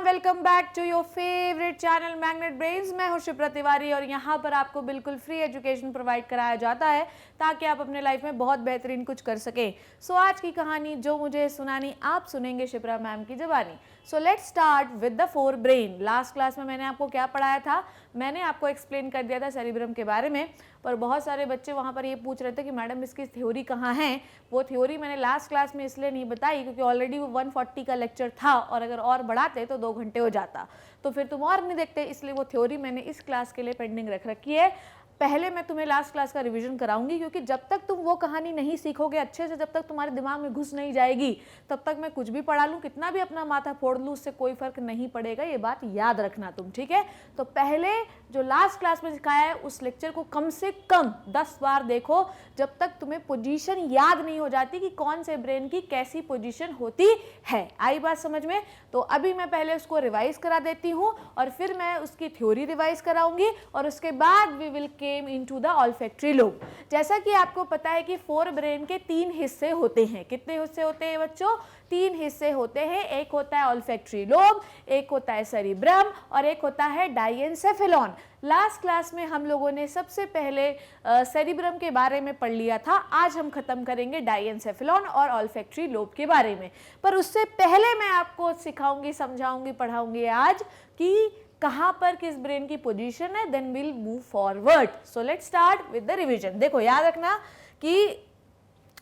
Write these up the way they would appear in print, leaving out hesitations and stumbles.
Welcome back to your favourite channel Magnet Brains. मैं हूं शिप्रा तिवारी और यहाँ पर आपको बिल्कुल फ्री एजुकेशन प्रोवाइड कराया जाता है ताकि आप अपने लाइफ में बहुत बेहतरीन कुछ कर सकें। सो आज की कहानी जो मुझे सुनानी आप सुनेंगे शिप्रा मैम की ज़बानी। So let's start with the forebrain. Last class में मैंने आपको क्या पढ़ाया था, मैंने आपको एक्सप्लेन कर दिया था सेरिब्रम के बारे में, पर बहुत सारे बच्चे वहाँ पर ये पूछ रहे थे कि मैडम इसकी थ्योरी कहाँ है। वो थ्योरी मैंने लास्ट क्लास में इसलिए नहीं बताई क्योंकि ऑलरेडी वो 140 का लेक्चर था और अगर और बढ़ाते तो 2 घंटे हो जाता, तो फिर तुम और नहीं देखते, इसलिए वो थ्योरी मैंने इस क्लास के लिए पेंडिंग रख रखी है। पहले मैं तुम्हें लास्ट क्लास का रिवीजन कराऊंगी क्योंकि जब तक तुम वो कहानी नहीं सीखोगे अच्छे से, जब तक तुम्हारे दिमाग में घुस नहीं जाएगी, तब तक मैं कुछ भी पढ़ा लूँ, कितना भी अपना माथा फोड़ लूँ, उससे कोई फर्क नहीं पड़ेगा। ये बात याद रखना तुम, ठीक है। तो पहले जो लास्ट क्लास में सिखाया है उस लेक्चर को कम से कम 10 बार देखो जब तक तुम्हें पोजीशन याद नहीं हो जाती कि कौन से ब्रेन की कैसी पोजीशन होती है। आई बात समझ में? तो अभी मैं पहले उसको रिवाइज करा देती हूँ और फिर मैं उसकी थ्योरी रिवाइज कराऊंगी और उसके बाद we will came into the olfactory lobe. जैसा कि आपको पता है कि 4 ब्रेन के 3 हिस्से होते हैं। कितने हिस्से होते हैं बच्चों? 3 हिस्से होते हैं। एक होता है ऑल्फैक्टरी लोब, एक होता है सेरिब्रम और एक होता है डाइएन्सेफेलॉन। लास्ट क्लास में हम लोगों ने सबसे पहले सेरिब्रम के बारे में पढ़ लिया था। आज हम खत्म करेंगे डाइएन्सेफेलॉन और ऑल्फैक्टरी लोब के बारे में, पर उससे पहले मैं आपको सिखाऊंगी, समझाऊंगी, पढ़ाऊंगी आज कि कहाँ पर किस ब्रेन की पोजीशन है, then will move forward. So let's start with the revision. देखो याद रखना कि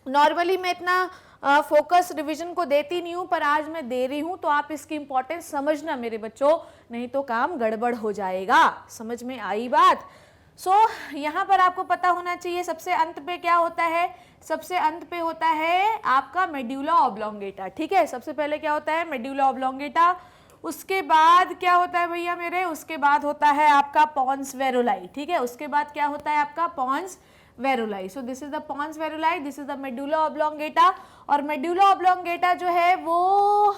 नॉर्मली मैं इतना फोकस रिवीजन को देती नहीं हूँ, पर आज मैं दे रही हूँ तो आप इसकी इंपॉर्टेंस समझना मेरे बच्चों, नहीं तो काम गड़बड़ हो जाएगा। समझ में आई बात? यहाँ पर आपको पता होना चाहिए सबसे अंत पे क्या होता है। सबसे अंत पे होता है आपका मेड्यूला ऑब्लोंगेटा, ठीक है। सबसे पहले क्या होता है? Medulla oblongata. उसके बाद क्या होता है भैया मेरे? उसके बाद होता है आपका पॉन्स वेरुलाई, ठीक है। उसके बाद क्या होता है आपका? Pons varolii. So this is the pons varolii, this is the medulla oblongata. और मेडुला ऑब्लोंगेटा जो है वो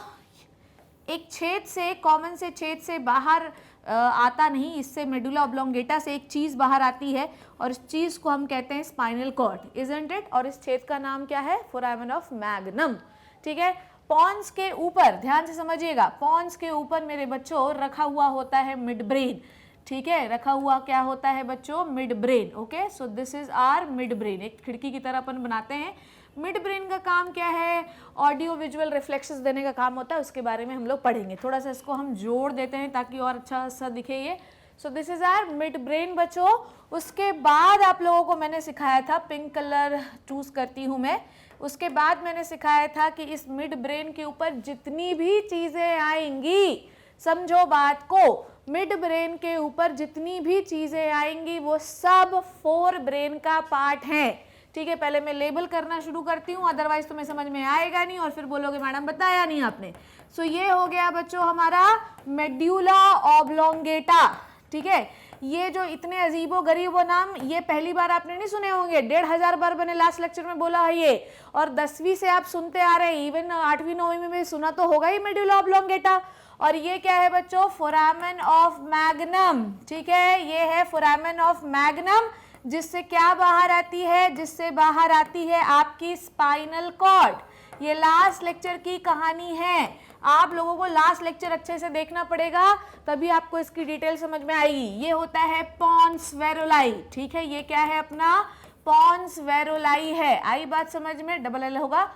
एक छेद से, कॉमन से छेद से बाहर आता नहीं, इससे मेडुला ऑब्लोंगेटा से एक चीज बाहर आती है और इस चीज को हम कहते हैं स्पाइनल कॉर्ड, इजंट इट। और इस छेद का नाम क्या है? फोरामेन ऑफ मैग्नम, ठीक है। पॉन्स के ऊपर ध्यान से समझिएगा, पॉन्स के ऊपर मेरे बच्चों रखा हुआ होता है मिड ब्रेन, ठीक है। रखा हुआ क्या होता है बच्चों? Mid brain. Okay, so this is our mid brain. एक खिड़की की तरह अपन बनाते हैं। मिड ब्रेन का काम क्या है? ऑडियो विजुअल रिफ्लेक्सेस देने का काम होता है, उसके बारे में हम लोग पढ़ेंगे। थोड़ा सा इसको हम जोड़ देते हैं ताकि और अच्छा सा दिखे ये। So this is our mid brain बच्चों। उसके बाद आप लोगों को मैंने सिखाया था, पिंक कलर चूज करती हूँ मैं, उसके बाद मैंने सिखाया था कि इस मिड ब्रेन के ऊपर जितनी भी चीजें आएंगी, समझो बात को, मिड ब्रेन के ऊपर जितनी भी चीजें आएंगी वो सब 4 ब्रेन का पार्ट है, ठीक है। पहले मैं लेबल करना शुरू करती हूँ, अदरवाइज तुम्हें समझ में आएगा नहीं और फिर बोलोगे मैडम बताया नहीं आपने। सो ये हो गया बच्चों हमारा मेड्यूला ऑब्लोंगेटा, ठीक है। ये जो इतने अजीबो गरीबो नाम, ये पहली बार आपने नहीं सुने होंगे, 1500 बार मैंने लास्ट लेक्चर में बोला है ये, और 10वीं से आप सुनते आ रहे हैं, इवन 8वीं 9वीं में भी सुना तो होगा ही मेड्यूला ऑब्लोंगेटा। और ये क्या है बच्चों? फोरामेन ऑफ मैग्नम, ठीक है। ये है फोरामेन ऑफ मैग्नम, जिससे क्या बाहर आती है? जिससे बाहर आती है आपकी स्पाइनल कॉर्ड। ये लास्ट लेक्चर की कहानी है, आप लोगों को लास्ट लेक्चर अच्छे से देखना पड़ेगा तभी आपको इसकी डिटेल समझ में आएगी। ये होता है पॉन्स वेरुलाई, ठीक है। ये क्या है अपना? पॉन्स वेरुलाई है। आई बात समझ में? डबल एल होगा।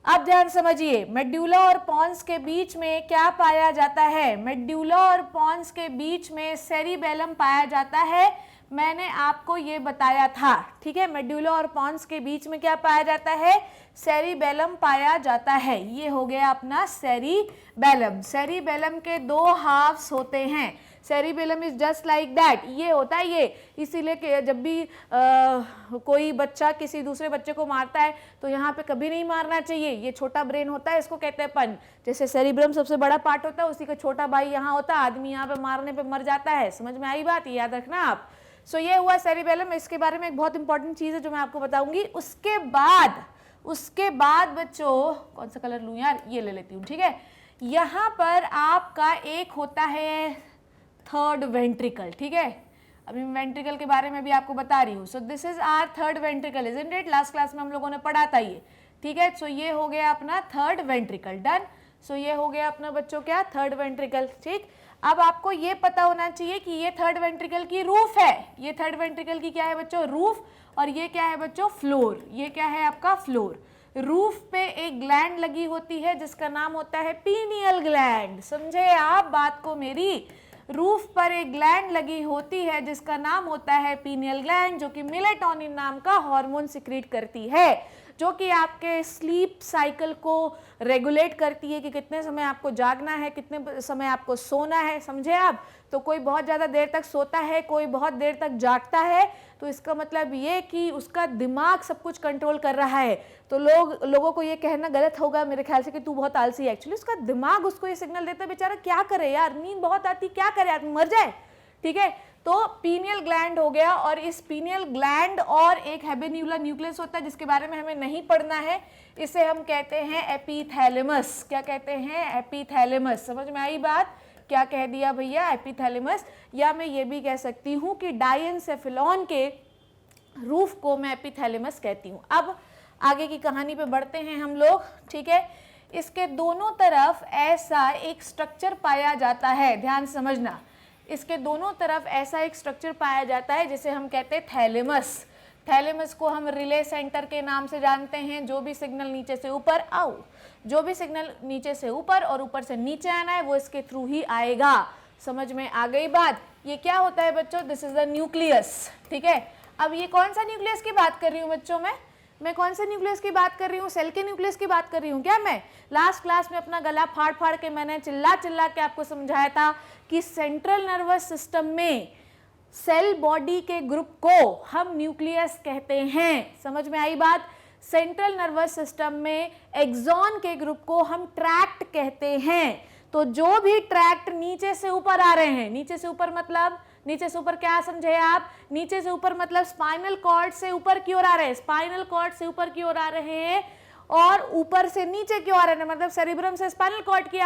अब ध्यान समझिए, मेड्यूला और पॉन्स के बीच में क्या पाया जाता है? मेड्यूला और पॉन्स के बीच में सेरिबेलम पाया जाता है, मैंने आपको ये बताया था, ठीक है। मेड्यूला और पॉन्स के बीच में क्या पाया जाता है? सेरिबेलम पाया जाता है। ये हो गया अपना सेरिबेलम। सेरिबेलम के 2 हाफ्स होते हैं। Cerebellum is just like that, ये होता है ये, इसीलिए कि जब भी कोई बच्चा किसी दूसरे बच्चे को मारता है तो यहाँ पे कभी नहीं मारना चाहिए। ये छोटा ब्रेन होता है, इसको कहते हैं पन। जैसे सेरिब्रम सबसे बड़ा पार्ट होता है, उसी का छोटा भाई यहाँ होता है, आदमी यहाँ पे मारने पे मर जाता है। समझ में आई बात? याद रखना आप। सो ये हुआ सेरिबेलम। इसके बारे में एक बहुत इंपॉर्टेंट चीज है जो मैं आपको बताऊंगी। उसके बाद बच्चों, कौन सा कलर लूं यार? ये ले लेती हूँ, ठीक है। यहाँ पर आपका एक होता है थर्ड वेंट्रिकल, ठीक है। अभी मैं वेंट्रिकल के बारे में भी आपको बता रही हूँ। So this is our third ventricle, isn't it? Last class में हम लोगों ने पढ़ा था ये, ठीक है। सो ये हो गया अपना थर्ड वेंट्रिकल, डन। सो ये हो गया अपना बच्चों क्या, थर्ड वेंट्रिकल। ठीक, अब आपको ये पता होना चाहिए कि ये थर्ड वेंट्रिकल की रूफ है, ये थर्ड वेंट्रिकल की क्या है बच्चों, रूफ, और ये क्या है बच्चों, फ्लोर। ये क्या है आपका फ्लोर। रूफ पे एक ग्लैंड लगी होती है जिसका नाम होता है पीनियल ग्लैंड। समझे आप बात को मेरी, रूफ पर एक ग्लैंड लगी होती है जिसका नाम होता है पीनियल ग्लैंड, जो कि मेलेटोनिन नाम का हार्मोन सिक्रीट करती है, जो कि आपके स्लीप साइकिल को रेगुलेट करती है कि कितने समय आपको जागना है, कितने समय आपको सोना है। समझे आप, तो कोई बहुत ज़्यादा देर तक सोता है, कोई बहुत देर तक जागता है, तो इसका मतलब ये कि उसका दिमाग सब कुछ कंट्रोल कर रहा है। तो लोगों को ये कहना गलत होगा मेरे ख्याल से कि तू बहुत आलसी है। एक्चुअली उसका दिमाग उसको ये सिग्नल देता है, बेचारा क्या करे यार, नींद बहुत आती, क्या करे यार, मर जाए। ठीक है, तो पीनियल ग्लैंड हो गया, और इस पीनियल ग्लैंड और एक हेबेन्यूलर न्यूक्लियस होता है जिसके बारे में हमें नहीं पढ़ना है, इसे हम कहते हैं एपिथैलेमस। क्या कहते हैं, एपिथैलेमस। समझ में आई बात, क्या कह दिया भैया, एपिथैलेमस। या मैं ये भी कह सकती हूँ कि डायनसेफेलॉन के रूफ को मैं एपिथैलेमस कहती हूँ। अब आगे की कहानी पे बढ़ते हैं हम लोग। ठीक है, इसके दोनों तरफ ऐसा एक स्ट्रक्चर पाया जाता है, ध्यान समझना, इसके दोनों तरफ ऐसा एक स्ट्रक्चर पाया जाता है जिसे हम कहते हैं थैलेमस। थैलेमस को हम रिले सेंटर के नाम से जानते हैं। जो भी सिग्नल नीचे से ऊपर जो भी सिग्नल नीचे से ऊपर और ऊपर से नीचे आना है वो इसके थ्रू ही आएगा। समझ में आ गई बात। ये क्या होता है बच्चों, दिस इज द न्यूक्लियस। ठीक है, अब ये कौन सा न्यूक्लियस की बात कर रही हूँ बच्चों, मैं कौन से न्यूक्लियस की बात कर रही हूँ, सेल के न्यूक्लियस की बात कर रही हूँ क्या। मैं लास्ट क्लास में अपना गला फाड़ फाड़ के मैंने चिल्ला चिल्ला के आपको समझाया था कि सेंट्रल नर्वस सिस्टम में सेल बॉडी के ग्रुप को हम न्यूक्लियस कहते हैं। समझ में आई बात। सेंट्रल नर्वस सिस्टम में एक्सॉन के ग्रुप को हम ट्रैक्ट कहते हैं। तो जो भी ट्रैक्ट नीचे से ऊपर आ रहे हैं, नीचे से ऊपर मतलब, नीचे से ऊपर क्या समझे आप, नीचे से ऊपर मतलब स्पाइनल कॉर्ड से ऊपर की ओर आ रहे हैं, स्पाइनल कॉर्ड से ऊपर की ओर आ रहे हैं, और ऊपर से नीचे की ओर आ रहे हैं, मतलब सेरिब्रम से स्पाइनल कॉर्ड की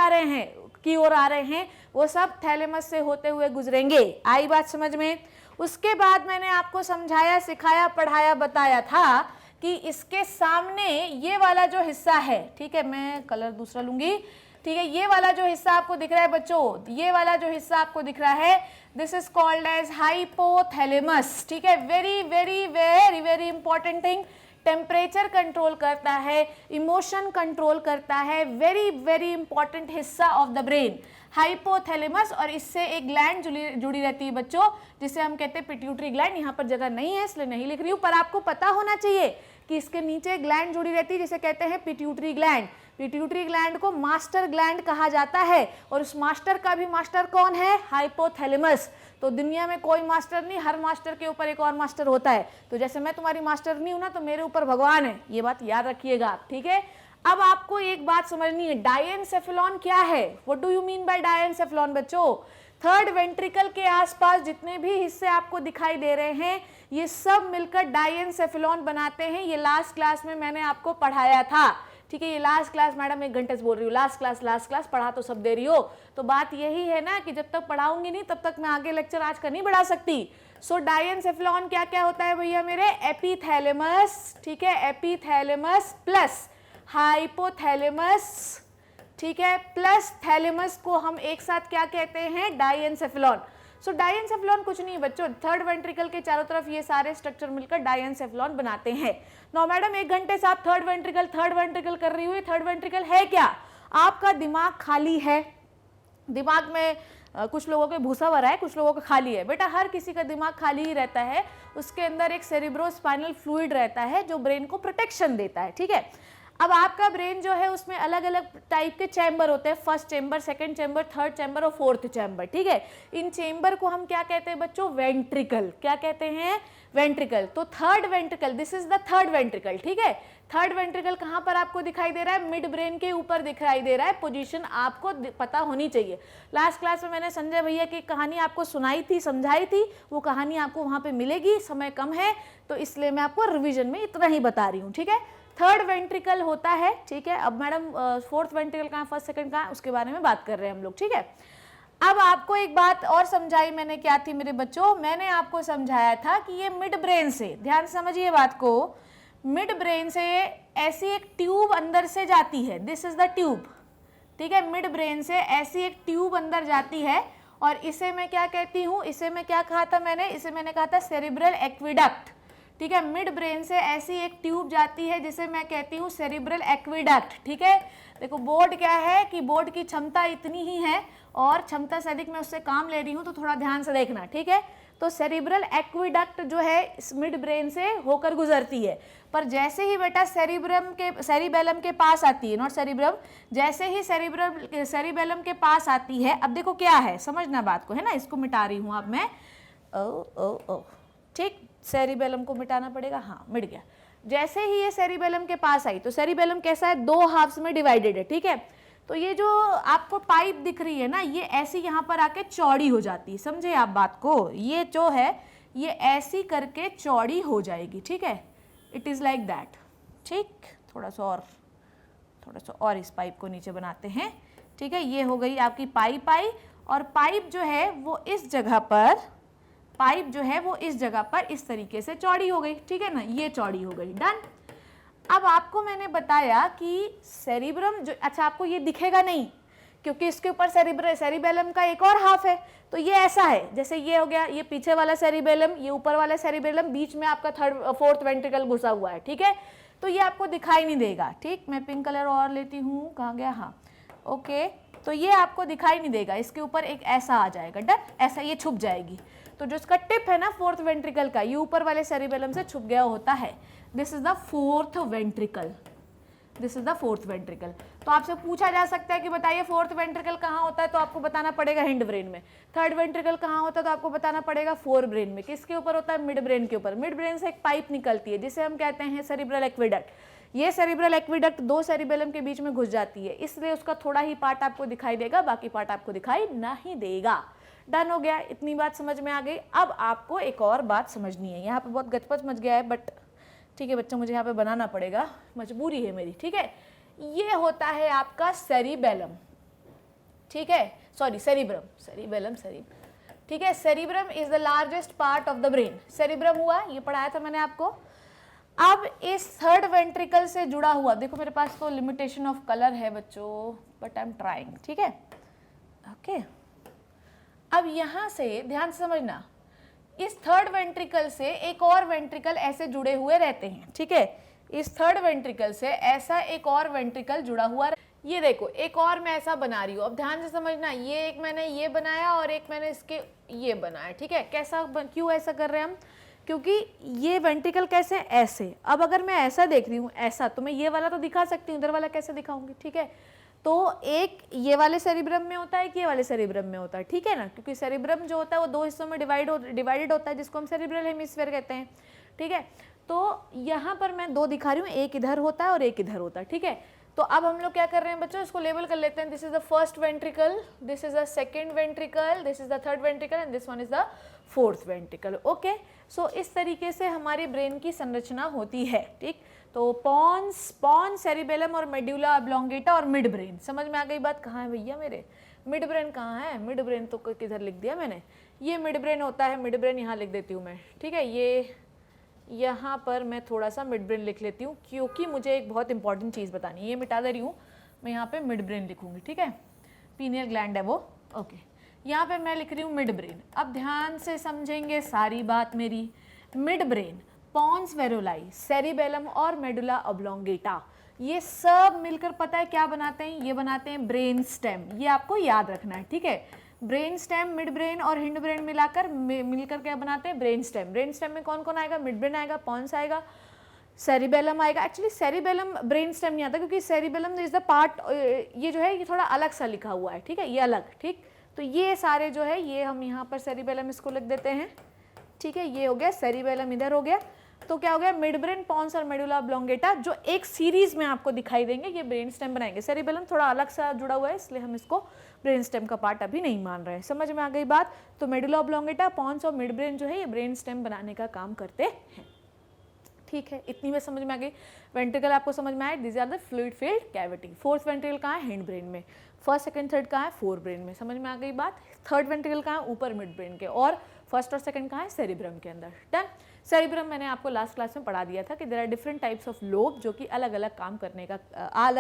ओर आ रहे हैं, वो सब थैलेमस से होते हुए गुजरेंगे। आई बात समझ में। उसके बाद मैंने आपको समझाया, सिखाया, पढ़ाया, बताया था कि इसके सामने ये वाला जो हिस्सा है, ठीक है, मैं कलर दूसरा लूंगी, ठीक है, ये वाला जो हिस्सा आपको दिख रहा है बच्चों, ये वाला जो हिस्सा आपको दिख रहा है, this is called as hypothalamus. ठीक है, very very very very important thing, temperature control करता है, इमोशन कंट्रोल करता है, वेरी वेरी इंपॉर्टेंट हिस्सा ऑफ द ब्रेन, हाइपोथैलेमस। और इससे एक ग्लैंड जुड़ी रहती है बच्चों, जिसे हम कहते हैं पिट्यूटरी ग्लैंड। यहाँ पर जगह नहीं है इसलिए नहीं लिख रही हूँ, पर आपको पता होना चाहिए कि इसके नीचे ग्लैंड जुड़ी रहती है जिसे कहते हैं पिट्यूटरी ग्लैंड। पिट्यूटरी ग्लैंड को मास्टर ग्लैंड कहा जाता है, और उस मास्टर का भी मास्टर कौन है, हाइपोथैलेमस। तो दुनिया में कोई मास्टर नहीं, हर मास्टर के ऊपर एक और मास्टर होता है। तो जैसे मैं तुम्हारी मास्टर नहीं हूं ना, तो मेरे ऊपर भगवान है, ये बात याद रखिएगा आप। ठीक है, अब आपको एक बात समझनी है, डायनसेफेलॉन क्या है, what do you mean by diencephalon बच्चों। थर्ड वेंट्रिकल के आसपास जितने भी हिस्से आपको दिखाई दे रहे हैं, ये सब मिलकर डायनसेफेलॉन बनाते हैं। ये लास्ट क्लास में मैंने आपको पढ़ाया था। ठीक है, ये लास्ट क्लास, मैडम 1 घंटे से बोल रही हूँ, लास्ट क्लास पढ़ा तो सब दे रही हो। तो बात यही है ना कि जब तक पढ़ाऊंगी नहीं तब तक मैं आगे लेक्चर आज का नहीं बढ़ा सकती। सो डायनसेफेलॉन क्या क्या होता है भैया मेरे, एपिथैलेमस, ठीक है, एपिथैलेमस प्लस हाइपोथैलेमस, ठीक है, प्लस थैलेमस को हम एक साथ क्या कहते हैं, डायनसेफेलॉन। सो डायनसेफेलॉन कुछ नहीं बच्चों, थर्ड वेंट्रिकल के चारों तरफ ये सारे स्ट्रक्चर मिलकर डायनसेफेलॉन बनाते हैं। नो मैडम 1 घंटे से आप थर्ड वेंट्रिकल कर रही हुई, थर्ड वेंट्रिकल है क्या, आपका दिमाग खाली है। दिमाग में कुछ लोगों के भूसा भरा है, कुछ लोगों का खाली है। बेटा हर किसी का दिमाग खाली ही रहता है, उसके अंदर एक सेरिब्रोस्पाइनल फ्लूइड रहता है जो ब्रेन को प्रोटेक्शन देता है। ठीक है, अब आपका ब्रेन जो है उसमें अलग अलग टाइप के चैम्बर होते हैं, first chamber, second chamber, third chamber और फोर्थ चैम्बर। ठीक है, इन चैम्बर को हम क्या कहते हैं बच्चों, वेंट्रिकल। क्या कहते हैं, वेंट्रिकल। तो third ventricle, this is the third ventricle. ठीक है, थर्ड वेंट्रिकल कहाँ पर आपको दिखाई दे रहा है, मिड ब्रेन के ऊपर दिखाई दे रहा है। पोजीशन आपको पता होनी चाहिए। लास्ट क्लास में मैंने संजय भैया की कहानी आपको सुनाई थी, समझाई थी, वो कहानी आपको वहाँ पे मिलेगी। समय कम है तो इसलिए मैं आपको रिविजन में इतना ही बता रही हूँ। ठीक है, थर्ड वेंट्रिकल होता है। ठीक है, अब मैडम फोर्थ वेंट्रिकल कहाँ, फर्स्ट सेकंड कहाँ, उसके बारे में बात कर रहे हैं हम लोग। ठीक है, अब आपको एक बात और समझाई मैंने, क्या थी मेरे बच्चों, मैंने आपको समझाया था कि ये मिड ब्रेन से, ध्यान समझिए बात को, मिड ब्रेन से ऐसी एक ट्यूब अंदर से जाती है, दिस इज द ट्यूब। ठीक है। मिड ब्रेन से ऐसी एक ट्यूब अंदर जाती है और इसे मैं क्या कहती हूँ, इसे मैं क्या कहा था मैंने, इसे मैंने कहा था सेरिब्रल एक्विडक्ट। ठीक है, मिड ब्रेन से ऐसी एक ट्यूब जाती है जिसे मैं कहती हूँ सेरिब्रल एक्विडक्ट। ठीक है, देखो बोर्ड क्या है कि बोर्ड की क्षमता इतनी ही है और क्षमता से अधिक मैं उससे काम ले रही हूँ, तो थोड़ा ध्यान से देखना। ठीक है, तो सेरिब्रल एक्विडक्ट जो है इस मिड ब्रेन से होकर गुजरती है, पर जैसे ही बेटा सेरिबेलम के पास आती है, नॉट सेरिब्रम, जैसे ही सेरिबेलम के पास आती है, अब देखो क्या है, समझना बात को, है ना, इसको मिटा रही हूँ अब मैं, ओ ठीक, सेरिबेलम को मिटाना पड़ेगा, हाँ मिट गया। जैसे ही ये सेरिबेलम के पास आई, तो सेरिबेलम कैसा है, 2 हाफ्स में डिवाइडेड है। ठीक है, तो ये जो आपको पाइप दिख रही है ना, ये ऐसी यहाँ पर आके चौड़ी हो जाती है, समझे आप बात को, ये जो है ये ऐसी करके चौड़ी हो जाएगी। ठीक है, इट इज़ लाइक दैट। ठीक, थोड़ा सा और इस पाइप को नीचे बनाते हैं। ठीक है, ये हो गई आपकी पाइप आई, और पाइप जो है वो इस जगह पर इस तरीके से चौड़ी हो गई। ठीक है ना, ये चौड़ी हो गई, डन। अब आपको मैंने बताया कि सेरिब्रम जो, अच्छा आपको ये दिखेगा नहीं क्योंकि इसके ऊपर सेरिबेलम का एक और हाफ है, तो ये ऐसा है, जैसे ये हो गया, ये पीछे वाला सेरिबेलम, ये ऊपर वाला सेरिबेलम, बीच में आपका 4th वेंट्रिकल घुसा हुआ है। ठीक है, तो ये आपको दिखाई नहीं देगा। ठीक, मैं पिंक कलर और लेती हूँ, कहाँ गया, हाँ ओके, तो ये आपको दिखाई नहीं देगा, इसके ऊपर एक ऐसा आ जाएगा, डन, ऐसा ये छुप जाएगी। तो जो इसका टिप है ना 4th वेंट्रिकल का, ये ऊपर वाले सेरिबेलम से छुप गया होता है। This is the 4th ventricle, this is the 4th ventricle. तो आपसे पूछा जा सकता है कि बताइए 4th वेंट्रिकल कहाँ होता है, तो आपको बताना पड़ेगा हिंड ब्रेन में। 3rd वेंट्रिकल कहाँ होता है, तो आपको बताना पड़ेगा 4 ब्रेन में। किसके ऊपर होता है, मिड ब्रेन के ऊपर। मिड ब्रेन से एक पाइप निकलती है जिसे हम कहते हैं सेरिब्रल एक्विडक्ट। ये सेरिब्रल एक्विडक्ट 2 सेरिबेलम के बीच में घुस जाती है, इसलिए उसका थोड़ा ही पार्ट आपको दिखाई देगा, बाकी पार्ट आपको दिखाई नहीं देगा। डन हो गया, इतनी बात समझ में आ गई। अब आपको एक और बात समझनी है, यहाँ पे बहुत गचपच मच गया है, बट ठीक है बच्चों, मुझे यहाँ पे बनाना पड़ेगा, मजबूरी है मेरी। ठीक है, ये होता है आपका सेरिबेलम। ठीक है, सॉरी सेरिब्रम। ठीक है, cerebrum is the largest part of the brain. Cerebrum हुआ, ये पढ़ाया था मैंने आपको। अब इस 3rd वेंट्रिकल से जुड़ा हुआ, देखो मेरे पास तो लिमिटेशन ऑफ कलर है बच्चों, बट आई एम ट्राइंग। ठीक है, ओके, अब यहाँ से ध्यान से समझना, इस 3rd वेंट्रिकल से एक और वेंट्रिकल ऐसे जुड़े हुए रहते हैं। ठीक है, इस 3rd वेंट्रिकल से ऐसा एक और वेंट्रिकल जुड़ा हुआ, ये देखो एक और मैं ऐसा बना रही हूँ। अब ध्यान से समझना, ये एक मैंने ये बनाया और एक मैंने इसके ये बनाया। ठीक है, कैसा, क्यों ऐसा कर रहे हैं हम, क्योंकि ये वेंट्रिकल कैसे, ऐसे। अब अगर मैं ऐसा देख रही हूँ ऐसा, तो मैं ये वाला तो दिखा सकती हूँ, इधर वाला कैसे दिखाऊंगी। ठीक है, तो एक ये वाले सेरिब्रम में होता है, एक ये वाले सेरिब्रम में होता है। ठीक है ना, क्योंकि सेरिब्रम जो होता है वो 2 हिस्सों में डिवाइडेड होता है, जिसको हम सेरिब्रल हेमिस्फीयर कहते हैं। ठीक है, तो यहाँ पर मैं 2 दिखा रही हूँ, एक इधर होता है और एक इधर होता है। ठीक है, तो अब हम लोग क्या कर रहे हैं बच्चों, इसको लेबल कर लेते हैं। This is the 1st ventricle, this is the 2nd ventricle, this is the 3rd ventricle and this one is the 4th ventricle. Okay, so इस तरीके से हमारे ब्रेन की संरचना होती है। ठीक, तो पॉन्स, सेरिबेलम और मेडुला ऑब्लोंगेटा और मिड ब्रेन। समझ में आ गई बात, कहाँ है भैया मेरे, मिड ब्रेन कहाँ है, मिड ब्रेन तो किधर लिख दिया मैंने, ये मिड ब्रेन होता है, मिड ब्रेन यहाँ लिख देती हूँ मैं। ठीक है, ये यहाँ पर मैं थोड़ा सा मिड ब्रेन लिख लेती हूँ, क्योंकि मुझे एक बहुत इंपॉर्टेंट चीज़ बतानी है। ये मिटा दे रही हूँ मैं, यहाँ पे मिड ब्रेन लिखूंगी। ठीक है, पीनियल ग्लैंड है वो। ओके, यहाँ पे मैं लिख रही हूँ मिड ब्रेन। अब ध्यान से समझेंगे सारी बात मेरी। मिड ब्रेन, पॉन्स वेरुलाई, सेरिबेलम और मेडुला ऑब्लोंगेटा, ये सब मिलकर पता है क्या बनाते हैं, ये बनाते हैं ब्रेन स्टेम। ये आपको याद रखना है। ठीक है, ब्रेन स्टेम, मिड ब्रेन और हिंड ब्रेन मिलकर क्या बनाते हैं, ब्रेन स्टेम। ब्रेन स्टेम में कौन कौन आएगा, मिड ब्रेन आएगा, पॉन्स आएगा, सेरिबेलम आएगा। एक्चुअली सेरिबेलम ब्रेन स्टेम नहीं आता, क्योंकि सेरिबेलम इज द पार्ट, ये जो है ये थोड़ा अलग सा लिखा हुआ है। ठीक है, ये अलग। ठीक, तो ये सारे जो है ये हम यहाँ पर सेरिबेलम इसको लिख देते हैं। ठीक है, ये हो गया सेरिबेलम, इधर हो गया। तो क्या हो गया, मिड ब्रेन, पॉन्स और मेडुला ऑब्लोंगेटा जो एक सीरीज में आपको दिखाई देंगे, ये ब्रेन स्टेम बनाएंगे। सेरिबेलम थोड़ा अलग सा जुड़ा हुआ है, इसलिए हम इसको ब्रेन स्टेम का पार्ट अभी नहीं मान रहे हैं। समझ में आ गई बात। तो मेडुला ऑब्लोंगेटा, पॉन्स और मिड ब्रेन जो है ये ब्रेन स्टेम बनाने का काम करते हैं। ठीक है, इतनी में समझ में आ गई। वेंट्रिकल आपको समझ में आया, this are the fluid filled cavity. Fourth ventricle कहाँ है? हैंड ब्रेन में। फर्स्ट सेकंड थर्ड कहाँ है? फोर ब्रेन में। समझ में आ गई बात। थर्ड वेंट्रिकल कहाँ है? ऊपर मिड ब्रेन के। और फर्स्ट और सेकंड कहाँ है? सेरिब्रम के अंदर। डन। सेरिब्रम मैंने आपको लास्ट क्लास में पढ़ा दिया था कि there are different types of lobe जो कि अलग अलग काम करने का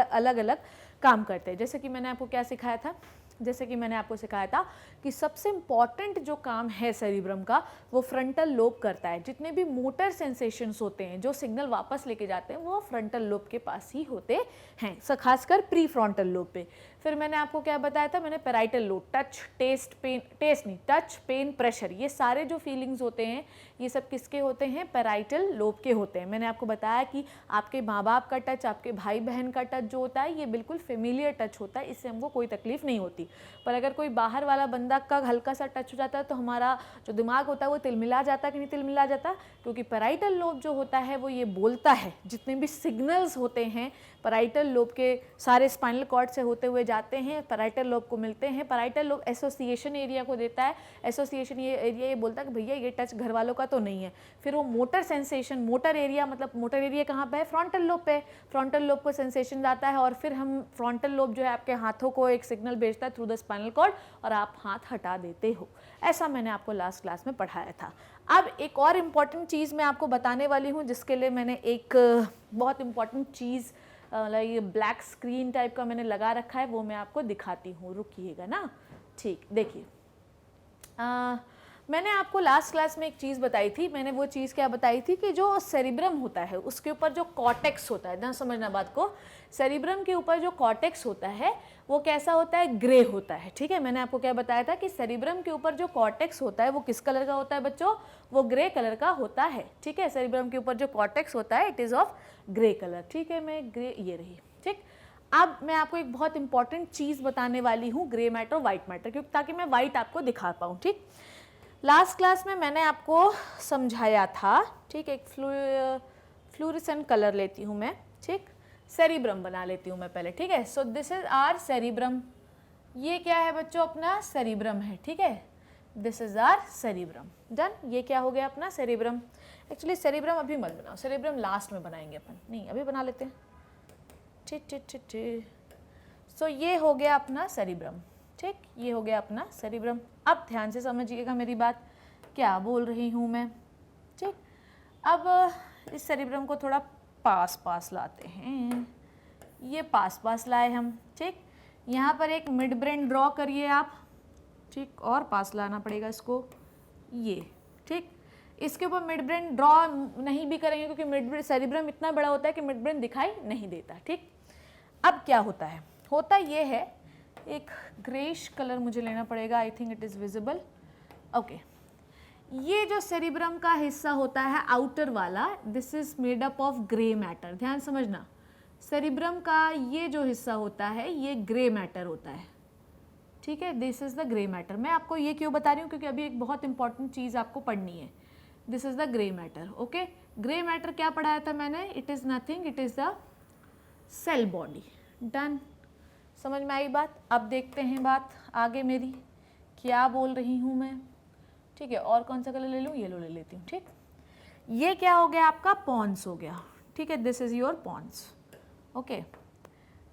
अलग अलग काम करते हैं। जैसे कि मैंने आपको क्या सिखाया था? जैसे कि मैंने आपको सिखाया था कि सबसे इम्पॉर्टेंट जो काम है सेरिब्रम का वो फ्रंटल लोब करता है। जितने भी मोटर सेंसेशंस होते हैं, जो सिग्नल वापस लेके जाते हैं, वो फ्रंटल लोब के पास ही होते हैं, खासकर प्री फ्रंटल लोब पे। फिर मैंने आपको क्या बताया था? मैंने parietal lobe, touch, taste, pain, taste नहीं, टच, पेन, प्रेशर, ये सारे जो फीलिंग्स होते हैं ये सब किसके होते हैं? पैराइटल लोब के होते हैं। मैंने आपको बताया कि आपके माँ बाप का टच, आपके भाई बहन का टच जो होता है ये बिल्कुल फेमिलियर टच होता है, इससे हमको कोई तकलीफ नहीं होती। पर अगर कोई बाहर वाला बंदा का हल्का सा टच हो जाता है तो हमारा जो दिमाग होता है वो तिलमिला जाता है कि नहीं तिलमिला जाता? क्योंकि पैराइटल लोब जो होता है वो ये बोलता है, जितने भी सिग्नल्स होते हैं पैराइटल लोब के सारे स्पाइनल कॉर्ड से होते हुए जाते हैं, पैराइटल लोब को मिलते हैं। पैराइटल लोब एसोसिएशन एरिया को देता है। एसोसिएशन ये एरिया ये बोलता है कि भैया ये टच घर वालों का तो नहीं है। फिर वो मोटर सेंसेशन, मोटर एरिया मतलब मोटर एरिया कहाँ पे है? फ्रंटल लोब पे। फ्रंटल लोब को सेंसेशन जाता है और फिर हम फ्रंटल लोब जो है आपके हाथों को एक सिग्नल भेजता है थ्रू द स्पाइनल कॉर्ड और आप हाथ हटा देते हो। ऐसा मैंने आपको लास्ट क्लास में पढ़ाया था। अब एक और इम्पॉर्टेंट चीज़ मैं आपको बताने वाली हूँ, जिसके लिए मैंने एक बहुत इम्पॉर्टेंट चीज़ ये ब्लैक स्क्रीन टाइप का मैंने लगा रखा है, वो मैं आपको दिखाती हूँ। रुकिएगा ना। ठीक, देखिए मैंने आपको लास्ट क्लास में एक चीज़ बताई थी। मैंने वो चीज़ क्या बताई थी कि जो सेरिब्रम होता है उसके ऊपर जो कॉर्टेक्स होता है ना, समझना बात को, सेरिब्रम के ऊपर जो कॉर्टेक्स होता है वो कैसा होता है? ग्रे होता है। ठीक है, मैंने आपको क्या बताया था कि सेरिब्रम के ऊपर जो कॉर्टेक्स होता है वो किस कलर का होता है बच्चों? वो ग्रे कलर का होता है। ठीक है, सेरिब्रम के ऊपर जो कॉर्टेक्स होता है it is of grey colour. ठीक है, मैं ग्रे ये रही। ठीक, अब मैं आपको एक बहुत इंपॉर्टेंट चीज़ बताने वाली हूँ, ग्रे मैटर और वाइट मैटर, क्योंकि ताकि मैं वाइट आपको दिखा पाऊँ। ठीक, लास्ट क्लास में मैंने आपको समझाया था, ठीक, एक फ्लूरेसेंट कलर लेती हूँ मैं, ठीक, सेरिब्रम बना लेती हूँ मैं पहले। ठीक है, so this is our cerebrum. ये क्या है बच्चों? अपना सेरिब्रम है। ठीक है, this is our cerebrum. Done. ये क्या हो गया? अपना सेरिब्रम। एक्चुअली सेरिब्रम अभी मत बनाओ, सेरिब्रम लास्ट में बनाएंगे अपन, नहीं अभी बना लेते हैं। ठीक ठीक ठीक ठीक। सो ये हो गया अपना सेरिब्रम। ठीक, ये हो गया अपना सेरिब्रम। अब ध्यान से समझिएगा मेरी बात, क्या बोल रही हूँ मैं। ठीक, अब इस सेरिब्रम को थोड़ा पास पास लाते हैं। ये पास पास लाए हम। ठीक, यहाँ पर एक मिड ब्रेन ड्रॉ करिए आप। ठीक, और पास लाना पड़ेगा इसको, ये। ठीक, इसके ऊपर मिड ब्रेन ड्रॉ नहीं भी करेंगे क्योंकि मिड ब्रेन सेरिब्रम इतना बड़ा होता है कि मिड ब्रेन दिखाई नहीं देता। ठीक, अब क्या होता है? होता ये है, एक ग्रेश कलर मुझे लेना पड़ेगा, I think it is visible. Okay, ये जो सेरिब्रम का हिस्सा होता है आउटर वाला, this is made up of grey matter. ध्यान समझना, सेरिब्रम का ये जो हिस्सा होता है ये ग्रे मैटर होता है। ठीक है, this is the grey matter. मैं आपको ये क्यों बता रही हूँ? क्योंकि अभी एक बहुत इंपॉर्टेंट चीज़ आपको पढ़नी है। This is the grey matter. Okay, grey matter क्या पढ़ाया था मैंने? It is nothing, it is the cell body. Done, समझ में आई बात? अब देखते हैं बात आगे मेरी क्या बोल रही हूँ मैं। ठीक है, और कौन सा कलर ले लूँ? येलो ले लेती हूँ। ठीक, ये क्या हो गया? आपका पॉन्स हो गया। ठीक है, this is your pons. Okay,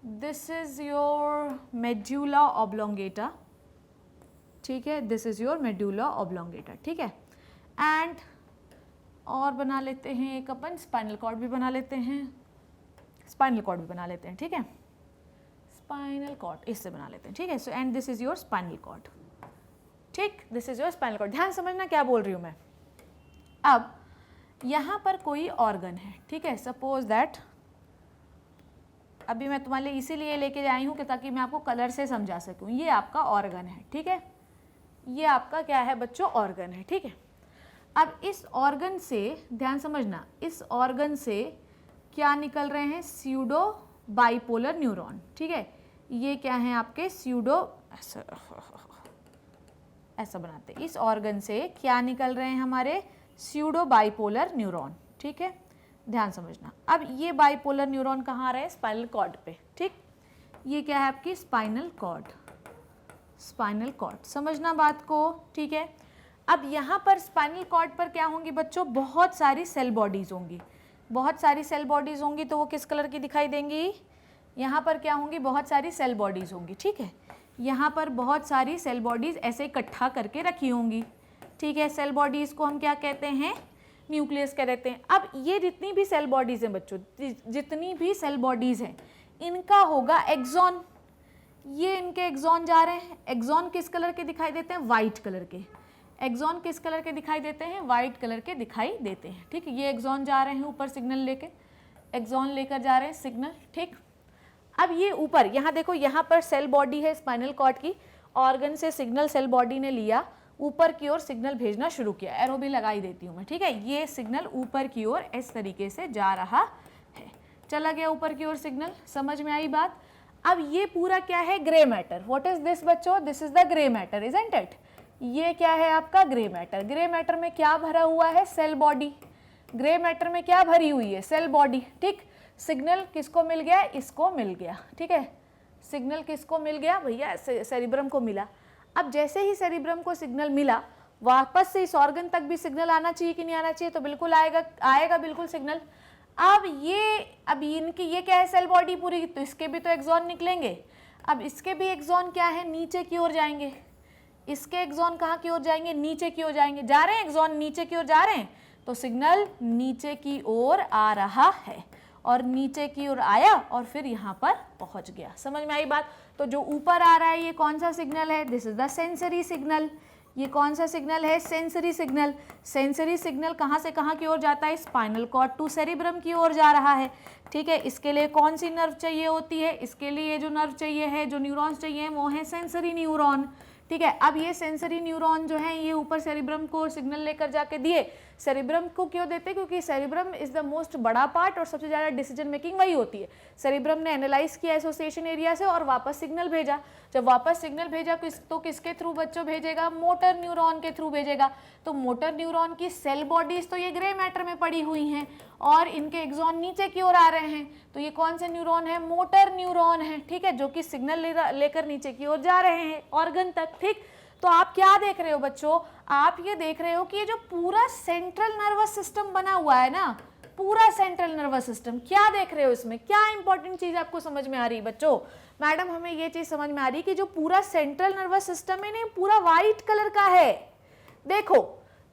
this is your medulla oblongata. ठीक है, this is your medulla oblongata. ठीक है, एंड और बना लेते हैं एक अपन स्पाइनल कॉर्ड भी बना लेते हैं, स्पाइनल कॉर्ड भी बना लेते हैं। ठीक है, स्पाइनल कॉर्ड इससे बना लेते हैं। ठीक है, so and this is your spinal cord. ठीक, this is your spinal cord. ध्यान समझना क्या बोल रही हूँ मैं। अब यहाँ पर कोई ऑर्गन है। ठीक है, सपोज दैट अभी मैं तुम्हारे लिए इसीलिए लेके आई हूँ कि ताकि मैं आपको कलर से समझा सकूँ। ये आपका ऑर्गन है। ठीक है, ये आपका क्या है बच्चों? ऑर्गन है। ठीक है, अब इस ऑर्गन से ध्यान समझना, इस ऑर्गन से क्या निकल रहे हैं? Pseudo bipolar neuron. ठीक है, ये क्या है आपके? स्यूडो, ऐसा बनाते हैं। इस ऑर्गन से क्या निकल रहे हैं हमारे? Pseudo bipolar neuron. ठीक है, ध्यान समझना। अब ये बाइपोलर न्यूरॉन कहाँ आ रहे हैं? स्पाइनल कॉर्ड पे। ठीक, ये क्या है आपकी? Spinal cord. स्पाइनल कॉर्ड, समझना बात को। ठीक है, अब यहाँ पर स्पाइनल कॉर्ड पर क्या होंगी बच्चों? बहुत सारी सेल बॉडीज होंगी। बहुत सारी सेल बॉडीज़ होंगी तो वो किस कलर की दिखाई देंगी, यहाँ पर क्या होंगी, बहुत सारी सेल बॉडीज़ होंगी, ठीक है। यहाँ पर बहुत सारी सेल बॉडीज़ ऐसे इकट्ठा करके रखी होंगी, ठीक है। सेल बॉडीज़ को हम क्या कहते हैं, न्यूक्लियस कह देते हैं। अब ये जितनी भी सेल बॉडीज़ हैं बच्चों, जितनी भी सेल बॉडीज़ हैं, इनका होगा एक्सॉन। ये इनके एक्सॉन जा रहे हैं। एक्सॉन किस कलर के दिखाई देते हैं, वाइट कलर के। एक्सॉन किस कलर के दिखाई देते हैं, वाइट कलर के दिखाई देते हैं, ठीक है। ये एक्सॉन जा रहे हैं ऊपर सिग्नल लेके, एक्सॉन लेकर जा रहे हैं सिग्नल, ठीक। अब ये ऊपर यहाँ देखो, यहाँ पर सेल बॉडी है स्पाइनल कॉर्ड की, ऑर्गन से सिग्नल सेल बॉडी ने लिया, ऊपर की ओर सिग्नल भेजना शुरू किया। एरो भी लगाई देती हूँ मैं, ठीक है। ये सिग्नल ऊपर की ओर इस तरीके से जा रहा है, चला गया ऊपर की ओर सिग्नल, समझ में आई बात। अब ये पूरा क्या है, grey matter. What is this बच्चों, this is the grey matter, isn't it. ये क्या है आपका ग्रे मैटर। ग्रे मैटर में क्या भरा हुआ है, सेल बॉडी। ग्रे मैटर में क्या भरी हुई है, सेल बॉडी, ठीक। सिग्नल किसको मिल गया, इसको मिल गया, ठीक है। सिग्नल किसको मिल गया भैया, सेरिब्रम को मिला। अब जैसे ही सेरिब्रम को सिग्नल मिला, वापस से इस ऑर्गन तक भी सिग्नल आना चाहिए कि नहीं आना चाहिए, तो बिल्कुल आएगा, आएगा बिल्कुल सिग्नल। अब इनकी ये क्या है, सेल बॉडी पूरी, तो इसके भी तो एक्सॉन निकलेंगे। अब इसके भी एक्सॉन क्या है, नीचे की ओर जाएंगे। इसके एक्सॉन कहाँ की ओर जाएंगे, नीचे की ओर जाएंगे। जा रहे हैं एक्सॉन नीचे की ओर जा रहे हैं, तो सिग्नल नीचे की ओर आ रहा है, और नीचे की ओर आया और फिर यहाँ पर पहुँच गया। समझ में आई बात। तो जो ऊपर आ रहा है ये कौन सा सिग्नल है, this is the sensory signal. ये कौन सा सिग्नल है, सेंसरी सिग्नल। सेंसरी सिग्नल कहाँ से कहाँ की ओर जाता है, स्पाइनल कॉर्ड टू सेरिब्रम की ओर जा रहा है, ठीक है। इसके लिए कौन सी नर्व चाहिए होती है, इसके लिए जो नर्व चाहिए है, जो न्यूरॉन्स चाहिए वो है सेंसरी न्यूरॉन, ठीक है। अब ये सेंसरी न्यूरॉन जो है ये ऊपर सेरिब्रम को सिग्नल लेकर जाके दिए। सेरिब्रम को क्यों देते हैं, क्योंकि सेरिब्रम इज द मोस्ट बड़ा पार्ट और सबसे ज़्यादा डिसीजन मेकिंग वही होती है। सेरिब्रम ने एनालाइज किया एसोसिएशन एरिया से और वापस सिग्नल भेजा। जब वापस सिग्नल भेजा तो किसके थ्रू बच्चों भेजेगा, मोटर न्यूरॉन के थ्रू भेजेगा। तो मोटर न्यूरॉन की सेल बॉडीज तो ये ग्रे मैटर में पड़ी हुई हैं और इनके एक्सॉन नीचे की ओर आ रहे हैं। तो ये कौन से न्यूरॉन है, मोटर न्यूरॉन है, ठीक है, जो कि सिग्नल लेकर नीचे की ओर जा रहे हैं ऑर्गन तक, ठीक। तो आप क्या देख रहे हो बच्चों, आप ये देख रहे हो कि ये जो पूरा सेंट्रल नर्वस सिस्टम बना हुआ है ना, पूरा सेंट्रल नर्वस सिस्टम, क्या देख रहे हो इसमें, क्या इंपॉर्टेंट चीज आपको समझ में आ रही है बच्चों। मैडम हमें ये चीज समझ में आ रही है कि जो पूरा सेंट्रल नर्वस सिस्टम है ना, पूरा व्हाइट कलर का है। देखो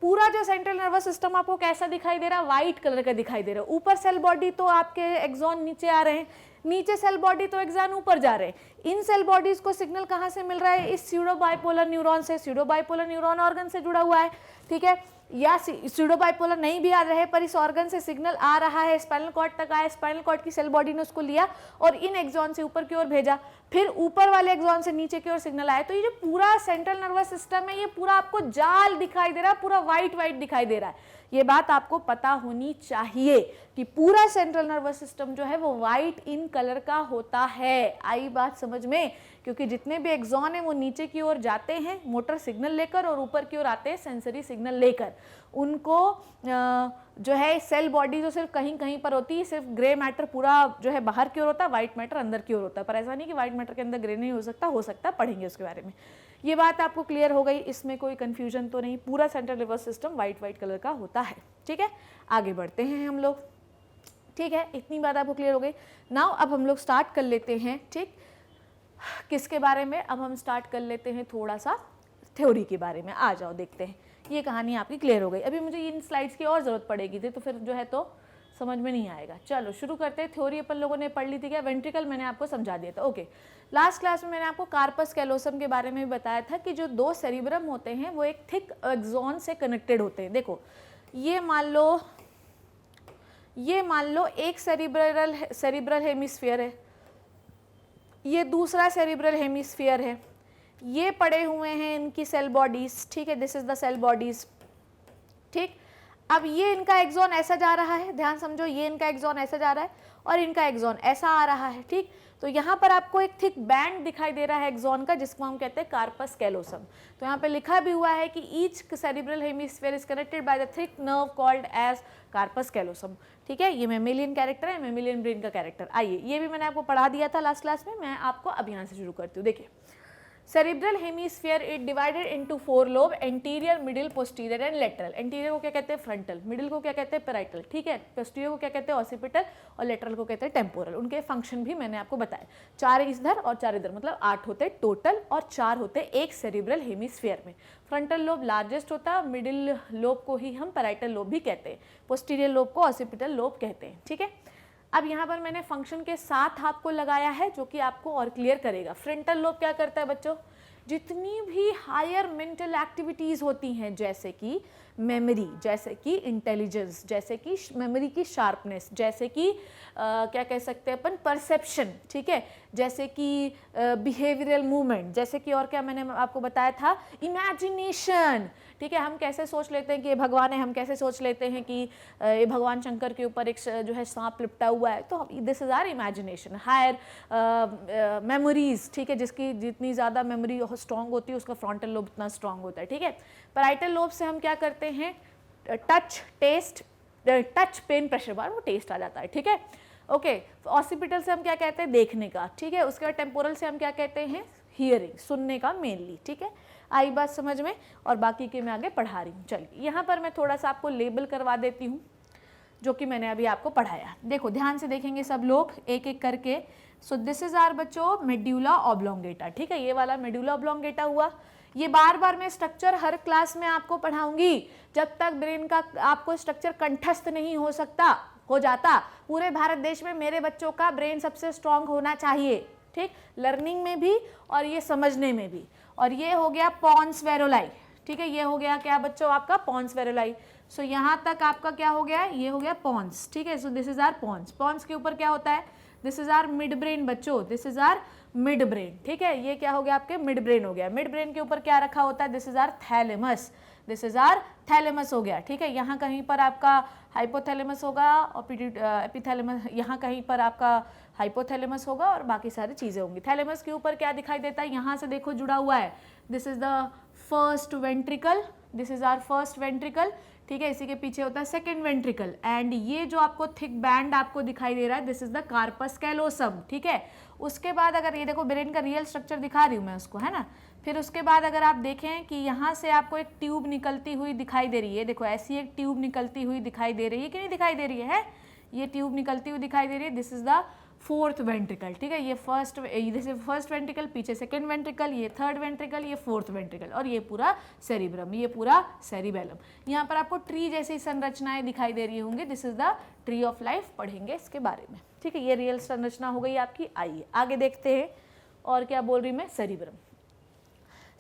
पूरा जो सेंट्रल नर्वस सिस्टम आपको कैसा दिखाई दे रहा है, व्हाइट कलर का दिखाई दे रहा है। ऊपर सेल बॉडी तो आपके एक्सॉन नीचे आ रहे हैं, नीचे सेल बॉडी तो एक्सॉन ऊपर जा रहे हैं। इन सेल बॉडीज को सिग्नल कहाँ से मिल रहा है, इस स्यूडो बाइपोलर न्यूरॉन से। स्यूडो बाइपोलर न्यूरॉन ऑर्गन से जुड़ा हुआ है, ठीक है। या स्यूडो बाइपोलर नहीं भी आ रहे पर इस ऑर्गन से सिग्नल आ रहा है, स्पाइनल कॉर्ड तक आया, स्पाइनल कॉर्ड की सेल बॉडी ने उसको लिया और इन एक्सॉन से ऊपर की ओर भेजा, फिर ऊपर वाले एक्सॉन से नीचे की ओर सिग्नल आया। तो ये जो पूरा सेंट्रल नर्वस सिस्टम है ये पूरा आपको जाल दिखाई दे रहा है, पूरा व्हाइट व्हाइट दिखाई दे रहा है। ये बात आपको पता होनी चाहिए कि पूरा सेंट्रल नर्वस सिस्टम जो है वो व्हाइट इन कलर का होता है। आई बात समझ में, क्योंकि जितने भी एक्सॉन है वो नीचे की ओर जाते हैं मोटर सिग्नल लेकर और ऊपर की ओर आते हैं सेंसरी सिग्नल लेकर। उनको जो है सेल बॉडी जो सिर्फ कहीं कहीं पर होती है, सिर्फ ग्रे मैटर पूरा जो है बाहर की ओर होता है, व्हाइट मैटर अंदर की ओर होता है। पर ऐसा नहीं कि व्हाइट मैटर के अंदर ग्रे नहीं हो सकता, पढ़ेंगे उसके बारे में। ये बात आपको क्लियर हो गई, इसमें कोई कंफ्यूजन तो नहीं। पूरा central nervous system white colour का होता है, ठीक है। आगे बढ़ते हैं हम लोग, ठीक है। इतनी बात आपको क्लियर हो गई। नाउ अब हम लोग स्टार्ट कर लेते हैं, ठीक, किसके बारे में, अब हम स्टार्ट कर लेते हैं थोड़ा सा थ्योरी के बारे में। आ जाओ देखते हैं, ये कहानी आपकी क्लियर हो गई। अभी मुझे इन स्लाइड्स की और ज़रूरत पड़ेगी थी, तो फिर जो है तो समझ में नहीं आएगा। चलो शुरू करते हैं। थ्योरी अपन लोगों ने पढ़ ली थी क्या, वेंट्रिकल मैंने आपको समझा दिया था, ओके। लास्ट क्लास में मैंने आपको कार्पस कैलोसम के बारे में बताया था कि जो दो सेरिब्रम होते हैं वो एक थिक एक्सॉन से कनेक्टेड होते हैं। देखो ये मान लो एक सेरिब्रल हेमिस्फीयर है, ये दूसरा सेरिब्रल हेमिस्फीयर है, ये पड़े हुए हैं इनकी सेल बॉडीज, ठीक है, this is the cell bodies, ठीक। अब ये इनका एक्सॉन ऐसा जा रहा है, ध्यान समझो, ये इनका एक्सॉन ऐसा जा रहा है और इनका एक्सॉन ऐसा आ रहा है, ठीक। तो यहाँ पर आपको एक थिक बैंड दिखाई दे रहा है एक्सॉन का, जिसको हम कहते हैं कार्पस कैलोसम। तो यहाँ पे लिखा भी हुआ है कि each cerebral hemisphere is connected by the thick nerve called as corpus callosum, ठीक है। ये मेमेलियन कैरेक्टर है, मेमेलियन ब्रेन का कैरेक्टर। आइए, ये भी मैंने आपको पढ़ा दिया था लास्ट क्लास में, मैं आपको अब यहाँ से शुरू करती हूँ। देखिए cerebral hemisphere it divided into 4 lobe, anterior, middle, posterior and lateral. Anterior को क्या कहते हैं? फ्रंटल। मिडिल को क्या कहते हैं? पैराइटल। ठीक है। पोस्टीरियर को क्या कहते हैं? ऑसिपिटल। और लेटरल को कहते हैं टेम्पोरल। उनके फंक्शन भी मैंने आपको बताया, 4 इधर और 4 इधर, मतलब 8 होते टोटल और 4 होते एक सेरिब्रल हेमीस्फीयर में। फ्रंटल लोब लार्जेस्ट होता है, मिडिल लोब को ही हम पैराइटल लोब भी कहते हैं, पोस्टीरियर लोब को ऑसिपिटल लोब कहते हैं। ठीक है। अब यहाँ पर मैंने फंक्शन के साथ आपको लगाया है जो कि आपको और क्लियर करेगा। फ्रंटल लोब क्या करता है बच्चों? जितनी भी हायर मेंटल एक्टिविटीज़ होती हैं, जैसे कि मेमोरी, जैसे कि इंटेलिजेंस, जैसे कि मेमोरी की शार्पनेस, जैसे कि क्या कह सकते हैं अपन, परसेप्शन, ठीक है, जैसे कि बिहेवियरल मूवमेंट, जैसे कि और क्या मैंने आपको बताया था, इमेजिनेशन। ठीक है। हम कैसे सोच लेते हैं कि ये भगवान है, हम कैसे सोच लेते हैं कि ये भगवान शंकर के ऊपर एक जो है सांप लिपटा हुआ है, तो this is our imagination. Higher memories, ठीक है, जिसकी जितनी ज़्यादा मेमोरी स्ट्रांग होती है उसका फ्रंटल लोब उतना स्ट्रांग होता है। ठीक है। पैराइटल लोब से हम क्या करते हैं? Touch, taste, touch, pain, pressure बार, वो टेस्ट आ जाता है। ठीक है। ओके। ऑसिपिटल से हम क्या कहते हैं? देखने का। ठीक है। उसके बाद टेम्पोरल से हम क्या कहते हैं? हियरिंग, सुनने का मेनली। ठीक है। आई बात समझ में? और बाकी के मैं आगे पढ़ा रही हूँ। चलिए यहाँ पर मैं थोड़ा सा आपको लेबल करवा देती हूँ जो कि मैंने अभी आपको पढ़ाया। देखो ध्यान से देखेंगे सब लोग एक एक करके। सो दिस इज आर बच्चों मेड्यूला ऑब्लोंगेटा। ठीक है। ये वाला मेड्यूला ऑब्लोंगेटा हुआ। ये बार बार मैं स्ट्रक्चर हर क्लास में आपको पढ़ाऊंगी जब तक ब्रेन का आपको स्ट्रक्चर कंठस्थ नहीं हो जाता। पूरे भारत देश में मेरे बच्चों का ब्रेन सबसे स्ट्रांग होना चाहिए। ठीक, लर्निंग में भी और ये समझने में भी। और ये हो गया पॉन्स वेरोलाई। ठीक है। ये हो गया क्या बच्चों? आपका पॉन्स वेरोलाई। सो यहाँ तक आपका क्या हो गया? ये हो गया पॉन्स। ठीक है। So this is our pons. Pons के ऊपर क्या होता है? This is our mid brain बच्चों, this is our mid brain. ठीक है। ये क्या हो गया? आपके मिड ब्रेन हो गया। मिड ब्रेन के ऊपर क्या रखा होता है? This is our thalamus. This is our thalamus हो गया। ठीक है। यहाँ कहीं पर आपका हाइपोथैलेमस होगा और एपिथैलेमस, यहाँ कहीं पर आपका हाइपोथैलेमस होगा और बाकी सारी चीज़ें होंगी। थैलेमस के ऊपर क्या दिखाई देता है? यहाँ से देखो जुड़ा हुआ है, this is the first ventricle, this is our first ventricle. ठीक है। इसी के पीछे होता है सेकंड वेंट्रिकल। एंड ये जो आपको थिक बैंड आपको दिखाई दे रहा है, this is the corpus callosum. ठीक है। उसके बाद अगर ये देखो ब्रेन का रियल स्ट्रक्चर दिखा रही हूँ मैं उसको, है ना। फिर उसके बाद अगर आप देखें कि यहाँ से आपको एक ट्यूब निकलती हुई दिखाई दे रही है, देखो ऐसी एक ट्यूब निकलती हुई दिखाई दे रही है कि नहीं दिखाई दे रही है? ये ट्यूब निकलती हुई दिखाई दे रही है। This is the fourth ventricle. ठीक है। ये फर्स्ट वेंट्रिकल, पीछे सेकंड वेंट्रिकल, ये थर्ड वेंट्रिकल, ये फोर्थ वेंट्रिकल और ये पूरा सेरिब्रम, ये पूरा सेरिबेलम। यहाँ पर आपको ट्री जैसी संरचनाएं दिखाई दे रही होंगी। This is the tree of life, पढ़ेंगे इसके बारे में। ठीक है। ये रियल संरचना हो गई आपकी। आइए आगे देखते हैं और क्या बोल रही मैं। सेरिब्रम।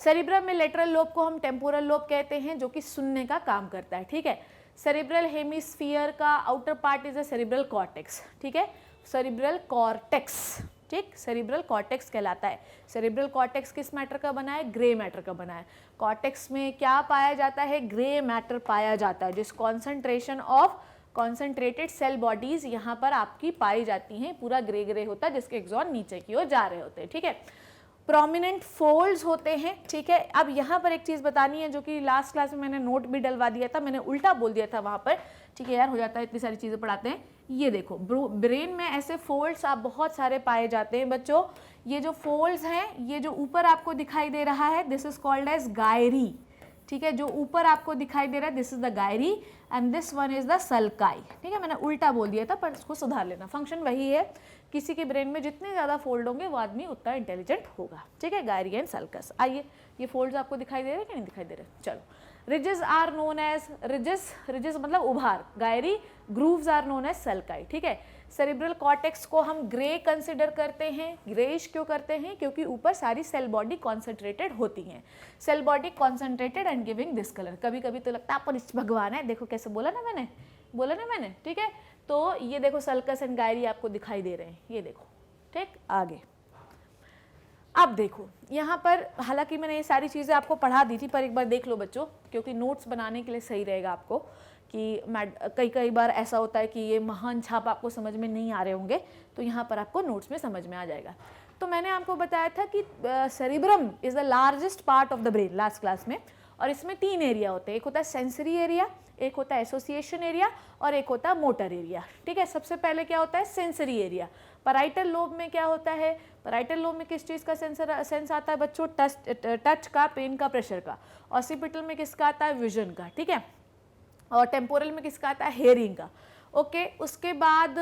सेरिब्रम में लेटरल लोब को हम टेम्पोरल लोब कहते हैं जो कि सुनने का काम करता है। ठीक है। सेरिब्रल हेमिस्फीयर का outer part is a cerebral cortex. ठीक है। सेरिब्रल कॉर्टेक्स, ठीक, सेरिब्रल कॉर्टेक्स कहलाता है। सेरिब्रल कॉर्टेक्स किस मैटर का बना है? ग्रे मैटर का बना है। कॉर्टेक्स में क्या पाया जाता है? ग्रे मैटर पाया जाता है, जिस concentration of concentrated cell bodies यहाँ पर आपकी पाई जाती हैं, पूरा ग्रे ग्रे होता है जिसके एक्सॉन नीचे की ओर जा रहे होते हैं। ठीक है। प्रोमिनेंट फोल्ड्स होते हैं। ठीक है। अब यहाँ पर एक चीज़ बतानी है जो कि लास्ट क्लास में मैंने नोट भी डलवा दिया था, मैंने उल्टा बोल दिया था वहाँ पर। ठीक है यार, हो जाता है, इतनी सारी चीज़ें पढ़ाते हैं। ये देखो ब्रेन में ऐसे फोल्ड्स आप बहुत सारे पाए जाते हैं बच्चों। ये जो फोल्ड्स हैं, ये जो ऊपर आपको दिखाई दे रहा है, this is called as gyri. ठीक है। जो ऊपर आपको दिखाई दे रहा है, this is the gyri and this one is the sulci. ठीक है। मैंने उल्टा बोल दिया था पर इसको सुधार लेना, फंक्शन वही है। किसी के ब्रेन में जितने ज़्यादा फोल्ड होंगे वो आदमी उतना इंटेलिजेंट होगा। ठीक है। Gayri and sulcus. आइए, ये फोल्ड्स आपको दिखाई दे रहे हैं कि नहीं दिखाई दे रहे? चलो, ridges are known as ridges मतलब उभार, gyri, grooves are known as sulci. ठीक है। सेरिब्रल कॉर्टेक्स को हम ग्रे कंसिडर करते हैं। ग्रेइश क्यों करते हैं? क्योंकि ऊपर सारी सेल बॉडी कॉन्सेंट्रेटेड होती हैं। Cell body concentrated and giving this colour. कभी कभी तो लगता है पर भगवान है, देखो कैसे बोला ना मैंने। ठीक है। तो ये देखो सल्कस एंड गायरी आपको दिखाई दे रहे हैं, ये देखो। ठीक। आगे अब देखो यहाँ पर, हालांकि मैंने ये सारी चीज़ें आपको पढ़ा दी थी पर एक बार देख लो बच्चों, क्योंकि नोट्स बनाने के लिए सही रहेगा आपको। कि कई बार ऐसा होता है कि ये महान छाप आपको समझ में नहीं आ रहे होंगे, तो यहाँ पर आपको नोट्स में समझ में आ जाएगा। तो मैंने आपको बताया था कि cerebrum is the largest part of the brain last class में, और इसमें 3 एरिया होते हैं। एक होता है सेंसरी एरिया, एक होता है एसोसिएशन एरिया और एक होता है मोटर एरिया। ठीक है, सबसे पहले क्या होता है सेंसरी एरिया। पैराइटल लोब में क्या होता है, पैराइटल लोब में किस चीज़ का सेंस आता है बच्चों, टच का, पेन का, प्रेशर का। ऑसिपिटल में किसका आता है, विजन का। ठीक है, और टेम्पोरल में किसका आता है, हेयरिंग का। ओके, उसके बाद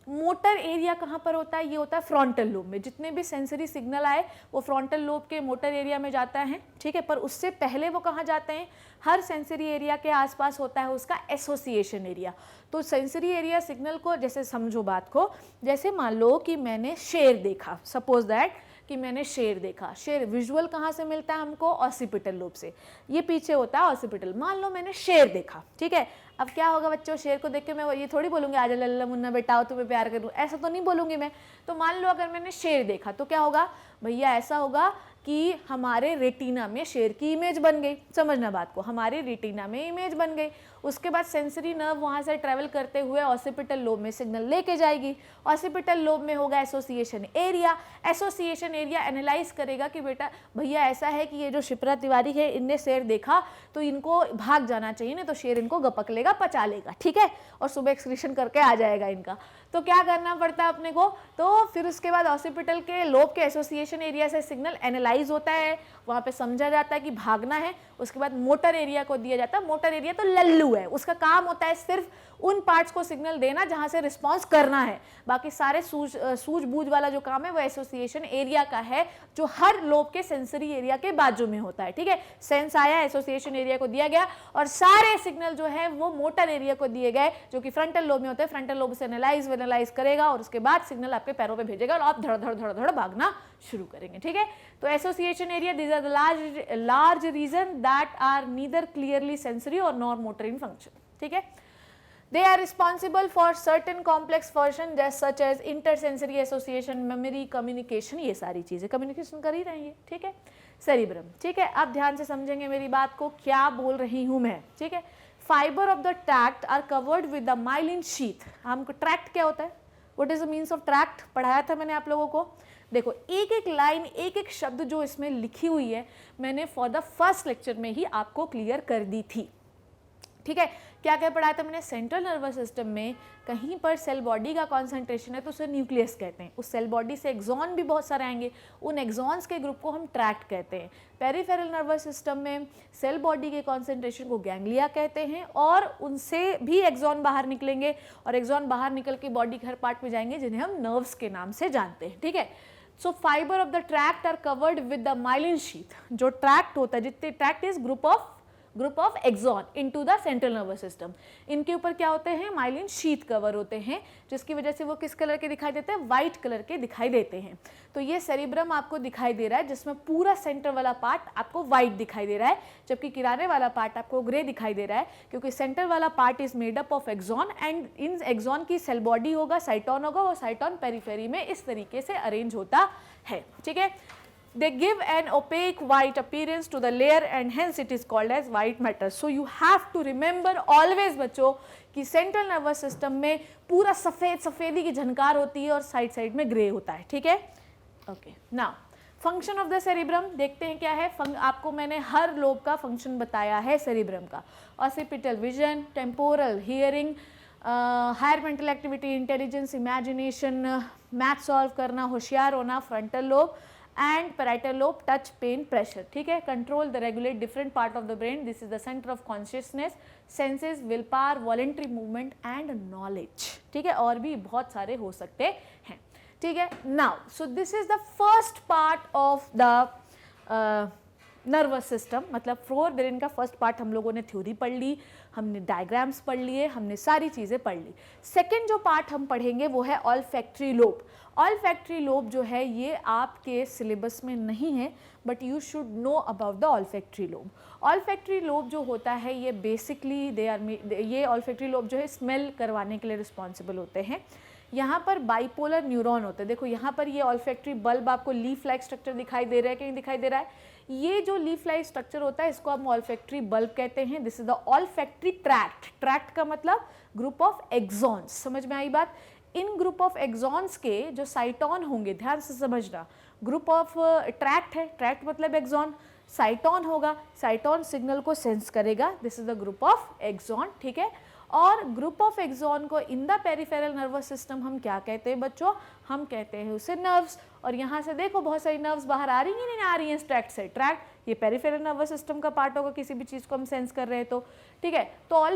मोटर एरिया कहाँ पर होता है, ये होता है फ्रंटल लोब में। जितने भी सेंसरी सिग्नल आए वो फ्रंटल लोब के मोटर एरिया में जाता है। ठीक है, पर उससे पहले वो कहाँ जाते हैं, हर सेंसरी एरिया के आसपास होता है उसका एसोसिएशन एरिया। तो सेंसरी एरिया सिग्नल को जैसे समझो बात को, जैसे मान लो कि मैंने शेर देखा, सपोज दैट कि मैंने शेर देखा। शेर विजुअल कहाँ से मिलता है हमको, ऑसिपिटल लोब से। ये पीछे होता है ऑसिपिटल। मान लो मैंने शेर देखा, ठीक है, अब क्या होगा बच्चों, शेर को देख के मैं ये थोड़ी बोलूँगी आजा लल्ला मुन्ना बेटा आओ तुम्हें प्यार करूँ, ऐसा तो नहीं बोलूँगी मैं। तो मान लो अगर मैंने शेर देखा तो क्या होगा भैया, ऐसा होगा कि हमारे रेटिना में शेर की इमेज बन गई। समझना बात को, हमारे रेटिना में इमेज बन गई। उसके बाद सेंसरी नर्व वहाँ से ट्रैवल करते हुए ऑसिपिटल लोब में सिग्नल लेके जाएगी। ऑसिपिटल लोब में होगा association area. Association area analyse करेगा कि बेटा भैया ऐसा है कि ये जो शिप्रा तिवारी है इनने शेर देखा तो इनको भाग जाना चाहिए, नहीं तो शेर इनको गपक लेगा, पचा लेगा। ठीक है, और सुबह एक्सक्रीशन करके आ जाएगा इनका। तो क्या करना पड़ता है अपने को, तो फिर उसके बाद ऑसिपिटल के लोब के एसोसिएशन एरिया से सिग्नल एनालाइज होता है, वहाँ पे समझा जाता है कि भागना है। उसके बाद मोटर एरिया को दिया जाता है। मोटर एरिया तो लल्लू है, उसका काम होता है सिर्फ उन पार्ट्स को सिग्नल देना जहाँ से रिस्पॉन्स करना है। बाकी सारे सूझबूझ वाला जो काम है वो एसोसिएशन एरिया का है, जो हर लोब के सेंसरी एरिया के बाजू में होता है। ठीक है, सेंस आया, एसोसिएशन एरिया को दिया गया और सारे सिग्नल जो है वो मोटर एरिया को दिए गए, जो कि फ्रंटल लोब में होते हैं। फ्रंटल लोब से एनालाइज करेगा और उसके बाद सिग्नल आपके पैरों पे भेजेगा और आप धड़ धड़ धड़ धड़ भागना शुरू करेंगे। ठीक है, तो association area, these are the large region that are neither clearly sensory और नॉर मोटर इन फंक्शन। ठीक है, they are responsible for certain complex function such as intersensory association, memory, communication। ये सारी चीजें कम्युनिकेशन कर ही रही है। ठीक है, सेरिब्रम। ठीक है, अब ध्यान से समझेंगे मेरी बात को, क्या बोल रही हूं मैं। ठीक है, fibre of the tract are covered with the myelin sheath. हमको ट्रैक्ट क्या होता है, what is the means of tract, पढ़ाया था मैंने आप लोगों को। देखो एक एक लाइन, एक एक शब्द जो इसमें लिखी हुई है मैंने फॉर द फर्स्ट लेक्चर में ही आपको क्लियर कर दी थी। ठीक है, क्या क्या पढ़ाया था मैंने, सेंट्रल नर्वस सिस्टम में कहीं पर सेल बॉडी का कॉन्सेंट्रेशन है तो उसे न्यूक्लियस कहते हैं। उस सेल बॉडी से एक्सॉन भी बहुत सारे आएंगे, उन एक्सॉन्स के ग्रुप को हम ट्रैक्ट कहते हैं। पेरिफेरल नर्वस सिस्टम में सेल बॉडी के कॉन्सेंट्रेशन को गैंग्लिया कहते हैं और उनसे भी एक्सॉन बाहर निकलेंगे और एक्सॉन बाहर निकल के बॉडी के हर पार्ट में जाएंगे जिन्हें हम नर्व्स के नाम से जानते हैं। ठीक है, so fibre of the tract are covered with the myelin sheath. जो ट्रैक्ट होता है, जितने tract is group of axon into the central nervous system, इनके ऊपर क्या होते हैं, माइलिन शीथ कवर होते हैं, जिसकी वजह से वो किस कलर के दिखाई देते हैं, व्हाइट कलर के दिखाई देते हैं। तो ये सेरिब्रम आपको दिखाई दे रहा है जिसमें पूरा सेंटर वाला पार्ट आपको व्हाइट दिखाई दे रहा है, जबकि किनारे वाला पार्ट आपको ग्रे दिखाई दे रहा है, क्योंकि सेंटर वाला part is made up of axon and in axon की सेल बॉडी होगा, साइटोन होगा, वो साइटोन पेरिफेरी में इस तरीके से अरेंज होता है। ठीक है, they give an opaque white appearance to the layer and hence it is called as white matter। so you have to remember always बच्चों कि सेंट्रल नर्वस सिस्टम में पूरा सफेदी की झनकार होती है और साइड में ग्रे होता है। ठीक है, okay, now function of the cerebrum देखते हैं क्या है। आपको मैंने हर लोब का फंक्शन बताया है सेरिब्रम का, occipital vision, temporal hearing, higher mental activity, intelligence, imagination, math solve करना, होशियार होना, frontal lobe and parietal lobe, touch, pain, pressure। ठीक है, control the regulate different part of the brain, this is the center of consciousness, senses, will power, voluntary movement and knowledge। ठीक है, और भी बहुत सारे हो सकते हैं। ठीक है, now so this is the first part of the nervous system, मतलब 4 ब्रेन का फर्स्ट पार्ट हम लोगों ने थ्योरी पढ़ ली, हमने डायग्राम्स पढ़ लिए, हमने सारी चीज़ें पढ़ ली। सेकेंड जो पार्ट हम पढ़ेंगे वो है ऑल्फैक्टरी लोब। ऑल्फैक्टरी लोब जो है ये आपके सिलेबस में नहीं है, but you should know about the olfactory lobe. Olfactory lobe जो होता है ये बेसिकली ये ऑल्फैक्टरी लोब जो है स्मेल करवाने के लिए रिस्पॉन्सिबल होते हैं। यहाँ पर बाइपोलर न्यूरॉन होते हैं। देखो यहाँ पर ये ऑल्फैक्टरी बल्ब आपको लीफ लाइक स्ट्रक्चर दिखाई दे रहा है कि नहीं दिखाई दे रहा है। ये जो लीफ लाइक स्ट्रक्चर होता है इसको हम ऑल्फैक्टरी बल्ब कहते हैं। This is the olfactory tract. Tract का मतलब ग्रुप ऑफ एक्सॉन्स, समझ में आई बात। इन ग्रुप ऑफ एक्सॉन्स के जो साइटोन होंगे, ध्यान से समझना, ग्रुप ऑफ ट्रैक्ट है, ट्रैक्ट मतलब एक्सॉन, साइटोन होगा, साइटोन सिग्नल को सेंस करेगा, this is the group of axon, ठीक है। और ग्रुप ऑफ एक्सॉन को in the peripheral nervous system हम क्या कहते हैं बच्चों, हम कहते हैं उसे नर्व्स। और यहाँ से देखो बहुत सारी नर्व्स बाहर आ रही हैं, नहीं आ रही हैं ट्रैक्ट से, ट्रैक्ट ये पेरिफेरल नर्वस सिस्टम का पार्ट होगा, किसी भी चीज़ को हम सेंस कर रहे हैं तो, ठीक है। तो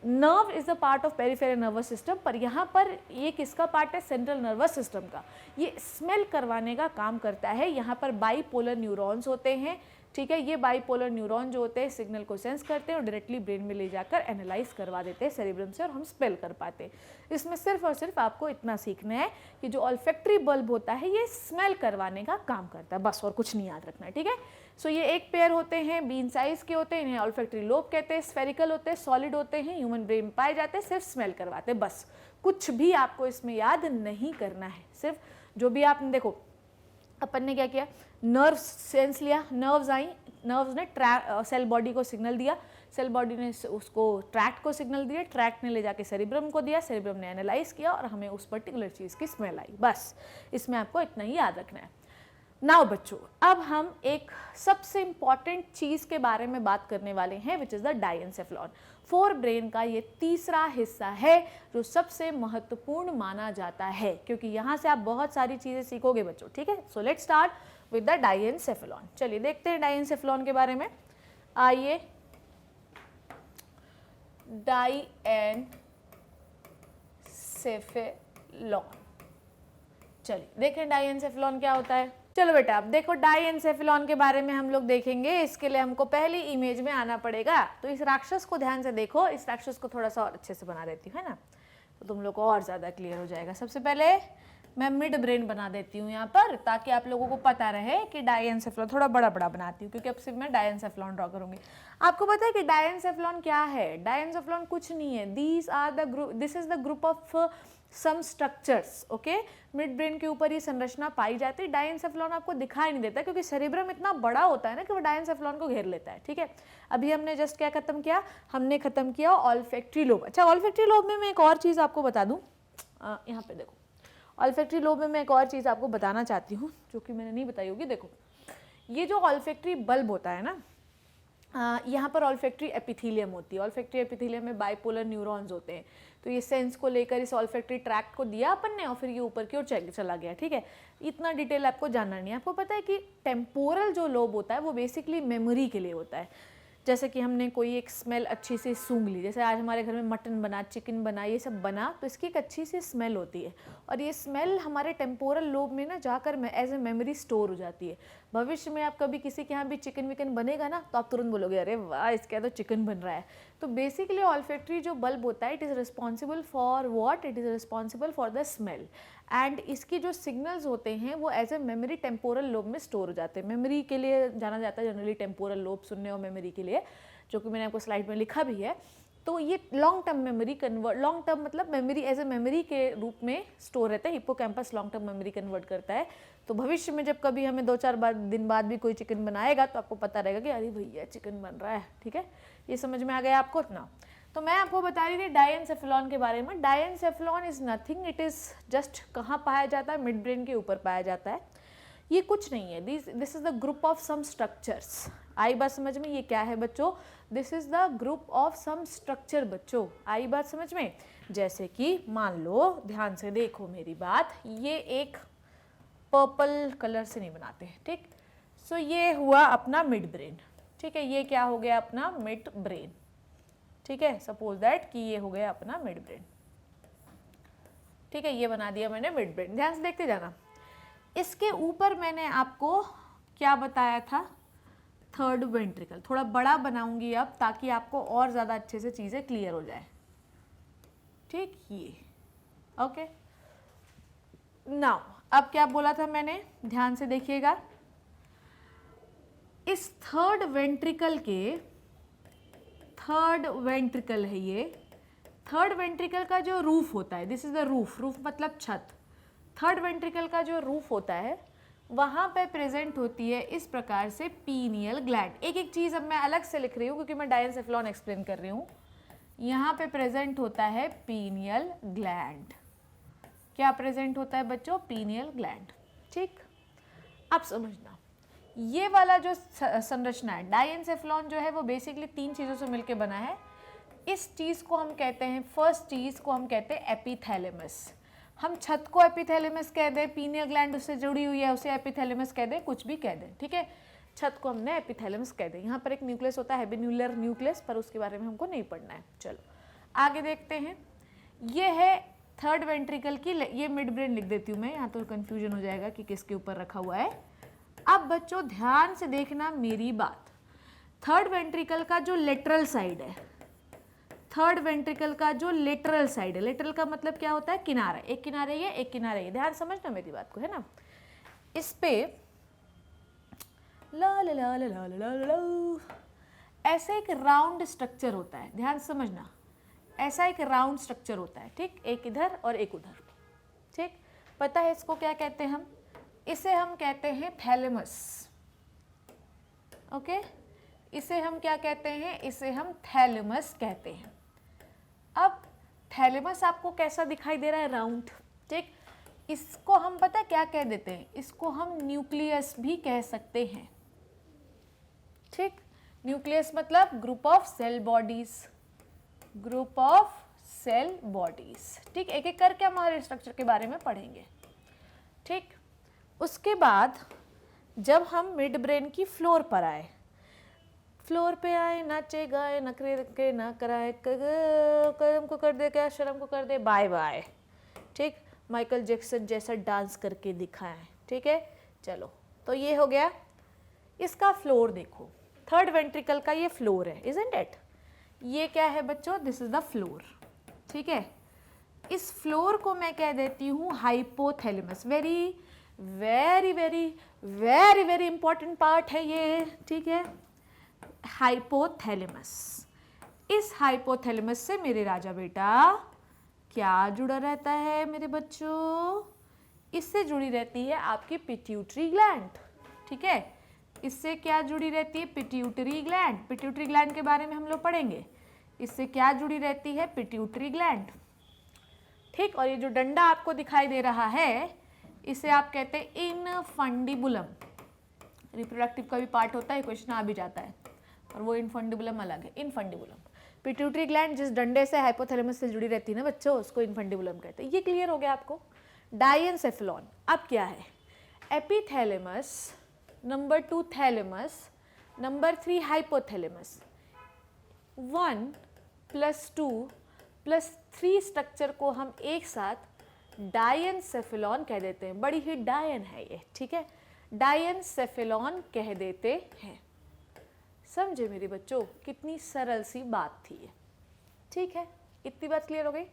nerve is the part of peripheral nervous system, पर यहाँ पर ये किसका पार्ट है, सेंट्रल नर्वस सिस्टम का। ये स्मेल करवाने का काम करता है। यहाँ पर बाईपोलर न्यूरॉन्स होते हैं, ठीक है। ये बाईपोलर न्यूरॉन जो होते हैं सिग्नल को सेंस करते हैं और डायरेक्टली ब्रेन में ले जाकर एनालाइज करवा देते हैं सेरिब्रम से, और हम स्पेल कर पाते हैं। इसमें सिर्फ और सिर्फ आपको इतना सीखना है कि जो ऑल्फैक्टरी बल्ब होता है ये स्मेल करवाने का काम करता है, बस, और कुछ नहीं याद रखना है, ठीक है। सो ये एक पेयर होते हैं, बीन साइज के होते हैं, इन्हें ऑल्फैक्टरी लोब कहते हैं, स्फेरिकल होते हैं, सॉलिड होते हैं, ह्यूमन ब्रेन में पाए जाते हैं, सिर्फ स्मेल करवाते हैं, बस। कुछ भी आपको इसमें याद नहीं करना है, सिर्फ जो भी आपने देखो अपन ने क्या किया, नर्व सेंस लिया, नर्व्स आई, नर्व्स ने सेल बॉडी को सिग्नल दिया, सेल बॉडी ने उसको ट्रैक्ट को सिग्नल दिया, ट्रैक्ट ने ले जाके सेरिब्रम को दिया, सेरिब्रम ने एनालाइज किया और हमें उस पर्टिकुलर चीज़ की स्मेल आई, बस। इसमें आपको इतना ही याद रखना है। नाउ बच्चों, अब हम एक सबसे इंपॉर्टेंट चीज़ के बारे में बात करने वाले हैं, which is the diencephalon. Forebrain का ये तीसरा हिस्सा है जो सबसे महत्वपूर्ण माना जाता है, क्योंकि यहाँ से आप बहुत सारी चीज़ें सीखोगे बच्चों, ठीक है। So let's start with the diencephalon. चलिए देखते हैं डायएन्सेफेलॉन के बारे में। आइए, डायएन्सेफेलॉन, चलिए देखें डायएन्सेफेलॉन क्या होता है। चलो बेटा, अब देखो डायएन्सेफेलॉन के बारे में हम लोग देखेंगे। इसके लिए हमको पहली इमेज में आना पड़ेगा। तो इस राक्षस को ध्यान से देखो, इस राक्षस को थोड़ा सा और अच्छे से बना देती हूँ, है ना, तो तुम लोग को और ज़्यादा क्लियर हो जाएगा। सबसे पहले मैं मिड ब्रेन बना देती हूँ यहाँ पर, ताकि आप लोगों को पता रहे कि डायएन्सेफेलॉन थोड़ा बड़ा बड़ा बनाती हूँ, क्योंकि अब सिर्फ मैं डायएन्सेफेलॉन ड्रॉ करूँगी। आपको पता है कि डायएन्सेफेलॉन क्या है? डायएन्सेफेलॉन कुछ नहीं है, this is the group of some structures, okay. Mid brain के ऊपर ये संरचना पाई जाती है। डायएन्सेफेलॉन आपको दिखाई नहीं देता क्योंकि सेरिब्रम इतना बड़ा होता है ना कि वो डायएन्सेफेलॉन को घेर लेता है, ठीक है। अभी हमने जस्ट क्या खत्म किया, हमने खत्म किया ऑल्फैक्टरी लोब। अच्छा, ऑल्फैक्टरी लोब में मैं एक और चीज़ आपको बता दूँ, यहाँ पे देखो, ऑल्फैक्टरी लोब में मैं एक और चीज़ आपको बताना चाहती हूँ जो कि मैंने नहीं बताई होगी। देखो, ये जो ऑल्फैक्टरी बल्ब होता है ना, यहाँ पर ऑल्फैक्टरी एपिथेलियम होती है। ऑल्फैक्टरी एपिथेलियम में बाइपोलर न्यूरॉन्स होते हैं। तो ये सेंस को लेकर इस ऑल्फैक्टरी ट्रैक्ट को दिया अपन ने और फिर ये ऊपर की ओर चला गया, ठीक है। इतना डिटेल आपको जानना नहीं है। आपको पता है कि टेम्पोरल जो लोब होता है वो बेसिकली मेमोरी के लिए होता है। जैसे कि हमने कोई एक स्मेल अच्छी सी सूंघ ली, जैसे आज हमारे घर में मटन बना, चिकन बना, ये सब बना, तो इसकी एक अच्छी सी स्मेल होती है और ये स्मेल हमारे टेम्पोरल लोब में ना जाकर एज ए मेमोरी स्टोर हो जाती है। भविष्य में आप कभी किसी के यहाँ भी चिकन विकन बनेगा ना, तो आप तुरंत बोलोगे अरे वाह, इसके यहाँ तो चिकन बन रहा है। तो बेसिकली ऑल्फैक्टरी जो बल्ब होता है, it is responsible for what, it is responsible for the smell, and इसकी जो सिग्नल्स होते हैं वो as a memory temporal lobe में स्टोर हो जाते हैं। मेमोरी के लिए जाना जाता है जनरली टेम्पोरल लोब, सुनने और मेमोरी के लिए, जो कि मैंने आपको स्लाइड में लिखा भी है। तो ये long term memory long term मतलब मेमोरी एज ए मेमोरी के रूप में स्टोर रहता है। Hippocampus long term memory convert करता है। तो भविष्य में जब कभी हमें 2-4 दिन बाद भी कोई चिकन बनाएगा तो आपको पता रहेगा कि अरे भैया चिकन बन रहा है, ठीक है। ये समझ में आ गया आपको इतना। तो मैं आपको बता रही थी डायएन्सेफेलॉन के बारे में। Diencephalon is nothing, it is just कहाँ पाया जाता है, मिड ब्रेन के ऊपर पाया जाता है। ये कुछ नहीं है, this is the group of some structures. आई बात समझ में? ये क्या है बच्चों? This is the group of some structure बच्चों। आई बात समझ में? जैसे कि मान लो, ध्यान से देखो मेरी बात, ये एक पर्पल कलर से नहीं बनाते, ठीक। सो ये हुआ अपना मिड ब्रेन, ठीक है। ये क्या हो गया? अपना मिड ब्रेन, ठीक है। सपोज दैट कि ये हो गया अपना मिड ब्रेन, ठीक है। ये बना दिया मैंने मिड ब्रेन। ध्यान से देखते जाना। इसके ऊपर मैंने आपको क्या बताया था? Third ventricle. थोड़ा बड़ा बनाऊंगी अब ताकि आपको और ज़्यादा अच्छे से चीज़ें क्लियर हो जाए, ठीक। ये ओके। नाउ अब क्या बोला था मैंने? ध्यान से देखिएगा। इस थर्ड वेंट्रिकल के, थर्ड वेंट्रिकल है ये, थर्ड वेंट्रिकल का जो रूफ होता है, this is the roof, roof मतलब छत। थर्ड वेंट्रिकल का जो रूफ होता है वहाँ पे प्रेजेंट होती है इस प्रकार से पीनियल ग्लैंड। एक एक चीज़ अब मैं अलग से लिख रही हूँ क्योंकि मैं डायएन्सेफेलॉन एक्सप्लेन कर रही हूँ। यहाँ पे प्रेजेंट होता है पीनियल ग्लैंड। क्या प्रेजेंट होता है बच्चों? पीनियल ग्लैंड, ठीक। अब समझना, ये वाला जो संरचना है डाइएन्सेफेलॉन जो है वो बेसिकली 3 चीज़ों से मिलकर बना है। इस चीज़ को हम कहते हैं, फर्स्ट चीज़ को हम कहते हैं एपिथैलेमस। हम छत को एपिथैलेमस कह दें, पीनियल ग्लैंड उससे जुड़ी हुई है उसे एपिथैलेमस कह दें, कुछ भी कह दें, ठीक है। छत को हमने एपिथैलेमस कह दें। यहाँ पर एक न्यूक्लियस होता है हेबिन्यूलर न्यूक्लियस, पर उसके बारे में हमको नहीं पढ़ना है। चलो आगे देखते हैं। ये है थर्ड वेंट्रिकल की, ये मिड ब्रेन लिख देती हूँ मैं, यहाँ तो कन्फ्यूजन हो जाएगा कि किसके ऊपर रखा हुआ है। अब बच्चों ध्यान से देखना मेरी बात। थर्ड वेंट्रिकल का जो लेटरल साइड है, थर्ड वेंट्रिकल का जो लेटरल साइड है, लेटरल का मतलब क्या होता है, किनारा। एक किनारे ये, एक किनारे ये, ध्यान समझना मेरी बात को, है ना। इस पे ला ला ला ला ला ला ला ऐसे एक राउंड स्ट्रक्चर होता है, ध्यान समझना। ऐसा एक राउंड स्ट्रक्चर होता है, ठीक, एक इधर और एक उधर, ठीक। पता है इसको क्या कहते हैं हम? इसे हम कहते हैं थैलेमस। ओके, इसे हम क्या कहते हैं? इसे हम थैलेमस कहते हैं। अब थैलेमस आपको कैसा दिखाई दे रहा है? राउंड, ठीक। इसको हम पता क्या कह देते हैं? इसको हम न्यूक्लियस भी कह सकते हैं, ठीक। न्यूक्लियस मतलब group of cell bodies, group of cell bodies, ठीक। एक एक करके हम हमारे स्ट्रक्चर के बारे में पढ़ेंगे, ठीक। उसके बाद जब हम मिड ब्रेन की फ्लोर पर आए, फ्लोर पे आए, नाचे गाए, नखरे के ना कराए, कदम को कर दे क्या, शर्म को कर दे बाय बाय, ठीक। माइकल जैक्सन जैसा डांस करके दिखाएं, ठीक है। चलो, तो ये हो गया। इसका फ्लोर देखो, थर्ड वेंट्रिकल का ये फ्लोर है, इजंट इट? ये क्या है बच्चों? दिस इज द फ्लोर, ठीक है। इस फ्लोर को मैं कह देती हूँ hypothalamus. Very very very very very important part है ये, ठीक है। हाइपोथैलेमस। इस हाइपोथैलेमस से मेरे राजा बेटा क्या जुड़ा रहता है मेरे बच्चों? इससे जुड़ी रहती है आपकी पिट्यूटरी ग्लैंड, ठीक है। इससे क्या जुड़ी रहती है? Pituitary gland. पिट्यूटरी ग्लैंड के बारे में हम लोग पढ़ेंगे। इससे क्या जुड़ी रहती है? पिट्यूटरी ग्लैंड, ठीक। और ये जो डंडा आपको दिखाई दे रहा है, इसे आप कहते हैं इनफंडिबुलम। रिप्रोडक्टिव का भी पार्ट होता है, क्वेश्चन आ भी जाता है, और वो इनफंडिबुलम अलग है। इनफंडिबुलम, पिट्यूटरी ग्लैंड जिस डंडे से हाइपोथैलेमस से जुड़ी रहती है ना बच्चों, उसको इनफंडिबुलम कहते हैं। ये क्लियर हो गया आपको? डाइएन्सेफेलॉन। अब क्या है? Epithalamus, number 2 thalamus, number 3 hypothalamus. 1 + 2 + 3 structure को हम एक साथ डाइएन्सेफेलॉन कह देते हैं। बड़ी ही डायन है ये, ठीक है। डाइएन्सेफेलॉन कह देते हैं। समझे मेरे बच्चों? कितनी सरल सी बात थी ये, ठीक है। इतनी बात क्लियर हो गई?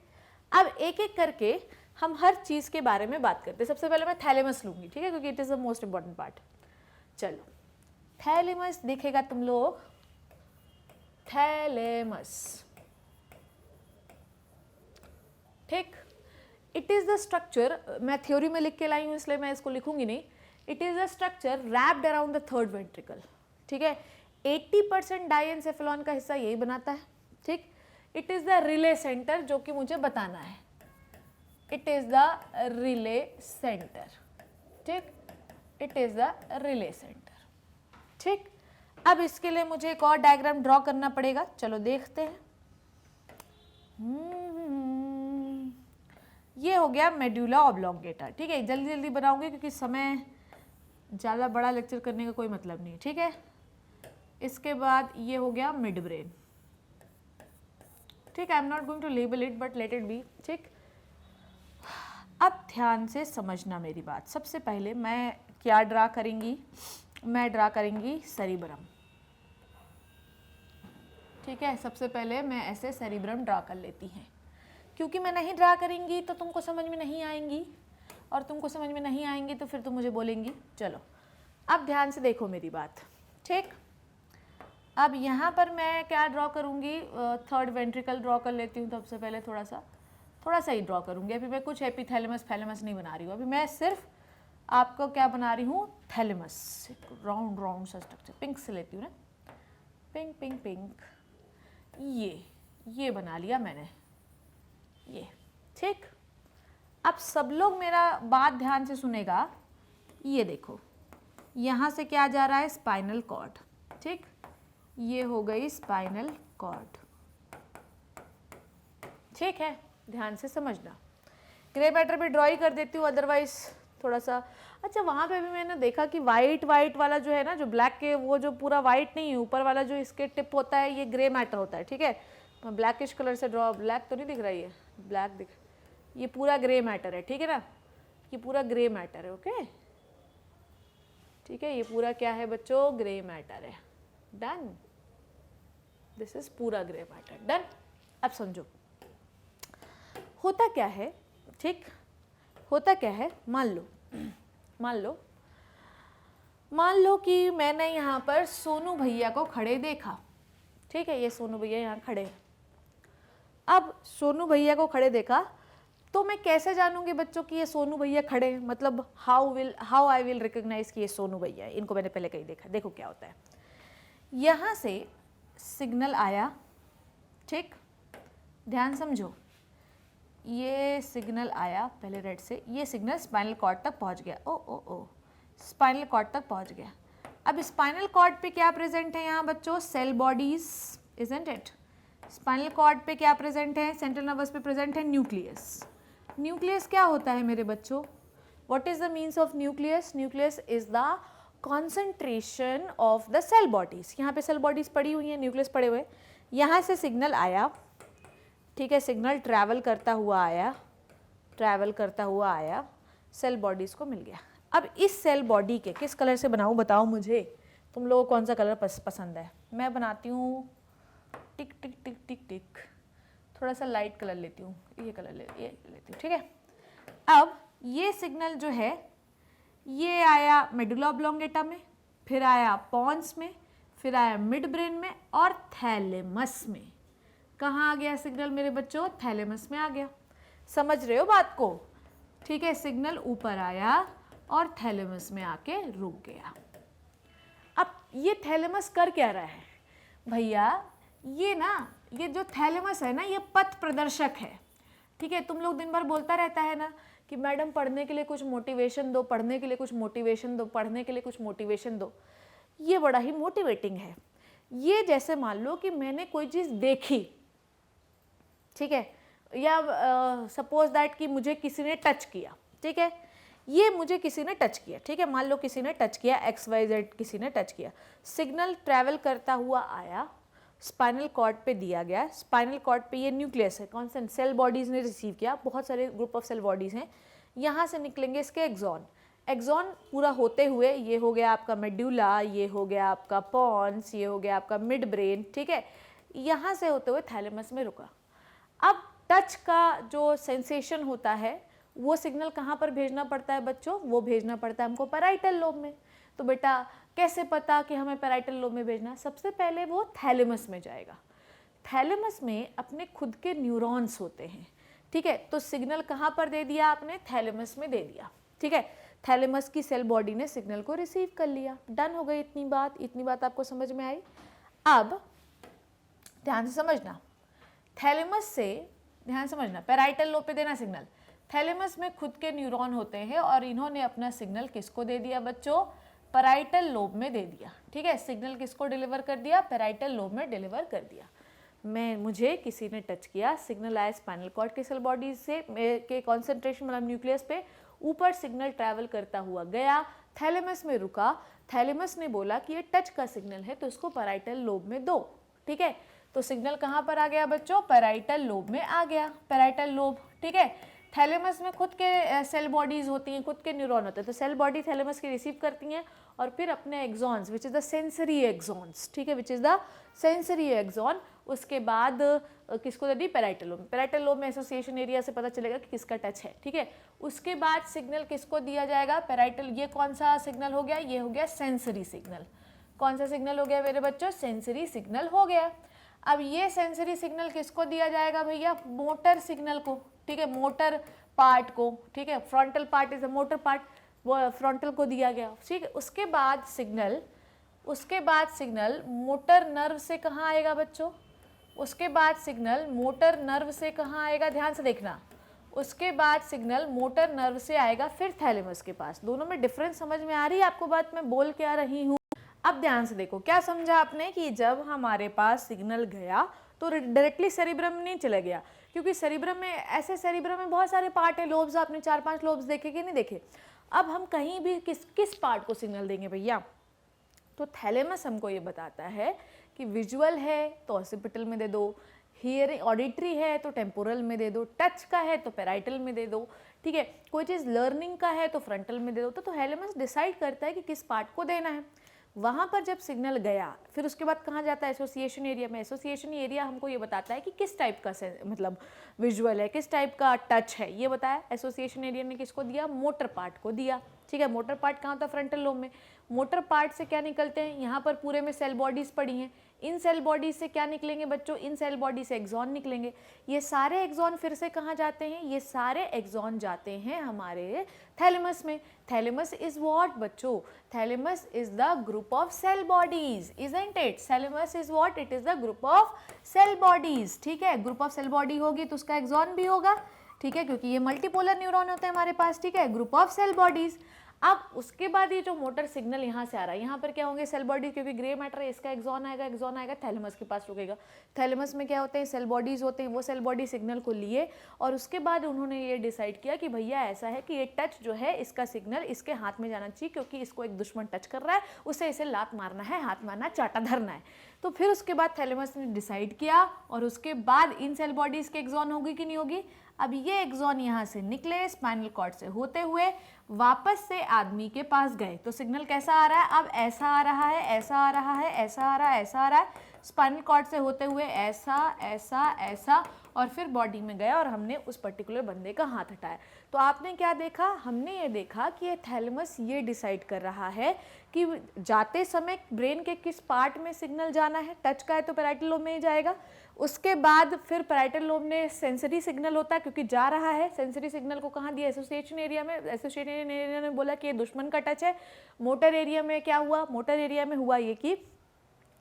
अब एक एक करके हम हर चीज़ के बारे में बात करते हैं। सबसे पहले मैं थैलेमस लूँगी, ठीक है, क्योंकि it is the most important part. चलो, थैलेमस देखेगा तुम लोग, थैलेमस, ठीक। इट इज़ द स्ट्रक्चर, मैं थ्योरी में लिख के लाई हूँ इसलिए मैं इसको लिखूंगी नहीं। It is the structure wrapped around the third ventricle, ठीक है। 80% डाइएन्सेफेलॉन का हिस्सा यही बनाता है, ठीक। It is the relay centre, जो कि मुझे बताना है। It is the relay centre, ठीक। It is the relay centre, ठीक। अब इसके लिए मुझे एक और डायग्राम ड्रॉ करना पड़ेगा। चलो देखते हैं। ये हो गया मेडुला ऑब्लोंगेटा, ठीक है। जल्दी जल्दी बनाऊंगी क्योंकि समय ज़्यादा बड़ा लेक्चर करने का कोई मतलब नहीं है, ठीक है। इसके बाद ये हो गया मिड ब्रेन, ठीक। I am not going to label it but let it be, ठीक। अब ध्यान से समझना मेरी बात। सबसे पहले मैं क्या ड्रा करेंगी? मैं ड्रा करेंगी सेरिब्रम, ठीक है। सबसे पहले मैं ऐसे सेरिब्रम ड्रा कर लेती हैं, क्योंकि मैं नहीं ड्रा करेंगी तो तुमको समझ में नहीं आएंगी, और तुमको समझ में नहीं आएंगी तो फिर तुम मुझे बोलेंगी। चलो, अब ध्यान से देखो मेरी बात, ठीक। अब यहाँ पर मैं क्या ड्रॉ करूँगी? थर्ड वेंट्रिकल ड्रॉ कर लेती हूँ। सबसे पहले थोड़ा सा ही ड्रॉ करूँगी। अभी मैं कुछ एपिथैलेमस फैलेमस नहीं बना रही हूँ। अभी मैं सिर्फ आपको क्या बना रही हूँ? थैलेमस, राउंड राउंड सा स्ट्रक्चर। पिंक से लेती हूँ ना, पिंक पिंक पिंक। ये बना लिया मैंने, ये, ठीक। अब सब लोग मेरा बात ध्यान से सुनेगा। ये देखो, यहाँ से क्या जा रहा है, स्पाइनल कॉर्ड, ठीक, ये हो गई स्पाइनल कॉर्ड, ठीक है, ध्यान से समझना। ग्रे मैटर भी ड्रॉ ही कर देती हूँ, अदरवाइज थोड़ा सा। अच्छा, वहाँ पे भी मैंने देखा कि वाइट वाला जो है ना, जो ब्लैक के वो जो पूरा वाइट नहीं है, ऊपर वाला जो इसके टिप होता है, ये ग्रे मैटर होता है, ठीक है। मैं ब्लैकिश कलर से ड्रॉ, ब्लैक तो नहीं दिख रही है, ब्लैक दिख, ये पूरा ग्रे मैटर है, ठीक है ना, ये पूरा ग्रे मैटर है, ओके, ठीक है, ये पूरा क्या है बच्चों, ग्रे मैटर है, डन, दिस इज पूरा ग्रे मैटर, डन। अब समझो होता क्या है, ठीक, होता क्या है, मान लो कि मैंने यहाँ पर सोनू भैया को खड़े देखा, ठीक है, ये सोनू भैया यहाँ खड़े हैं। अब सोनू भैया को खड़े देखा तो मैं कैसे जानूंगी बच्चों कि ये सोनू भैया खड़े हैं, मतलब हाउ आई विल रिकॉग्नाइज कि ये सोनू भैया है, इनको मैंने पहले कहीं देखा। देखो क्या होता है, यहाँ से सिग्नल आया, ठीक, ध्यान समझो, ये सिग्नल आया पहले रेड से, ये सिग्नल स्पाइनल कॉर्ड तक पहुँच गया, ओ स्पाइनल कॉर्ड तक पहुँच गया। अब स्पाइनल कॉर्ड पे क्या प्रेजेंट है यहाँ बच्चों, cell bodies, isn't it. Spinal cord पे क्या प्रेजेंट है, सेंट्रल नर्वस पे प्रेजेंट है न्यूक्लियस। न्यूक्लियस क्या होता है मेरे बच्चों, what is the means of nucleus, nucleus is the concentration of the cell bodies. यहाँ पे सेल बॉडीज पड़ी हुई हैं, न्यूक्लियस पड़े हुए, यहाँ से सिग्नल आया, ठीक है, सिग्नल ट्रैवल करता हुआ आया, सेल बॉडीज को मिल गया। अब इस सेल बॉडी के किस कलर से बनाऊँ बताओ मुझे, तुम लोगों को कौन सा कलर पसंद है। मैं बनाती हूँ टिक टिक टिक टिक टिक, थोड़ा सा लाइट कलर लेती हूँ, ये कलर ये लेती हूँ, ठीक है। अब ये सिग्नल जो है ये आया मेडुला ऑब्लोंगेटा में, फिर आया पॉन्स में, फिर आया मिड ब्रेन में और थैलेमस में। कहाँ आ गया सिग्नल मेरे बच्चों, थैलेमस में आ गया। समझ रहे हो बात को, ठीक है, सिग्नल ऊपर आया और थैलेमस में आके रुक गया। अब ये थैलेमस कर क्या रहा है भैया, ये जो थैलेमस है ना, ये पथ प्रदर्शक है, ठीक है। तुम लोग दिन भर बोलता रहता है ना कि मैडम पढ़ने के लिए कुछ मोटिवेशन दो, पढ़ने के लिए कुछ मोटिवेशन दो, पढ़ने के लिए कुछ मोटिवेशन दो। ये बड़ा ही मोटिवेटिंग है। ये जैसे मान लो कि मैंने कोई चीज़ देखी, ठीक है, या सपोज दैट कि मुझे किसी ने टच किया, ठीक है, ये मुझे किसी ने टच किया, ठीक है, मान लो किसी ने टच किया, XYZ किसी ने टच किया, सिग्नल ट्रैवल करता हुआ आया, स्पाइनल कॉर्ड पे दिया गया, स्पाइनल कॉर्ड पे ये न्यूक्लियस है, कौन सा, सेल बॉडीज़ ने रिसीव किया, बहुत सारे ग्रुप ऑफ सेल बॉडीज़ हैं, यहाँ से निकलेंगे इसके एक्सॉन, एक्सॉन पूरा होते हुए ये हो गया आपका मेडुला, ये हो गया आपका पॉन्स, ये हो गया आपका मिड ब्रेन, ठीक है, यहाँ से होते हुए थैलेमस में रुका। अब टच का जो सेंसेशन होता है वो सिग्नल कहाँ पर भेजना पड़ता है बच्चों, वो भेजना पड़ता है हमको पैराइटल लोब में। तो बेटा कैसे पता कि हमें पैराइटल लोब में भेजना, सबसे पहले वो थैलेमस में जाएगा। थैलेमस में अपने खुद के न्यूरॉन्स होते हैं, ठीक है, तो सिग्नल कहाँ पर दे दिया आपने, थैलेमस में दे दिया, ठीक है, थैलेमस की सेल बॉडी ने सिग्नल को रिसीव कर लिया, डन हो गई। इतनी बात आपको समझ में आई। अब ध्यान से समझना, थैलेमस से ध्यान समझना, पैराइटल लोब पे देना सिग्नल, थैलेमस में खुद के न्यूरॉन होते हैं और इन्होंने अपना सिग्नल किसको दे दिया बच्चों, पैराइटल लोब में दे दिया, ठीक है, सिग्नल किसको डिलीवर कर दिया, पैराइटल लोब में डिलीवर कर दिया। मुझे किसी ने टच किया, सिग्नल आया स्पाइनल कॉर्ड के सेल बॉडीज से के कॉन्सेंट्रेशन मतलब न्यूक्लियस पे, ऊपर सिग्नल ट्रैवल करता हुआ गया, थैलेमस में रुका, थैलेमस ने बोला कि ये टच का सिग्नल है तो इसको पैराइटल लोब में दो, ठीक है, तो सिग्नल कहाँ पर आ गया बच्चों, पैराइटल लोब में आ गया, पैराइटल लोब, ठीक है। थैलेमस में खुद के सेल बॉडीज होती हैं, खुद के न्यूरॉन होते हैं, तो सेल बॉडी थैलेमस की रिसीव करती हैं और फिर अपने axons which is the sensory axons, ठीक है, which is the sensory axon, उसके बाद किसको दे दी, पैराइटल लोब। पैराइटल लोब में एसोसिएशन एरिया से पता चलेगा कि किसका टच है, ठीक है। उसके बाद सिग्नल किसको दिया जाएगा, पैराइटल, ये कौन सा सिग्नल हो गया, ये हो गया सेंसरी सिग्नल। कौन सा सिग्नल हो गया मेरे बच्चों, सेंसरी सिग्नल हो गया। अब ये सेंसरी सिग्नल किसको दिया जाएगा भैया, मोटर सिग्नल को, ठीक है, मोटर पार्ट को, ठीक है, frontal part is a motor part, वो फ्रंटल को दिया गया, ठीक है। उसके बाद सिग्नल मोटर नर्व से कहाँ आएगा बच्चों, उसके बाद सिग्नल मोटर नर्व से कहाँ आएगा, ध्यान से देखना, उसके बाद सिग्नल मोटर नर्व से आएगा फिर थैलेमस के पास। दोनों में डिफरेंस समझ में आ रही है आपको बात मैं बोल क्या रही हूँ? अब ध्यान से देखो, क्या समझा आपने कि जब हमारे पास सिग्नल गया तो डायरेक्टली सेरिब्रम में नहीं चला गया, क्योंकि सेरिब्रम में बहुत सारे पार्ट है, लोब्स, आपने 4-5 लोब्स देखे कि नहीं देखे। अब हम कहीं भी किस पार्ट को सिग्नल देंगे भैया? तो थैलेमस हमको ये बताता है कि विजुअल है तो ऑसिपिटल में दे दो, हियरिंग ऑडिटरी है तो टेम्पोरल में दे दो, टच का है तो पेराइटल में दे दो, ठीक है, कोई चीज़ लर्निंग का है तो फ्रंटल में दे दो। तो थैलेमस डिसाइड करता है कि किस पार्ट को देना है। वहाँ पर जब सिग्नल गया फिर उसके बाद कहाँ जाता है? एसोसिएशन एरिया में। एसोसिएशन एरिया हमको ये बताता है कि किस टाइप का मतलब विजुअल है, किस टाइप का टच है, ये बताया। एसोसिएशन एरिया ने किसको दिया? मोटर पार्ट को दिया, ठीक है। मोटर पार्ट कहाँ होता है? फ्रंटल लोब में। मोटर पार्ट से क्या निकलते हैं? यहाँ पर पूरे में सेल बॉडीज पड़ी हैं। इन सेल बॉडीज से क्या निकलेंगे बच्चों? इन सेल बॉडी से एक्सॉन निकलेंगे। ये सारे एक्सॉन फिर से कहाँ जाते हैं? ये सारे एक्सॉन जाते हैं हमारे थैलेमस में। थैलेमस इज व्हाट बच्चों? Thalamus is the group of cell bodies, isn't it? Thalamus is what? It is the group of cell bodies, ठीक है। ग्रुप ऑफ सेल बॉडी होगी तो उसका एक्सॉन भी होगा, ठीक है, क्योंकि ये मल्टीपोलर न्यूरॉन होते हैं हमारे पास, ठीक है। Group of cell bodies. अब उसके बाद ये जो मोटर सिग्नल यहाँ से आ रहा है, यहाँ पर क्या होंगे? सेल बॉडीज, क्योंकि ग्रे मैटर है, इसका एक्सॉन आएगा थैलेमस के पास रुकेगा। थैलेमस में क्या होते हैं? सेल बॉडीज होते हैं। वो सेल बॉडी सिग्नल को लिए और उसके बाद उन्होंने ये डिसाइड किया कि भैया ऐसा है कि ये टच जो है, इसका सिग्नल इसके हाथ में जाना चाहिए, क्योंकि इसको एक दुश्मन टच कर रहा है, उसे इसे लात मारना है, हाथ मारना, चाटा धरना है। तो फिर उसके बाद थैलेमस ने डिसाइड किया और उसके बाद इन सेल बॉडीज के एक्सॉन होगी कि नहीं होगी? अब ये एक्सॉन यहाँ से निकले, स्पाइनल कॉर्ड से होते हुए वापस से आदमी के पास गए। तो सिग्नल कैसा आ रहा है? अब ऐसा आ रहा है, ऐसा आ रहा है, ऐसा आ रहा है, ऐसा आ रहा है, स्पाइनल कॉर्ड से होते हुए ऐसा ऐसा ऐसा, और फिर बॉडी में गया और हमने उस पर्टिकुलर बंदे का हाथ हटाया। तो आपने क्या देखा? हमने ये देखा कि ये थैलेमस ये डिसाइड कर रहा है कि जाते समय ब्रेन के किस पार्ट में सिग्नल जाना है। टच का है तो पैराइटल लोब में ही जाएगा। उसके बाद फिर पैराइटल लोब में सेंसरी सिग्नल होता है, क्योंकि जा रहा है। सेंसरी सिग्नल को कहाँ दिया? एसोसिएशन एरिया में। एसोसिएशन एरिया ने बोला कि ये दुश्मन का टच है। मोटर एरिया में क्या हुआ? मोटर एरिया में हुआ ये कि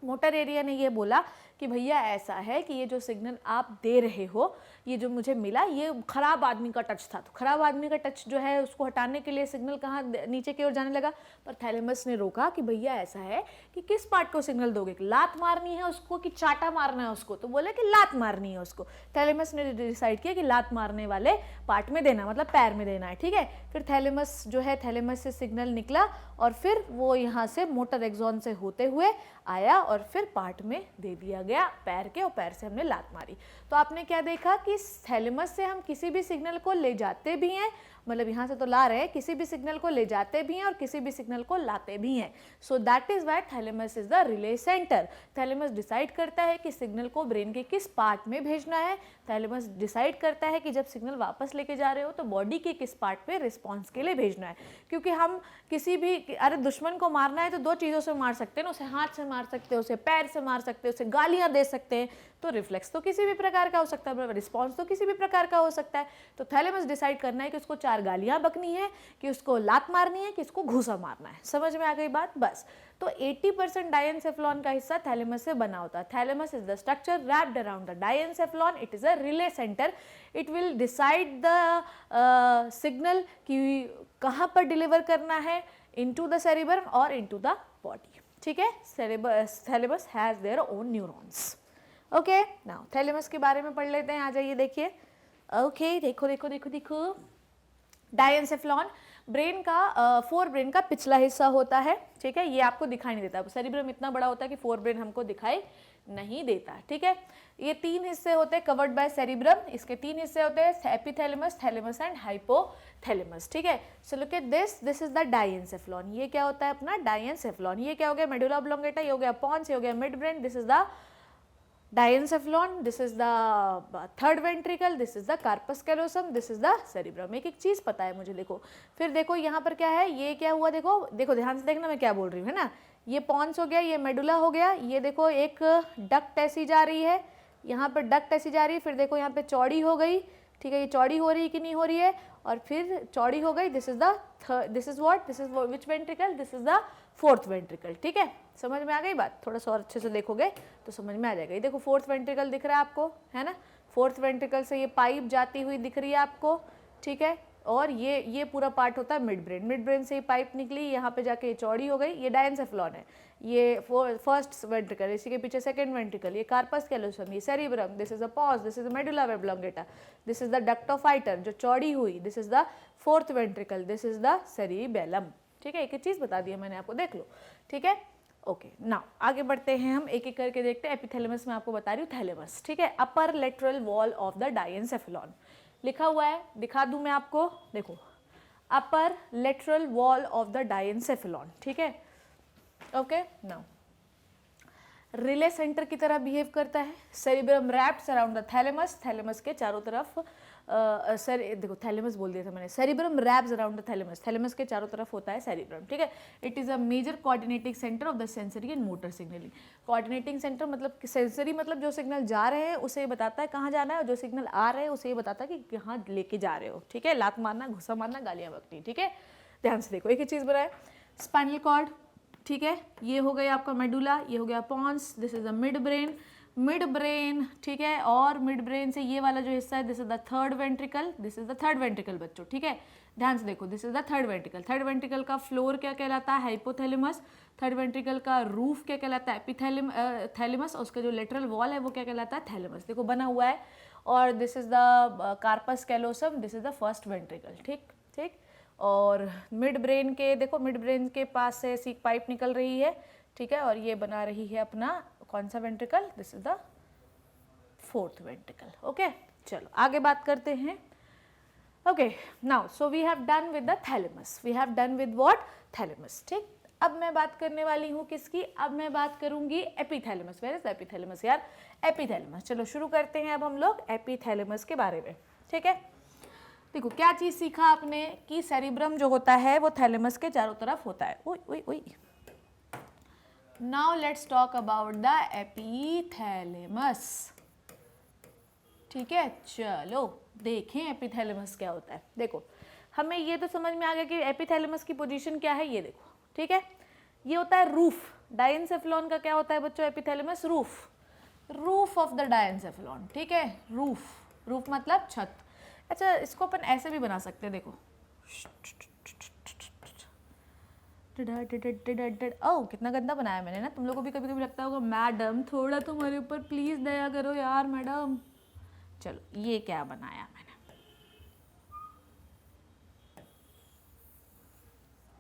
मोटर एरिया ने ये बोला कि भैया ऐसा है कि ये जो सिग्नल आप दे रहे हो, ये जो मुझे मिला, ये खराब आदमी का टच था। तो खराब आदमी का टच जो है उसको हटाने के लिए सिग्नल कहाँ? नीचे की ओर जाने लगा। पर थैलेमस ने रोका कि भैया ऐसा है कि किस पार्ट को सिग्नल दोगे? लात मारनी है उसको कि चाटा मारना है उसको? तो बोले कि लात मारनी है उसको। थैलेमस ने डिसाइड किया कि लात मारने वाले पार्ट में देना, मतलब पैर में देना है, ठीक है। फिर थैलेमस जो है, थैलेमस से सिग्नल निकला और फिर वो यहाँ से मोटर एक्सॉन से होते हुए आया और फिर पार्ट में दे दिया गया पैर के, और पैर से हमने लात मारी। तो आपने क्या देखा कि थैलेमस से हम किसी भी सिग्नल को ले जाते भी हैं, मतलब यहाँ से तो ला रहे हैं, किसी भी सिग्नल को ले जाते भी हैं और किसी भी सिग्नल को लाते भी हैं। सो that is why thalamus is the relay centre. Thalamus decide करता है कि सिग्नल को ब्रेन के किस पार्ट में भेजना है। थैलेमस डिसाइड करता है कि जब सिग्नल वापस लेके जा रहे हो तो बॉडी के किस पार्ट पे रिस्पॉन्स के लिए भेजना है। क्योंकि हम किसी भी, अरे दुश्मन को मारना है तो दो चीज़ों से मार सकते हैं ना, उसे हाथ से मार सकते हैं, उसे पैर से मार सकते हैं, उसे गालियाँ दे सकते हैं। तो रिफ्लेक्स तो किसी भी प्रकार का हो सकता है, रिस्पॉन्स तो किसी भी प्रकार का हो सकता है। तो थैलेमस डिसाइड करना है कि उसको 4 गालियाँ बकनी है, कि उसको लात मारनी है, कि उसको घूसा मारना है। समझ में आ गई बात? बस। तो 80% डायनसेफ्लॉन का हिस्सा थैलेमस से बना होता है। Thalamus is the structure wrapped around the diencephalon. It is a relay centre. It will decide the signal कि कहाँ पर डिलीवर करना है, इनटू द सेरिब्रम और इनटू द बॉडी, ठीक है। Thalamus has their own neurons. Okay, now thalamus के बारे में पढ़ लेते हैं। आ जाइए, देखिए। ओके, देखो देखो देखो देखो, डायनसेफ्लॉन ब्रेन का फोर ब्रेन का पिछला हिस्सा होता है, ठीक है। ये आपको दिखाई नहीं देता, सेरिब्रम इतना बड़ा होता है कि फोर ब्रेन हमको दिखाई नहीं देता, ठीक है। ये 3 हिस्से होते हैं कवर्ड बाय सेरिब्रम। इसके 3 हिस्से होते हैं, एपिथैलेमस, थैलेमस एंड हाइपोथैलेमस, ठीक है। So look at this is the diencephalon. ये क्या होता है अपना? डायनसेफ्लॉन। ये क्या हो गया? मेडुला ऑब्लोंगेटा, ये हो गया पॉन्स, ये हो गया mid brain. This is the diencephalon, this is the third ventricle, this is the corpus callosum, this is the cerebrum. एक एक चीज पता है मुझे। देखो फिर देखो यहाँ पर क्या है, ये क्या हुआ? देखो देखो ध्यान से देखना मैं क्या बोल रही हूँ, है ना। ये पॉन्स हो गया, ये मेडुला हो गया, ये देखो एक डक्ट ऐसी जा रही है, यहाँ पर डक्ट ऐसी जा रही है, फिर देखो यहाँ पे चौड़ी हो गई, ठीक है। ये चौड़ी हो रही है कि नहीं हो रही है? और फिर चौड़ी हो गई। This is what? This is which ventricle? This is the fourth ventricle, ठीक है। समझ में आ गई बात? थोड़ा सा और अच्छे से देखोगे तो समझ में आ जाएगा। ये देखो फोर्थ वेंट्रिकल दिख रहा है आपको, है ना। फोर्थ वेंट्रिकल से ये पाइप जाती हुई दिख रही है आपको, ठीक है। और ये पूरा पार्ट होता है मिड ब्रेन, मिड ब्रेन से ये पाइप निकली, यहाँ पे जाके ये चौड़ी हो गई, ये डायंसेफेलॉन है, ये फर्स्ट वेंट्रिकल, इसी के पीछे सेकंड वेंट्रिकल, ये कार्पस कैलोसम, ये cerebrum, this is the pause, this is the medulla oblongata, this is the duct of fighter जो चौड़ी हुई, this is the fourth ventricle, this is the cerebellum, ठीक है। एक एक चीज बता दी है मैंने आपको, देख लो, ठीक है। ओके, नाउ आगे बढ़ते हैं, हम एक एक करके देखते हैं। एपिथैलेमस में आपको बता रही हूँ, थैलेमस, ठीक है, अपर lateral wall of the diencephalon लिखा हुआ है, दिखा दूं मैं आपको, देखो, अपर lateral wall of the diencephalon, ठीक है। ओके, नाउ रिले सेंटर की तरह बिहेव करता है, cerebrum wrapped around the thalamus, thalamus के चारों तरफ सर देखो थैलेमस बोल दिया था मैंने, cerebrum wraps around the thalamus, thalamus के चारों तरफ होता है सेरिब्रम, ठीक है। It is a major coordinating centre of the sensory and motor signalling. Coordinating centre मतलब सेंसरी मतलब जो सिग्नल जा रहे हैं उसे बताता है कहाँ जाना है, और जो सिग्नल आ रहे हैं उसे ये बताता है कि कहाँ लेके जा रहे हो, ठीक है। लात मारना, घुसा मारना, गालियाँ बकनी, ठीक है। ध्यान से देखो, एक ही चीज़ बनाए, स्पाइनल कॉर्ड, ठीक है, ये हो गया आपका मेडुला, ये हो गया pons, this is the mid brain, mid brain, ठीक है। और मिड ब्रेन से ये वाला जो हिस्सा है, this is the third ventricle, this is the third ventricle बच्चों, ठीक है। ध्यान से देखो, this is the third ventricle, third ventricle का फ्लोर क्या कहलाता है, हाइपोथैलेमस, थर्ड वेंट्रिकल का रूफ क्या कहलाता है, एपिथैलेमस, और उसका जो लेटरल वॉल है वो क्या कहलाता है, थैलेमस, देखो बना हुआ है। और this is the corpus callosum, this is the first ventricle, ठीक ठीक। और मिड ब्रेन के देखो, मिड ब्रेन के पास से सीक पाइप निकल रही है, ठीक है, और ये बना रही है अपना कौन सा ventricle, this is the fourth ventricle, okay. चलो आगे बात करते हैं। Okay, now so we have done with the thalamus, we have done with what, thalamus, ठीक। अब मैं बात करने वाली हूँ किसकी, अब मैं बात करूंगी epithalamus. Where is the epithalamus यार, एपिथैलेमस। चलो शुरू करते हैं अब हम लोग एपिथैलेमस के बारे में, ठीक है। देखो क्या चीज़ सीखा आपने कि सेरिब्रम जो होता है वो थैलेमस के चारों तरफ होता है। ओई ओई ओई, now let's talk about the epithalamus, ठीक है। चलो देखें एपिथैलेमस क्या होता है। देखो हमें ये तो समझ में आ गया कि एपिथैलेमस की पोजीशन क्या है, ये देखो, ठीक है। ये होता है रूफ, डायंसेफेलॉन का क्या होता है बच्चों, epithalamus roof, roof of the diencephalon, ठीक है। रूफ, रूफ मतलब छत। अच्छा, इसको अपन ऐसे भी बना सकते हैं, देखो, ओह कितना गंदा बनाया मैंने ना, तुम लोगों को भी कभी कभी लगता होगा मैडम थोड़ा तुम्हारे ऊपर प्लीज दया करो यार मैडम। चलो ये क्या बनाया मैंने,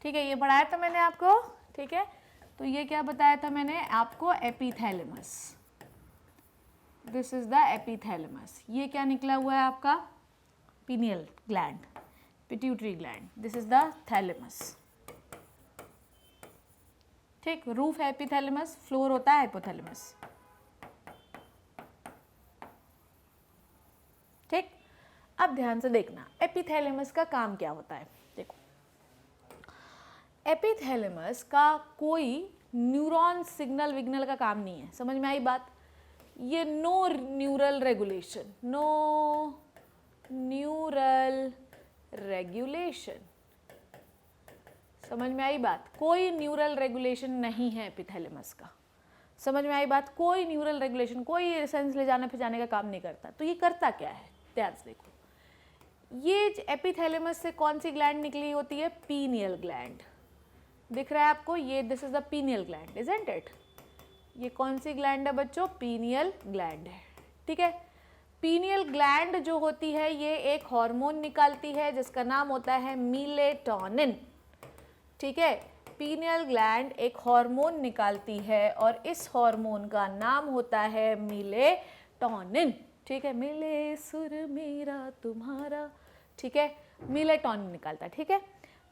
ठीक है, ये पढ़ाया था मैंने आपको, ठीक है। तो ये क्या बताया था मैंने आपको, epithalamus, this is the epithalamus. ये क्या निकला हुआ है आपका, pineal gland, pituitary gland, this is the thalamus, ठीक। रूफ है एपिथैलेमस, फ्लोर होता है हाइपोथैलेमस, ठीक। अब ध्यान से देखना एपिथैलेमस का काम क्या होता है। देखो एपिथैलेमस का कोई न्यूरॉन सिग्नल विग्नल का काम नहीं है, समझ में आई बात। ये no neural regulation, no neural regulation, समझ में आई बात, कोई न्यूरल रेगुलेशन नहीं है एपिथैलेमस का, समझ में आई बात। कोई न्यूरल रेगुलेशन, कोई सेंस ले जाने फिर का काम नहीं करता। तो ये करता क्या है, ध्यान से देखो, ये एपिथैलेमस से कौन सी ग्लैंड निकली होती है, पीनियल ग्लैंड, दिख रहा है आपको, ये this is the pineal gland, isn't it. ये कौन सी ग्लैंड है बच्चों, पीनियल ग्लैंड है, ठीक है। पीनियल ग्लैंड जो होती है ये एक हार्मोन निकालती है जिसका नाम होता है मेलेटोनिन, ठीक है। पीनियल ग्लैंड एक हार्मोन निकालती है और इस हार्मोन का नाम होता है मेलेटोनिन, ठीक है। मिले सुर मेरा तुम्हारा, ठीक है, मेलेटोनिन निकालता है, ठीक है।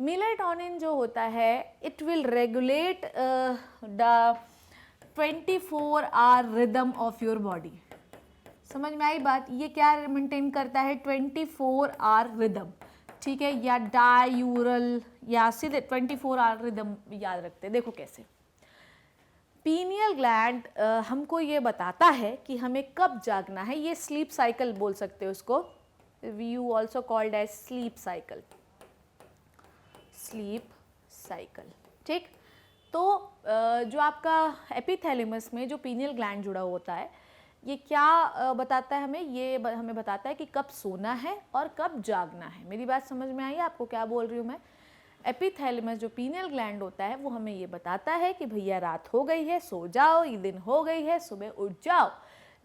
मेलेटोनिन जो होता है it will regulate the 24 hour rhythm of your body, समझ में आई बात। ये क्या मेंटेन करता है, 24 आवर रिदम, ठीक है, या डायूरल या सीधे 24 आवर रिदम याद रखते हैं। देखो कैसे, पीनियल ग्लैंड हमको ये बताता है कि हमें कब जागना है, ये स्लीप साइकिल बोल सकते हो उसको, you also called as sleep cycle, sleep cycle, ठीक। तो जो आपका एपिथैलेमस में जो पीनियल ग्लैंड जुड़ा होता है, ये क्या बताता है हमें? ये हमें बताता है कि कब सोना है और कब जागना है। मेरी बात समझ में आई आपको क्या बोल रही हूँ मैं? एपिथैलेमस जो पीनियल ग्लैंड होता है वो हमें ये बताता है कि भैया रात हो गई है, सो जाओ, ये दिन हो गई है, सुबह उठ जाओ।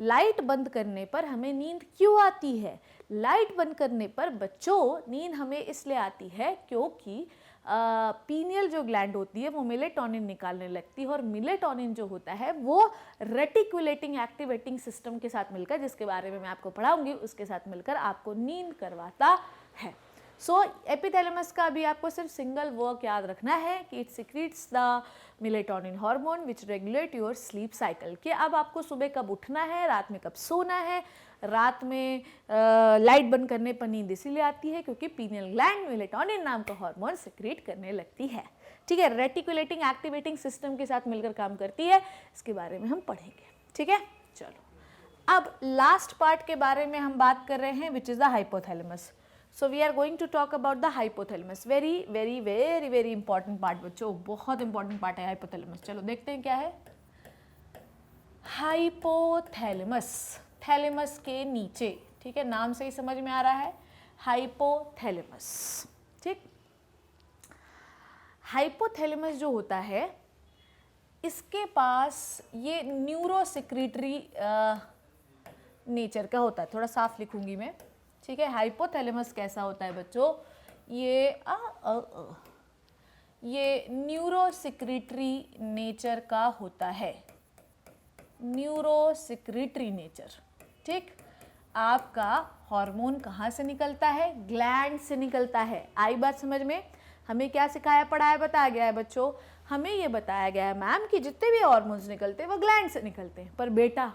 लाइट बंद करने पर हमें नींद क्यों आती है? लाइट बंद करने पर बच्चों नींद हमें इसलिए आती है क्योंकि पीनियल जो ग्लैंड होती है वो मेलेटोनिन निकालने लगती है, और मेलेटोनिन जो होता है वो रेटिकुलेटिंग एक्टिवेटिंग सिस्टम के साथ मिलकर, जिसके बारे में मैं आपको पढ़ाऊंगी, उसके साथ मिलकर आपको नींद करवाता है। सो एपिथैलेमस का भी आपको सिर्फ सिंगल वर्क याद रखना है कि it secretes the melatonin hormone which regulate your sleep cycle, कि अब आपको सुबह कब उठना है, रात में कब सोना है। रात में लाइट बंद करने पर नींद इसीलिए आती है क्योंकि पीनियल ग्लैंड मेलेटोनिन नाम का हार्मोन सिक्रीट करने लगती है। ठीक है, रेटिकुलेटिंग एक्टिवेटिंग सिस्टम के साथ मिलकर काम करती है, इसके बारे में हम पढ़ेंगे। ठीक है, चलो अब लास्ट पार्ट के बारे में हम बात कर रहे हैं which is the hypothalamus. So we are going to talk about the hypothalamus. Very very very very important part बच्चों, बहुत इंपॉर्टेंट पार्ट है हाइपोथैलेमस। चलो देखते हैं क्या है हाइपोथैलेमस। थैलेमस के नीचे, ठीक है, नाम से ही समझ में आ रहा है, हाइपोथैलेमस। ठीक, हाइपोथैलेमस जो होता है इसके पास ये न्यूरोसिक्रीटरी नेचर का होता है। थोड़ा साफ लिखूंगी मैं, ठीक है। हाइपोथैलेमस कैसा होता है बच्चों? ये न्यूरोसिक्रीटरी नेचर का होता है, न्यूरोसिक्रीटरी नेचर। ठीक, आपका हार्मोन कहाँ से निकलता है? ग्लैंड से निकलता है। आई बात समझ में? हमें क्या सिखाया पढ़ाया बताया गया है बच्चों? हमें ये बताया गया है मैम कि जितने भी हार्मोन्स निकलते हैं वो ग्लैंड से निकलते हैं, पर बेटा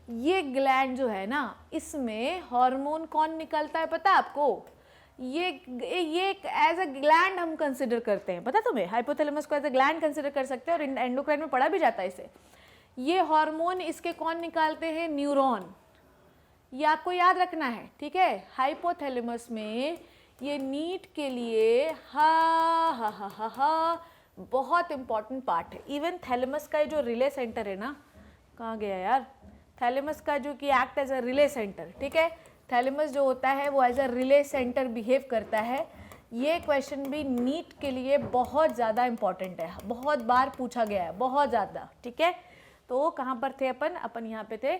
ये ग्लैंड जो है ना, इसमें हार्मोन कौन निकलता है पता है आपको? ये एक एज अ ग्लैंड हम कंसिडर करते हैं, पता तुम्हें? हाइपोथैलेमस को एज अ ग्लैंड कंसिडर कर सकते हैं और एंडोक्राइन में पढ़ा भी जाता है इसे। ये हार्मोन इसके कौन निकालते हैं? न्यूरॉन। ये आपको याद रखना है, ठीक है। हाइपोथैलेमस में ये नीट के लिए बहुत इंपॉर्टेंट पार्ट है। इवन थैलेमस का जो रिले सेंटर है ना, कहाँ गया यार? थैलेमस का जो कि act as a relay centre, ठीक है। थैलेमस जो होता है वो as a relay centre behave करता है। ये क्वेश्चन भी नीट के लिए बहुत ज़्यादा इंपॉर्टेंट है, बहुत बार पूछा गया है, बहुत ज़्यादा, ठीक है। तो कहाँ पर थे अपन यहाँ पे थे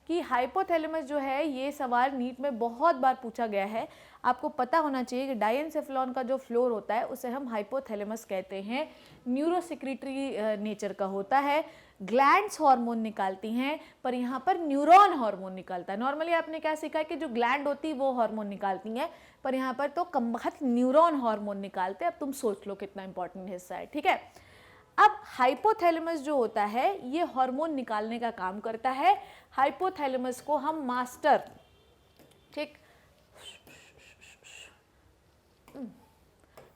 कि हाइपोथैलेमस जो है, ये सवाल नीट में बहुत बार पूछा गया है। आपको पता होना चाहिए कि डायेनसेफेलॉन का जो फ्लोर होता है उसे हम हाइपोथैलेमस कहते हैं, न्यूरोसिक्रीटरी नेचर का होता है। ग्लैंड्स हार्मोन निकालती हैं, पर यहाँ पर न्यूरॉन हार्मोन निकालता है। नॉर्मली आपने क्या सीखा है कि जो ग्लैंड होती है वो हार्मोन निकालती हैं, पर यहाँ पर तो कमबख्त न्यूरॉन हार्मोन निकालते हैं। अब तुम सोच लो कितना इंपॉर्टेंट हिस्सा है, ठीक है। अब हाइपोथैलेमस जो होता है ये हार्मोन निकालने का काम करता है। हाइपोथैलेमस को हम मास्टर, ठीक,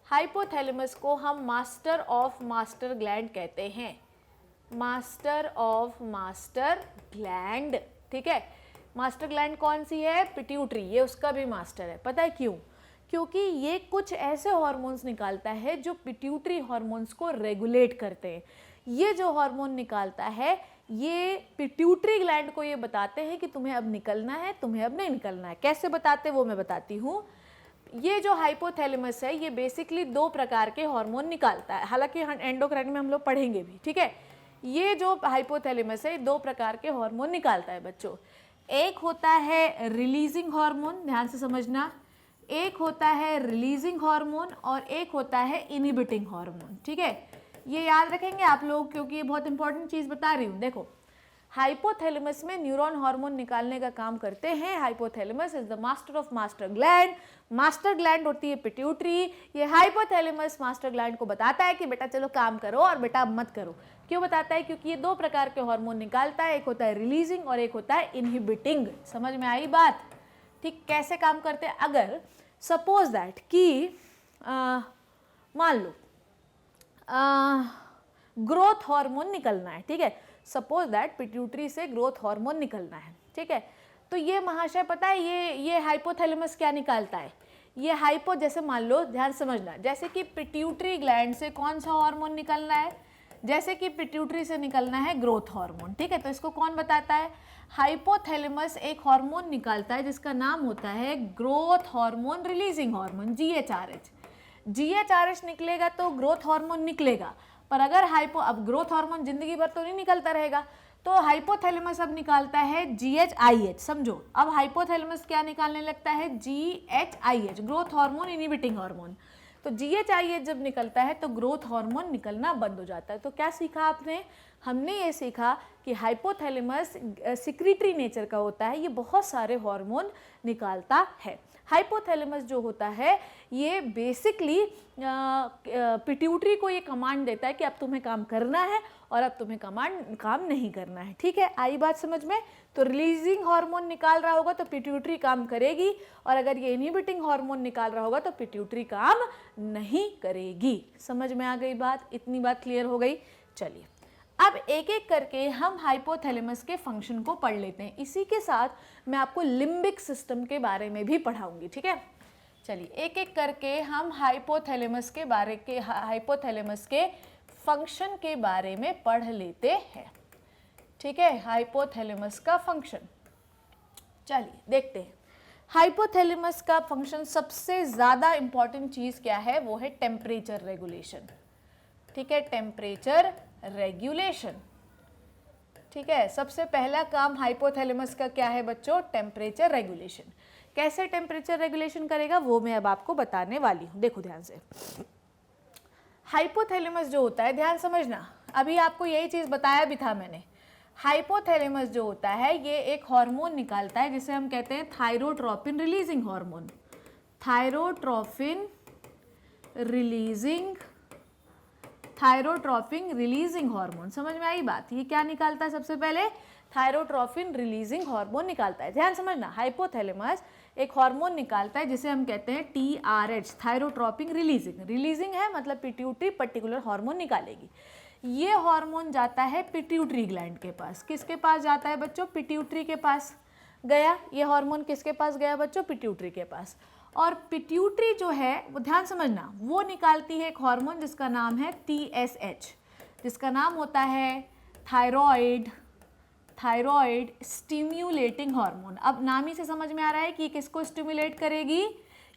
हाइपोथैलेमस को हम मास्टर ऑफ मास्टर ग्लैंड कहते हैं, मास्टर ऑफ मास्टर ग्लैंड, ठीक है। मास्टर ग्लैंड कौन सी है? पिट्यूटरी, ये उसका भी मास्टर है। पता है क्यों? क्योंकि ये कुछ ऐसे हार्मोन्स निकालता है जो पिट्यूटरी हार्मोन्स को रेगुलेट करते हैं। ये जो हार्मोन निकालता है ये पिट्यूटरी ग्लैंड को ये बताते हैं कि तुम्हें अब निकलना है, तुम्हें अब नहीं निकलना है। कैसे बताते वो मैं बताती हूँ। ये जो हाइपोथैलेमस है ये बेसिकली दो प्रकार के हार्मोन निकालता है, हालांकि एंडोक्राइन में हम लोग पढ़ेंगे भी, ठीक है। ये जो हाइपोथैलेमस है दो प्रकार के हार्मोन निकालता है बच्चों। एक होता है रिलीजिंग हार्मोन, ध्यान से समझना, एक होता है रिलीजिंग हार्मोन और एक होता है इनहिबिटिंग हार्मोन, ठीक है। ये याद रखेंगे आप लोग क्योंकि ये बहुत इंपॉर्टेंट चीज़ बता रही हूँ। देखो, हाइपोथैलेमस में न्यूरॉन हार्मोन निकालने का काम करते हैं। Hypothalamus is the master of master gland. Master gland होती है पिट्यूटरी। ये हाइपोथैलेमस मास्टर ग्लैंड को बताता है कि बेटा चलो काम करो और बेटा अब मत करो। क्यों बताता है? क्योंकि ये दो प्रकार के हार्मोन निकालता है, एक होता है रिलीजिंग और एक होता है इनहिबिटिंग। समझ में आई बात? ठीक, कैसे काम करते हैं? अगर सपोज दैट कि मान लो ग्रोथ हार्मोन निकलना है, ठीक है। सपोज दैट पिट्यूटरी से ग्रोथ हार्मोन निकलना है, ठीक है। तो ये महाशय पता है ये हाइपोथैलेमस क्या निकालता है? ये जैसे मान लो, ध्यान समझना, जैसे कि पिट्यूटरी ग्लैंड से कौन सा हार्मोन निकलना है? जैसे कि पिट्यूटरी से निकलना है ग्रोथ हार्मोन, ठीक है, तो इसको कौन बताता है? हाइपोथैलेमस एक हार्मोन निकालता है जिसका नाम होता है growth hormone releasing hormone, GHRH। GHRH निकलेगा तो ग्रोथ हार्मोन निकलेगा, पर अगर अब ग्रोथ हार्मोन जिंदगी भर तो नहीं निकलता रहेगा, तो हाइपोथैलेमस अब निकालता है GHIH। समझो, अब हाइपोथैलेमस क्या निकालने लगता है? GHIH, growth hormone inhibiting hormone. तो GHIH जब निकलता है तो ग्रोथ हार्मोन निकलना बंद हो जाता है। तो क्या सीखा आपने? हमने ये सीखा कि हाइपोथैलेमस सिक्रीटरी नेचर का होता है, ये बहुत सारे हार्मोन निकालता है। हाइपोथैलेमस जो होता है ये बेसिकली पिट्यूटरी को ये कमांड देता है कि अब तुम्हें काम करना है और अब तुम्हें काम नहीं करना है, ठीक है, आई बात समझ में? तो रिलीजिंग हार्मोन निकाल रहा होगा तो पिट्यूटरी काम करेगी, और अगर ये इनहिबिटिंग हार्मोन निकाल रहा होगा तो पिट्यूटरी काम नहीं करेगी। समझ में आ गई बात? इतनी बात क्लियर हो गई? चलिए अब एक एक करके हम हाइपोथैलेमस के फंक्शन को पढ़ लेते हैं। इसी के साथ मैं आपको लिम्बिक सिस्टम के बारे में भी पढ़ाऊंगी, ठीक है। चलिए एक एक करके हम हाइपोथैलेमस के फंक्शन के बारे में पढ़ लेते हैं, ठीक है। हाइपोथैलेमस का फंक्शन चलिए देखते हैं। हाइपोथैलेमस का फंक्शन सबसे ज़्यादा इंपॉर्टेंट चीज़ क्या है? वो है टेम्परेचर रेगुलेशन, ठीक है, टेम्परेचर रेगुलेशन, ठीक है। सबसे पहला काम हाइपोथैलेमस का क्या है बच्चों? Temperature regulation. कैसे टेम्परेचर रेगुलेशन करेगा वो मैं अब आपको बताने वाली हूँ। देखो ध्यान से, हाइपोथैलेमस जो होता है, ध्यान समझना, अभी आपको यही चीज़ बताया भी था मैंने। हाइपोथैलेमस जो होता है ये एक हार्मोन निकालता है जिसे हम कहते हैं thyrotropin releasing hormone. Thyrotropin releasing hormone, समझ में आई बात? ये क्या निकालता है? सबसे पहले थायरोट्रोपिन रिलीजिंग हार्मोन निकालता है। ध्यान समझना, हाइपोथैलेमस एक हार्मोन निकालता है जिसे हम कहते हैं TRH, थायरोट्रोपिन रिलीजिंग है मतलब पिट्यूटरी पर्टिकुलर हार्मोन निकालेगी। ये हार्मोन जाता है पिट्यूटरी ग्लैंड के पास। किसके पास जाता है बच्चों? पिट्यूटरी के पास गया। ये हार्मोन किसके पास गया बच्चों? पिट्यूटरी के पास। और पिट्यूटरी जो है वो, ध्यान समझना, वो निकालती है एक हार्मोन जिसका नाम है TSH, जिसका नाम होता है थायराइड स्टिम्युलेटिंग हार्मोन। अब नाम ही से समझ में आ रहा है कि किसको स्टिमुलेट करेगी?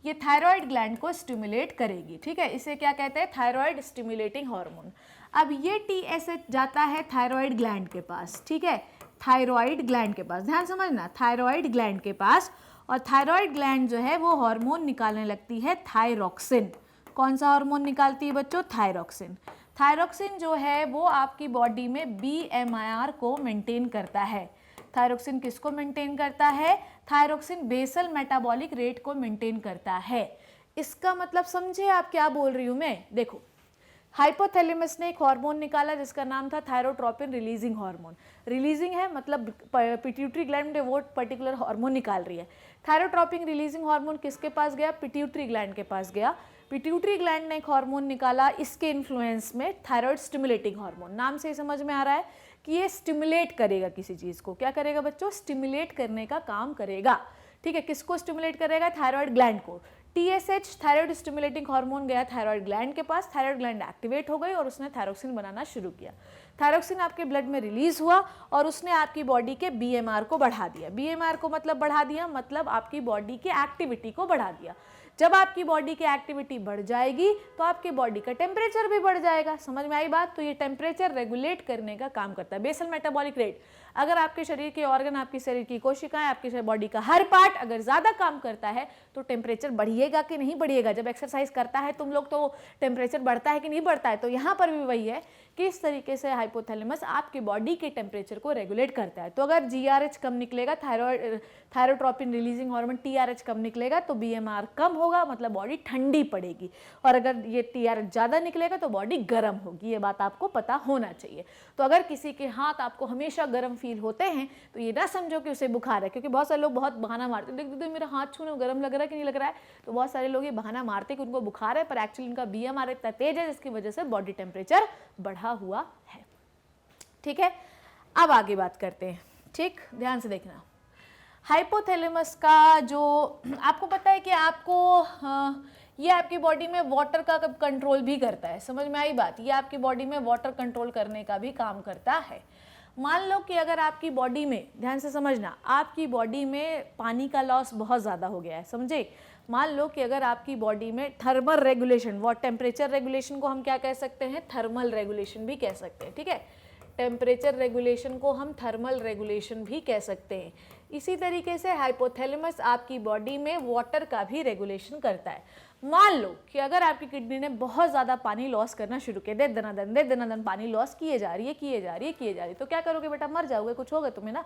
ये थायराइड ग्लैंड को स्टिमुलेट करेगी, ठीक है। इसे क्या कहते हैं? Thyroid stimulating hormone. अब ये TSH जाता है थायराइड ग्लैंड के पास, ठीक है, थायराइड ग्लैंड के पास। ध्यान समझना, थायराइड ग्लैंड के पास। और थायराइड ग्लैंड जो है वो हार्मोन निकालने लगती है थायरोक्सिन। कौन सा हार्मोन निकालती है बच्चों? थायरोक्सिन। थायरोक्सिन जो है वो आपकी बॉडी में BMIR को मेंटेन करता है। थायरोक्सिन किसको मेंटेन करता है? थायरोक्सिन बेसल मेटाबॉलिक रेट को मेंटेन करता है। इसका मतलब समझे आप क्या बोल रही हूँ मैं? देखो, हाइपोथैलेमस ने एक हार्मोन निकाला जिसका नाम था थायरोट्रोपिन रिलीजिंग हार्मोन। रिलीजिंग है मतलब पिट्यूटरी ग्लैंड में वो पर्टिकुलर हार्मोन निकाल रही है। थायरोट्रोपिन रिलीजिंग हार्मोन किसके पास गया? पिट्यूटरी ग्लैंड के पास गया। पिट्यूटरी ग्लैंड ने एक हार्मोन निकाला इसके इन्फ्लुएंस में, थायराइड स्टिमुलेटिंग हार्मोन। नाम से ही समझ में आ रहा है कि ये स्टिमुलेट करेगा किसी चीज़ को। क्या करेगा बच्चों? स्टिमुलेट करने का काम करेगा, ठीक है। किसको स्टिमुलेट करेगा? थायराइड ग्लैंड को। TSH थायराइड स्टिमुलेटिंग हार्मोन गया थायराइड ग्लैंड के पास, थायराइड ग्लैंड एक्टिवेट हो गई और उसने थायरोक्सिन बनाना शुरू किया। थायरोक्सिन आपके ब्लड में रिलीज हुआ और उसने आपकी बॉडी के BMR को बढ़ा दिया। BMR को मतलब बढ़ा दिया, मतलब आपकी बॉडी की एक्टिविटी को बढ़ा दिया। जब आपकी बॉडी की एक्टिविटी बढ़ जाएगी तो आपकी बॉडी का टेम्परेचर भी बढ़ जाएगा। समझ में आई बात? तो ये टेम्परेचर रेगुलेट करने का काम करता है। बेसल मेटाबॉलिक रेट, अगर आपके शरीर के ऑर्गन, आपके शरीर की कोशिकाएं, आपके बॉडी का हर पार्ट अगर ज़्यादा काम करता है तो टेम्परेचर बढ़िएगा कि नहीं बढ़िएगा? जब एक्सरसाइज करता है तुम लोग तो टेम्परेचर बढ़ता है कि नहीं बढ़ता है? तो यहाँ पर भी वही है कि इस तरीके से हाइपोथैलेमस आपकी बॉडी के टेम्परेचर को रेगुलेट करता है। तो अगर GRH कम निकलेगा, थायरोट्रोपिन रिलीजिंग हार्मोन TRH कम निकलेगा तो BMR कम होगा, मतलब बॉडी ठंडी पड़ेगी। और अगर ये TRH ज़्यादा निकलेगा तो बॉडी गर्म होगी। ये बात आपको पता होना चाहिए। तो अगर किसी के हाथ आपको हमेशा गर्म फील होते हैं तो ये ना समझो कि उसे बुखार है, क्योंकि बहुत सारे लोग बहुत बहाना मारते हैं, देख मेरा हाथ छूने गर्म लग रहा है कि नहीं लग रहा है। तो बहुत सारे लोग ये बहाना मारते हैं कि उनको बुखार है, पर एक्चुअली उनका BMR इतना तेज है जिसकी वजह से बॉडी टेम्परेचर बढ़ा हुआ है, ठीक है। अब आगे बात करते हैं, ठीक, ध्यान से देखना। हाइपोथैलेमस का जो आपको पता है कि आपको ये आपकी बॉडी में वाटर का कंट्रोल भी करता है। समझ में आई बात? ये आपकी बॉडी में वाटर कंट्रोल करने का भी काम करता है। मान लो कि अगर आपकी बॉडी में, ध्यान से समझना, आपकी बॉडी में पानी का लॉस बहुत ज़्यादा हो गया है, समझे? मान लो कि अगर आपकी बॉडी में थर्मल रेगुलेशन, वो टेम्परेचर रेगुलेशन को हम क्या कह सकते हैं? थर्मल रेगुलेशन भी कह सकते हैं, ठीक है? टेम्परेचर रेगुलेशन को हम थर्मल रेगुलेशन भी कह सकते हैं। इसी तरीके से हाइपोथैलेमस आपकी बॉडी में वाटर का भी रेगुलेशन करता है। मान लो कि अगर आपकी किडनी ने बहुत ज़्यादा पानी लॉस करना शुरू किया, दे दनादन पानी लॉस किए जा रही है, तो क्या करोगे बेटा? मर जाओगे, कुछ होगा तुम्हें ना।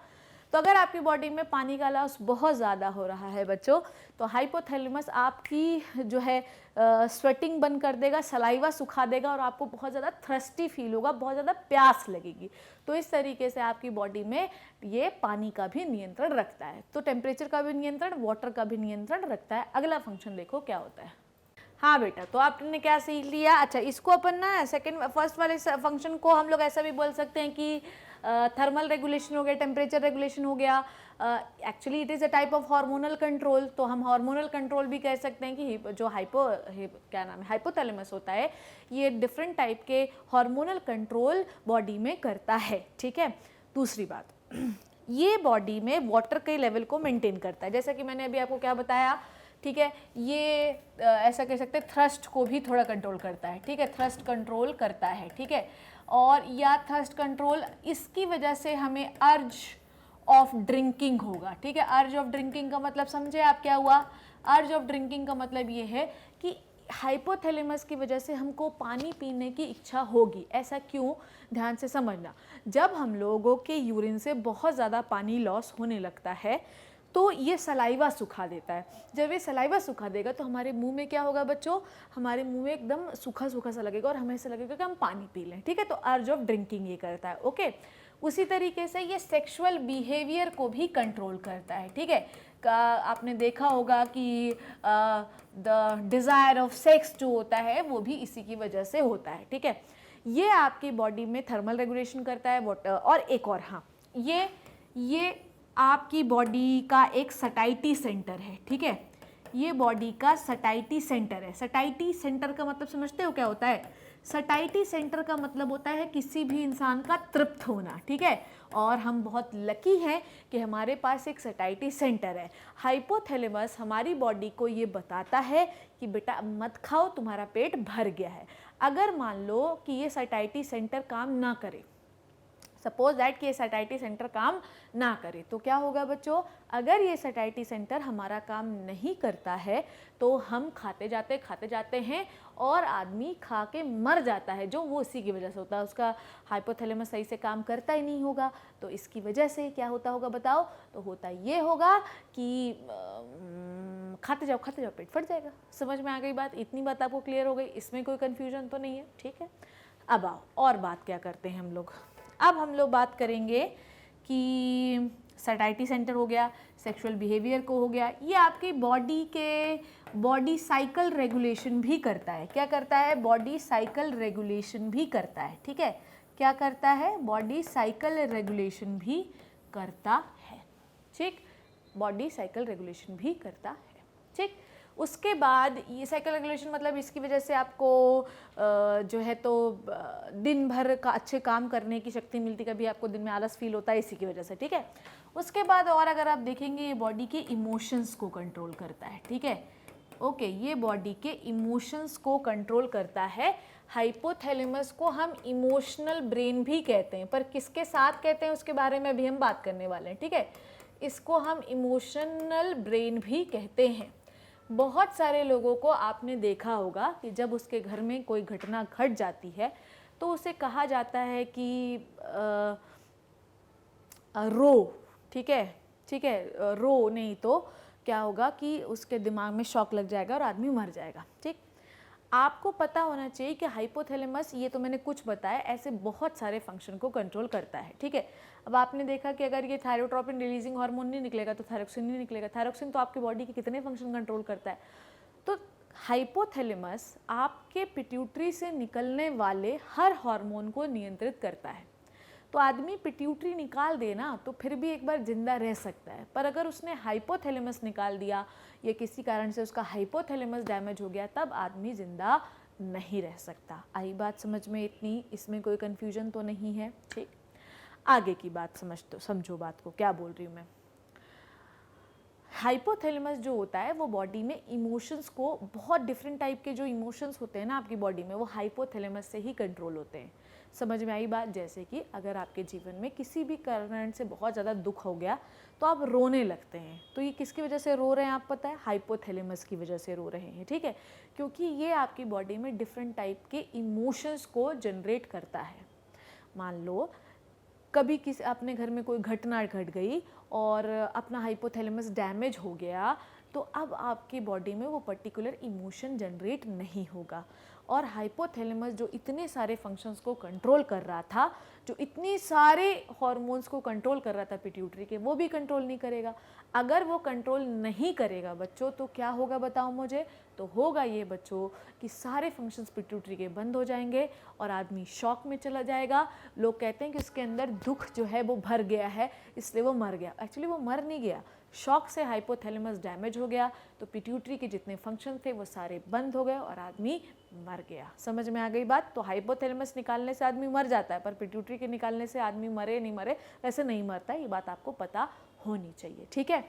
तो अगर आपकी बॉडी में पानी का लॉस बहुत ज़्यादा हो रहा है बच्चों, तो हाइपोथैलेमस आपकी जो है स्वेटिंग बंद कर देगा, सलाइवा सुखा देगा और आपको बहुत ज़्यादा थ्रस्टी फील होगा, बहुत ज़्यादा प्यास लगेगी। तो इस तरीके से आपकी बॉडी में ये पानी का भी नियंत्रण रखता है। तो टेम्परेचर का भी नियंत्रण, वाटर का भी नियंत्रण रखता है। अगला फंक्शन देखो क्या होता है। हाँ बेटा, तो आपने क्या सीख लिया? अच्छा, इसको अपन ना फर्स्ट वाले फंक्शन को हम लोग ऐसा भी बोल सकते हैं कि थर्मल रेगुलेशन हो गया, टेम्परेचर रेगुलेशन हो गया। Actually it is a type of hormonal control, तो हम हार्मोनल कंट्रोल भी कह सकते हैं कि जो हाइपोथैलेमस होता है, ये डिफरेंट टाइप के हार्मोनल कंट्रोल बॉडी में करता है, ठीक है? दूसरी बात, ये बॉडी में वाटर के लेवल को मेंटेन करता है, जैसा कि मैंने अभी आपको क्या बताया, ठीक है? ये ऐसा कह सकते हैं थ्रस्ट को भी थोड़ा कंट्रोल करता है, ठीक है? थ्रस्ट कंट्रोल करता है, ठीक है? और या थ्रस्ट कंट्रोल, इसकी वजह से हमें अर्ज ऑफ ड्रिंकिंग होगा, ठीक है? अर्ज ऑफ ड्रिंकिंग का मतलब समझे आप क्या हुआ? अर्ज ऑफ ड्रिंकिंग का मतलब ये है कि हाइपोथैलेमस की वजह से हमको पानी पीने की इच्छा होगी। ऐसा क्यों? ध्यान से समझना। जब हम लोगों के यूरिन से बहुत ज़्यादा पानी लॉस होने लगता है तो ये सलाइवा सुखा देता है। जब ये सलाइवा सुखा देगा तो हमारे मुंह में क्या होगा बच्चों? हमारे मुंह में एकदम सूखा सूखा सा लगेगा और हमें ऐसा लगेगा कि हम पानी पी लें, ठीक है? तो अर्ज ऑफ ड्रिंकिंग ये करता है, ओके? उसी तरीके से ये सेक्सुअल बिहेवियर को भी कंट्रोल करता है, ठीक है? आपने देखा होगा कि द डिज़ायर ऑफ सेक्स जो होता है वो भी इसी की वजह से होता है, ठीक है? ये आपकी बॉडी में थर्मल रेगुलेशन करता है। और एक और, हाँ, ये आपकी बॉडी का एक सटाइटी सेंटर है, ठीक है? ये बॉडी का सटाइटी सेंटर है। सटाइटी सेंटर का मतलब समझते हो क्या होता है? सटाइटी सेंटर का मतलब होता है किसी भी इंसान का तृप्त होना, ठीक है? और हम बहुत लकी हैं कि हमारे पास एक सटाइटी सेंटर है। हाइपोथैलेमस हमारी बॉडी को ये बताता है कि बेटा मत खाओ, तुम्हारा पेट भर गया है। अगर मान लो कि ये सटाइटी सेंटर काम ना करे, सपोज दैट कि ये सटाइटी सेंटर काम ना करे, तो क्या होगा बच्चों? अगर ये सटाइटी सेंटर हमारा काम नहीं करता है तो हम खाते जाते हैं और आदमी खा के मर जाता है, जो वो इसी की वजह से होता है। उसका हाइपोथैलेमस सही से काम करता ही नहीं होगा। तो इसकी वजह से क्या होता होगा बताओ? तो होता ये होगा कि खाते जाओ पेट फट जाएगा। समझ में आ गई बात? इतनी बात आपको क्लियर हो गई? इसमें कोई कन्फ्यूजन तो नहीं है, ठीक है? अब आओ और बात क्या करते हैं हम लोग। अब हम लोग बात करेंगे कि सटाइटी सेंटर हो गया, सेक्सुअल बिहेवियर को हो गया, ये आपकी बॉडी साइकिल रेगुलेशन भी करता है। क्या करता है? बॉडी साइकिल रेगुलेशन भी करता है, ठीक है? क्या करता है? बॉडी साइकिल रेगुलेशन भी करता है, ठीक? बॉडी साइकिल रेगुलेशन भी करता है, ठीक? उसके बाद ये साइकिल रेगुलेशन मतलब इसकी वजह से आपको जो है तो दिन भर का अच्छे काम करने की शक्ति मिलती, कभी आपको दिन में आलस फील होता है इसी की वजह से, ठीक है? उसके बाद और अगर आप देखेंगे ये बॉडी के इमोशंस को कंट्रोल करता है, ठीक है? ओके, ये बॉडी के इमोशंस को कंट्रोल करता है। हाइपोथैलेमस को हम इमोशनल ब्रेन भी कहते हैं, पर किसके साथ कहते हैं उसके बारे में भी हम बात करने वाले हैं, ठीक है? इसको हम इमोशनल ब्रेन भी कहते हैं। बहुत सारे लोगों को आपने देखा होगा कि जब उसके घर में कोई घटना घट जाती है तो उसे कहा जाता है कि रो, ठीक है? रो नहीं तो क्या होगा कि उसके दिमाग में शॉक लग जाएगा और आदमी मर जाएगा, ठीक? आपको पता होना चाहिए कि हाइपोथैलेमस, ये तो मैंने कुछ बताया, ऐसे बहुत सारे फंक्शन को कंट्रोल करता है, ठीक है? अब आपने देखा कि अगर ये थायरोट्रोपिन रिलीजिंग हार्मोन नहीं निकलेगा तो थायरोक्सिन नहीं निकलेगा। थायरोक्सिन तो आपकी बॉडी के कितने फंक्शन कंट्रोल करता है। तो हाइपोथैलेमस आपके पिट्यूटरी से निकलने वाले हर हार्मोन को नियंत्रित करता है। तो आदमी पिट्यूटरी निकाल दे ना तो फिर भी एक बार जिंदा रह सकता है, पर अगर उसने हाइपोथैलेमस निकाल दिया या किसी कारण से उसका हाइपोथैलेमस डैमेज हो गया, तब आदमी जिंदा नहीं रह सकता। आई बात समझ में इतनी, इसमें कोई कन्फ्यूजन तो नहीं है? ठीक, आगे की बात समझो बात को, क्या बोल रही हूँ मैं। हाइपोथैलेमस जो होता है वो बॉडी में इमोशंस को, बहुत डिफरेंट टाइप के जो इमोशंस होते हैं ना आपकी बॉडी में, वो हाइपोथैलेमस से ही कंट्रोल होते हैं। समझ में आई बात? जैसे कि अगर आपके जीवन में किसी भी कारण से बहुत ज़्यादा दुख हो गया तो आप रोने लगते हैं, तो ये किसकी वजह से रो रहे हैं आप पता है? हाइपोथैलेमस की वजह से रो रहे हैं, ठीक है, क्योंकि ये आपकी बॉडी में डिफरेंट टाइप के इमोशंस को जनरेट करता है। मान लो कभी किसी अपने घर में कोई घटना घट गई और अपना हाइपोथैलेमस डैमेज हो गया, तो अब आपकी बॉडी में वो पर्टिकुलर इमोशन जनरेट नहीं होगा, और हाइपोथैलेमस जो इतने सारे फंक्शंस को कंट्रोल कर रहा था, जो इतने सारे हार्मोन्स को कंट्रोल कर रहा था पिट्यूटरी के, वो भी कंट्रोल नहीं करेगा। अगर वो कंट्रोल नहीं करेगा बच्चों, तो क्या होगा बताओ मुझे? तो होगा ये बच्चों कि सारे फंक्शंस पिट्यूटरी के बंद हो जाएंगे और आदमी शॉक में चला जाएगा। लोग कहते हैं कि उसके अंदर दुख जो है वो भर गया है, इसलिए वो मर गया। एक्चुअली वो मर नहीं गया, शॉक से हाइपोथैलेमस डैमेज हो गया, तो पिट्यूटरी के जितने फंक्शन थे वो सारे बंद हो गए और आदमी मर गया। समझ में आ गई बात? तो हाइपोथैलेमस निकालने से आदमी मर जाता है, पर पिट्यूटरी के निकालने से आदमी मरे नहीं मरे वैसे नहीं मरता, ये बात आपको पता होनी चाहिए, ठीक है।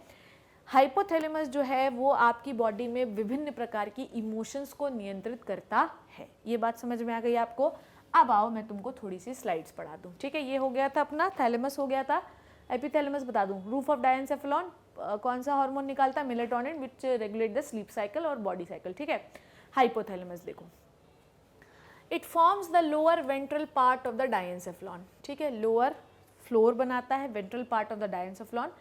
हाइपोथैलेमस जो है वो आपकी बॉडी में विभिन्न प्रकार की इमोशंस को नियंत्रित करता है। ये बात समझ में आ गई आपको? अब आओ मैं तुमको थोड़ी सी स्लाइड्स पढ़ा दूँ, ठीक है। ये हो गया था अपना थैलेमस, हो गया था एपिथैलेमस। बता दूँ, रूफ ऑफ डायनसेफेलॉन कौन सा हार्मोन निकालता है? Melatonin, which regulate the sleep cycle और बॉडी साइकिल, ठीक है। हाइपोथैलेमस देखो, it forms the lower ventral part of the diencephalon, ठीक है, लोअर फ्लोर बनाता है, ventral part of the diencephalon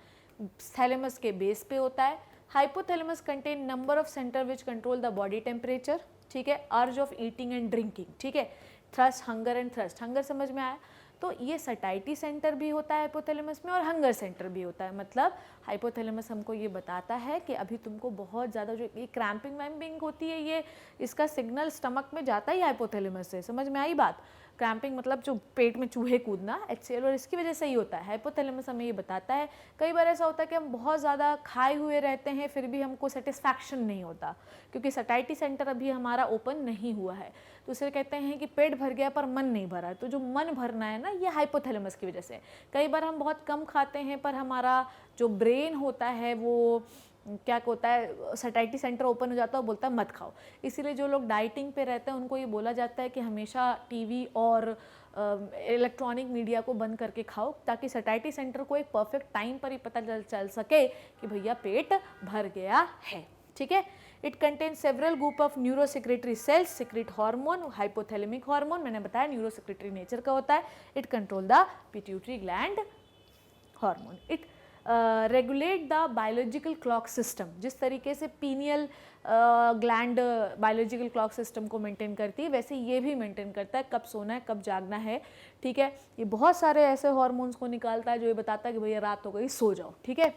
thalamus के बेस पे होता है। Hypothalamus contain number of centre which control the body temperature, ठीक है, अर्ज ऑफ ईटिंग एंड ड्रिंकिंग, ठीक है, thrust, hunger and thrust. Hunger समझ में आया? तो ये सटाइटी सेंटर भी होता है हाइपोथैलेमस में और हंगर सेंटर भी होता है। मतलब हाइपोथैलेमस हमको ये बताता है कि अभी तुमको बहुत ज़्यादा जो ये क्रैम्पिंग वैम्पिंग होती है, ये इसका सिग्नल स्टमक में जाता ही हाइपोथैलेमस से। समझ में आई बात? क्रैम्पिंग मतलब जो पेट में चूहे कूदना, HCl, और इसकी वजह से ही होता है। हाइपोथैलेमस हमें ये बताता है। कई बार ऐसा होता है कि हम बहुत ज़्यादा खाए हुए रहते हैं फिर भी हमको सेटिस्फैक्शन नहीं होता, क्योंकि सटाइटी सेंटर अभी हमारा ओपन नहीं हुआ है। तो उसे कहते हैं कि पेट भर गया पर मन नहीं भरा। तो जो मन भरना है ना, ये हाइपोथैलेमस की वजह से। कई बार हम बहुत कम खाते हैं पर हमारा जो ब्रेन होता है वो क्या होता है, सटाइटी सेंटर ओपन हो जाता है और बोलता है मत खाओ। इसीलिए जो लोग डाइटिंग पे रहते हैं उनको ये बोला जाता है कि हमेशा टीवी और इलेक्ट्रॉनिक मीडिया को बंद करके खाओ, ताकि सटाइटी सेंटर को एक परफेक्ट टाइम पर ही पता चल सके कि भैया पेट भर गया है, ठीक है। It contain several group of neurosecretory cells, secrete hormone, hypothalamic hormone, मैंने बताया न्यूरोसेक्रेटरी नेचर का होता है। It control the pituitary gland hormone. It regulate the biological clock system, जिस तरीके से pineal gland biological clock system को मेंटेन करती है, वैसे ये भी मेंटेन करता है कब सोना है कब जागना है, ठीक है। ये बहुत सारे ऐसे हार्मोन्स को निकालता है जो ये बताता है कि भैया रात हो गई सो जाओ, ठीक है।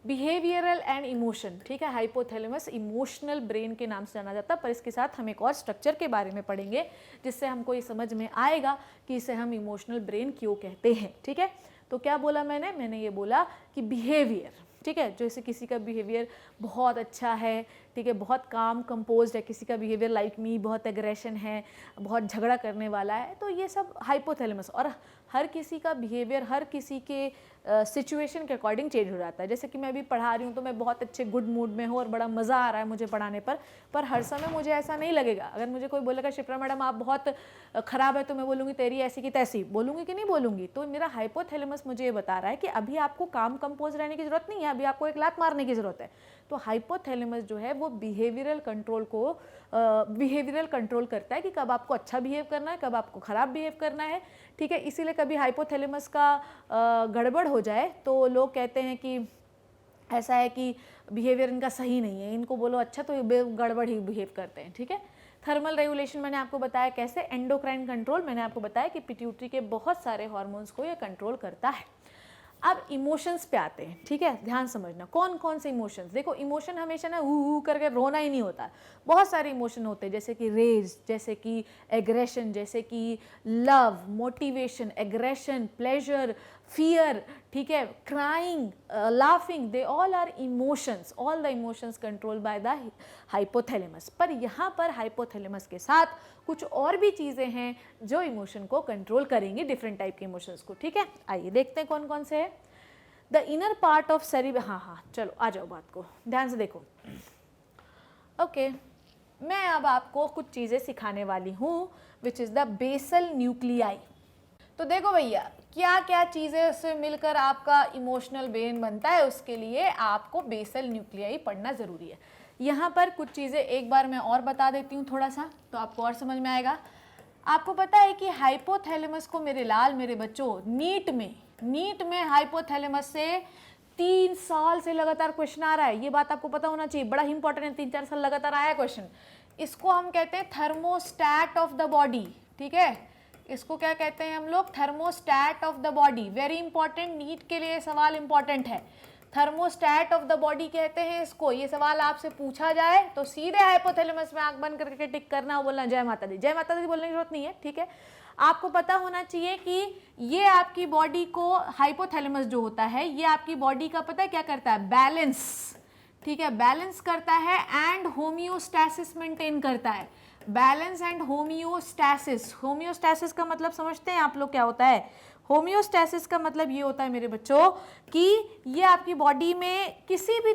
बिहेवियरल एंड इमोशन, ठीक है, हाइपोथैलेमस इमोशनल ब्रेन के नाम से जाना जाता है, पर इसके साथ हम एक और स्ट्रक्चर के बारे में पढ़ेंगे जिससे हमको ये समझ में आएगा कि इसे हम इमोशनल ब्रेन क्यों कहते हैं, ठीक है। तो क्या बोला मैंने ये बोला कि बिहेवियर, ठीक है, जैसे किसी का बिहेवियर बहुत अच्छा है, ठीक है, बहुत काम कंपोज्ड है, किसी का बिहेवियर लाइक मी बहुत एग्रेशन है, बहुत झगड़ा करने वाला है, तो ये सब हाइपोथैलेमस। और हर किसी का बिहेवियर हर किसी के सिचुएशन के अकॉर्डिंग चेंज हो जाता है। जैसे कि मैं अभी पढ़ा रही हूँ तो मैं बहुत अच्छे गुड मूड में हूँ और बड़ा मज़ा आ रहा है मुझे पढ़ाने पर हर समय मुझे ऐसा नहीं लगेगा। अगर मुझे कोई बोलेगा शिप्रा मैडम आप बहुत ख़राब है, तो मैं बोलूँगी तेरी ऐसी की तैसी, बोलूँगी कि नहीं बोलूँगी? तो मेरा हाइपोथैलेमस मुझे ये बता रहा है कि अभी आपको काम कंपोज रहने की ज़रूरत नहीं है, अभी आपको एक लात मारने की ज़रूरत है। तो हाइपोथैलेमस जो है वो बिहेवियरल कंट्रोल करता है कि कब आपको अच्छा बिहेव करना है, कब आपको ख़राब बिहेव करना है, ठीक है। इसीलिए कभी हाइपोथैलेमस का गड़बड़ हो जाए तो लोग कहते हैं कि ऐसा है कि बिहेवियर इनका सही नहीं है, इनको बोलो अच्छा तो ये गड़बड़ ही बिहेव करते हैं, ठीक है। थर्मल रेगुलेशन मैंने आपको बताया कैसे, एंडोक्राइन कंट्रोल मैंने आपको बताया कि पिट्यूटरी के बहुत सारे हार्मोन्स को ये कंट्रोल करता है। अब इमोशंस पे आते हैं, ठीक है, ध्यान समझना कौन कौन से इमोशंस। देखो इमोशन हमेशा ना हु करके रोना ही नहीं होता, बहुत सारे इमोशन होते हैं, जैसे कि रेज, जैसे कि एग्रेशन, जैसे कि love, motivation, aggression, pleasure, fear, ठीक है, crying, laughing, they all are emotions, all the emotions control by the hypothalamus. पर यहाँ पर हाइपोथैलेमस के साथ कुछ और भी चीज़ें हैं जो इमोशन को कंट्रोल करेंगी, डिफरेंट टाइप के इमोशंस को, ठीक है। आइए देखते हैं कौन कौन से हैं। The inner part of cerebrum, हाँ चलो आ जाओ, बात को ध्यान से देखो। ओके मैं अब आपको कुछ चीज़ें सिखाने वाली हूँ, which is the basal nuclei. तो देखो भैया क्या क्या चीज़ें उससे मिलकर आपका इमोशनल ब्रेन बनता है, उसके लिए आपको बेसल न्यूक्लियाई पढ़ना ज़रूरी है। यहाँ पर कुछ चीज़ें एक बार मैं और बता देती हूँ थोड़ा सा, तो आपको और समझ में आएगा। आपको पता है कि हाइपोथैलेमस को मेरे लाल मेरे बच्चों नीट में हाइपोथैलेमस से 3 साल से लगातार क्वेश्चन आ रहा है, ये बात आपको पता होना चाहिए, बड़ा ही इंपॉर्टेंट है, 3-4 साल लगातार आया क्वेश्चन। इसको हम कहते हैं थर्मोस्टैट ऑफ द बॉडी, ठीक है, इसको क्या कहते हैं हम लोग, thermostat of the body. Very important, NEET के लिए सवाल इंपॉर्टेंट है, थर्मोस्टैट ऑफ द बॉडी कहते हैं इसको। ये सवाल आपसे पूछा जाए तो सीधे हाइपोथैलेमस में आंख बंद करके टिक करना, बोलना जय माता दी। जय माता दी बोलने की जरूरत नहीं है, ठीक है। आपको पता होना चाहिए कि ये आपकी बॉडी को, हाइपोथैलेमस जो होता है ये आपकी बॉडी का पता है क्या करता है, बैलेंस, ठीक है, बैलेंस करता है एंड होम्योस्टैसिस मेंटेन करता है। बैलेंस एंड होम्योस्टैसिस, होम्योस्टैसिस का मतलब समझते हैं आप लोग क्या होता है? होम्योस्टैसिस का मतलब ये होता है मेरे बच्चों कि ये आपकी बॉडी में किसी भी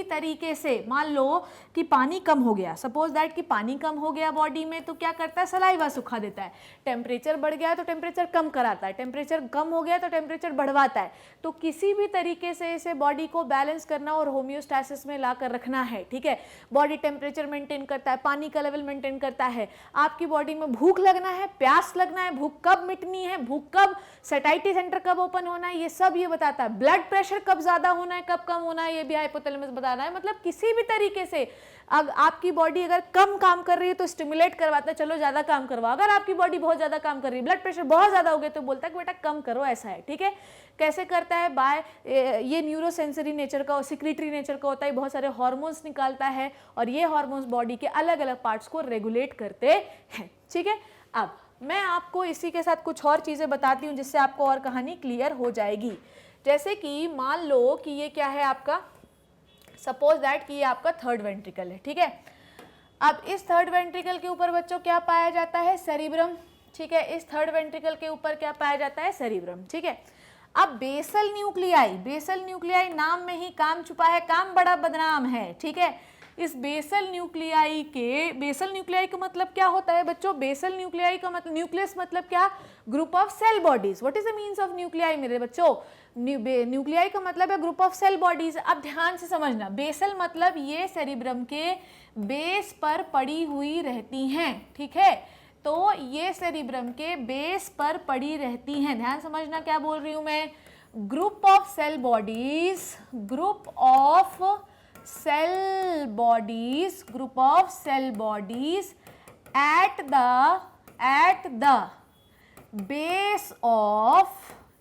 तरीके से मान लो कि पानी कम हो गया, सपोज दैट कि पानी कम हो गया बॉडी में, तो क्या करता है, सलाइवा सुखा देता है। टेम्परेचर बढ़ गया तो टेम्परेचर कम कराता है, टेम्परेचर कम हो गया तो टेम्परेचर बढ़वाता है। तो किसी भी तरीके से इसे बॉडी को बैलेंस करना और होम्योस्टैसिस में ला कर रखना है, ठीक है। बॉडी टेम्परेचर मेंटेन करता है, पानी का लेवल मेंटेन करता है, आपकी बॉडी में भूख लगना है, प्यास लगना है, भूख कब मिटनी है, भूख कब, सैटिस्फाई सेंटर कब ओपन होना है, ये सब ये बताता है। ब्लड प्रेशर कब ज्यादा होना है, कब कम होना है, ये भी हाइपोथैलेमस बता रहा है। मतलब किसी भी तरीके से आपकी बॉडी अगर कम काम कर रही है तो स्टिमुलेट करवाता है, चलो ज्यादा काम करवाओ। अगर आपकी बॉडी बहुत ज्यादा काम कर रही है, ब्लड प्रेशर बहुत ज्यादा हो गया, तो बोलता है कि बेटा कम करो, ऐसा है, ठीक है। कैसे करता है, बाय ये न्यूरोसेंसरी नेचर का और सिक्रीटरी नेचर का होता है, बहुत सारे हार्मोन्स निकालता है और ये हार्मोन्स बॉडी के अलग अलग पार्ट्स को रेगुलेट करते हैं, ठीक है। अब मैं आपको इसी के साथ कुछ और चीजें बताती हूँ जिससे आपको और कहानी क्लियर हो जाएगी। जैसे कि मान लो कि ये क्या है आपका, सपोज दैट कि ये आपका थर्ड वेंट्रिकल है, ठीक है। अब इस थर्ड वेंट्रिकल के ऊपर बच्चों क्या पाया जाता है, सेरिब्रम, ठीक है। इस थर्ड वेंट्रिकल के ऊपर क्या पाया जाता है, सेरिब्रम, ठीक है। अब बेसल न्यूक्लियाई नाम में ही काम छुपा है, काम बड़ा बदनाम है, ठीक है। इस बेसल न्यूक्लियाई का मतलब क्या होता है बच्चों, बेसल न्यूक्लियाई का मतलब, न्यूक्लियस मतलब क्या, group of cell bodies. What is the means of nuclei मेरे बच्चों, न्यूक्लियाई का मतलब है ग्रुप ऑफ सेल बॉडीज। अब ध्यान से समझना, बेसल मतलब ये सेरिब्रम के बेस पर पड़ी हुई रहती हैं, ठीक है। तो ये सेरिब्रम के बेस पर पड़ी रहती हैं, ध्यान समझना क्या बोल रही हूं मैं, group of cell bodies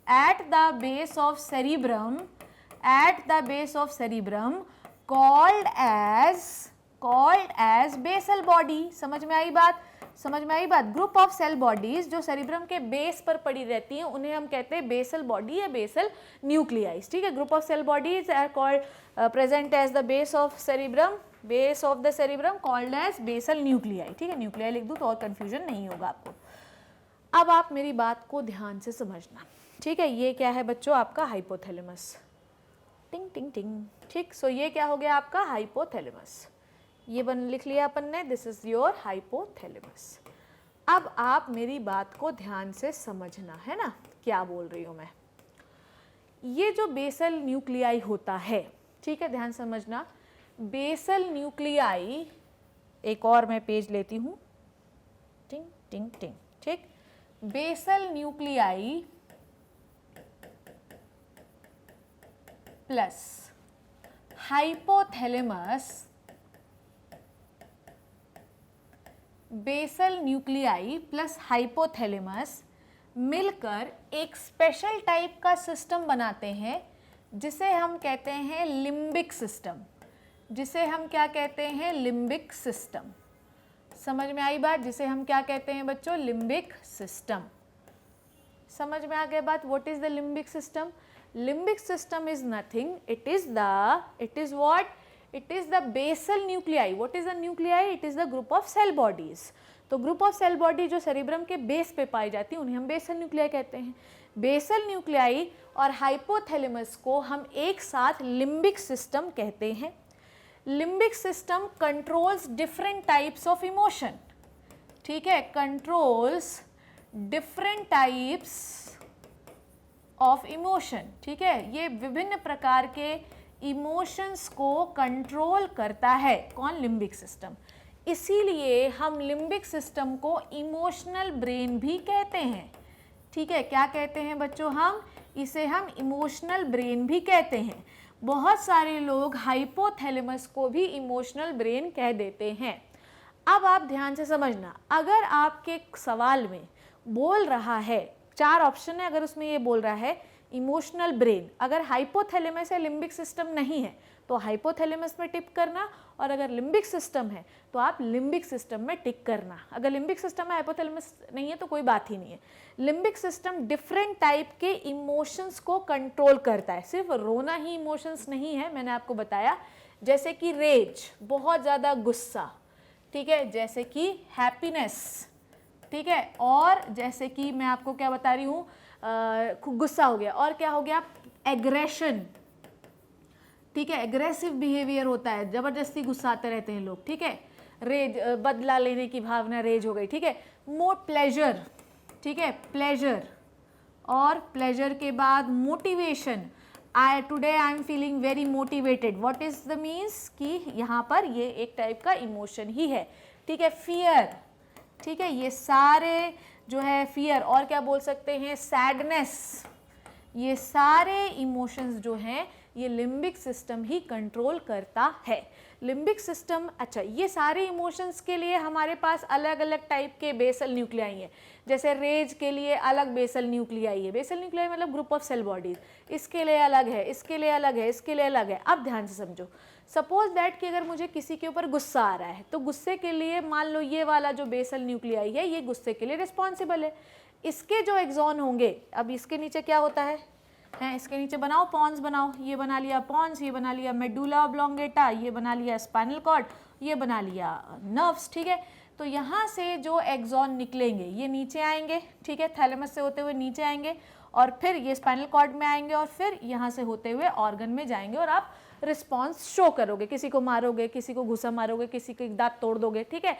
at the base of cerebrum called as basal body। समझ में आई बात, ग्रुप ऑफ सेल बॉडीज जो सेरिब्रम के बेस पर पड़ी रहती हैं उन्हें हम कहते हैं बेसल बॉडी या बेसल न्यूक्लियाइज, ठीक है। Group of cell bodies are called present as the base of the cerebrum called as basal nuclei, ठीक है। न्यूक्लियाई लिख दूं तो और कंफ्यूजन नहीं होगा आपको। अब आप मेरी बात को ध्यान से समझना, ठीक है। ये क्या है बच्चों, आपका हाइपोथैलेमस, टिंग टिंग टिंग, ठीक। सो ये क्या हो गया आपका हाइपोथैलेमस, ये लिख लिया अपन ने, दिस इज योर हाइपोथैलेमस। अब आप मेरी बात को ध्यान से समझना है ना, क्या बोल रही हूं मैं। ये जो बेसल न्यूक्लियाई होता है, ठीक है, ध्यान समझना, बेसल न्यूक्लियाई, एक और मैं पेज लेती हूं, टिंग टिंग टिंग, ठीक। Basal nuclei plus hypothalamus, basal nuclei plus hypothalamus मिलकर एक स्पेशल टाइप का सिस्टम बनाते हैं जिसे हम कहते हैं लिम्बिक सिस्टम, जिसे हम क्या कहते हैं, लिम्बिक सिस्टम। समझ में आई बात? जिसे हम क्या कहते हैं बच्चों, लिम्बिक सिस्टम। समझ में आ गया बात? What is the limbic system? Limbic system is nothing, it is what, it is the basal nuclei. What is the nuclei? It is the group of cell bodies. तो ग्रुप ऑफ सेल बॉडी जो cerebrum के base पे पाई जाती है उन्हें हम basal nuclei कहते हैं। बेसल न्यूक्लियाई और हाइपोथैलेमस को हम एक साथ लिम्बिक सिस्टम कहते हैं। Limbic system controls different types of emotion, ठीक है, controls different types of emotion, ठीक है, ये विभिन्न प्रकार के इमोशंस को कंट्रोल करता है। कौन? Limbic system. इसीलिए हम लिम्बिक सिस्टम को इमोशनल ब्रेन भी कहते हैं, ठीक है। क्या कहते हैं बच्चों? हम इसे इमोशनल ब्रेन भी कहते हैं। बहुत सारे लोग हाइपोथैलेमस को भी इमोशनल ब्रेन कह देते हैं। अब आप ध्यान से समझना, अगर आपके सवाल में बोल रहा है, 4 ऑप्शन है, अगर उसमें ये बोल रहा है इमोशनल ब्रेन, अगर हाइपोथैलेमस या लिम्बिक सिस्टम नहीं है तो हाइपोथैलेमस में टिक करना, और अगर लिम्बिक सिस्टम है तो आप लिम्बिक सिस्टम में टिक करना। अगर लिम्बिक सिस्टम में हाइपोथैलेमस नहीं है तो कोई बात ही नहीं है। लिम्बिक सिस्टम डिफरेंट टाइप के इमोशंस को कंट्रोल करता है। सिर्फ रोना ही इमोशंस नहीं है, मैंने आपको बताया, जैसे कि रेज, बहुत ज़्यादा गुस्सा, ठीक है, जैसे कि हैप्पीनेस, ठीक है, और जैसे कि मैं आपको क्या बता रही हूँ, गुस्सा हो गया, और क्या हो गया, एग्रेशन, ठीक है, एग्रेसिव बिहेवियर होता है, जबरदस्ती गुस्साते रहते हैं लोग, ठीक है, रेज, बदला लेने की भावना, रेज हो गई, ठीक है। मोर प्लेजर, ठीक है, प्लेजर, और प्लेजर के बाद motivation, today I am feeling very motivated. What is the means कि यहाँ पर ये एक टाइप का इमोशन ही है, ठीक है। फियर, ठीक है, ये सारे जो है फियर, और क्या बोल सकते हैं, सैडनेस, ये सारे इमोशंस जो हैं ये लिम्बिक सिस्टम ही कंट्रोल करता है। लिम्बिक सिस्टम, अच्छा, ये सारे इमोशंस के लिए हमारे पास अलग अलग टाइप के बेसल न्यूक्लियाई हैं। जैसे रेज के लिए अलग बेसल न्यूक्लियाई है, बेसल न्यूक्लियाई मतलब ग्रुप ऑफ सेल बॉडीज, इसके लिए अलग है, इसके लिए अलग है, इसके लिए अलग है। अब ध्यान से समझो, सपोज दैट कि अगर मुझे किसी के ऊपर गुस्सा आ रहा है तो गुस्से के लिए मान लो ये वाला जो बेसल न्यूक्लियाई है ये गुस्से के लिए रिस्पॉन्सिबल है। इसके जो एक्सॉन होंगे, अब इसके नीचे क्या होता है, इसके नीचे बनाओ पॉन्स बनाओ, ये बना लिया पॉन्स, ये बना लिया मेडुला ऑब्लोंगेटा, ये बना लिया स्पाइनल कॉर्ड, ये बना लिया नर्व्स, ठीक है। तो यहाँ से जो एक्सॉन निकलेंगे ये नीचे आएंगे, ठीक है, थैलेमस से होते हुए नीचे आएंगे और फिर ये स्पाइनल कॉर्ड में आएंगे और फिर यहाँ से होते हुए ऑर्गन में जाएंगे और आप रिस्पॉन्स शो करोगे, किसी को मारोगे, किसी को घुसा मारोगे, किसी के दांत तोड़ दोगे, ठीक है।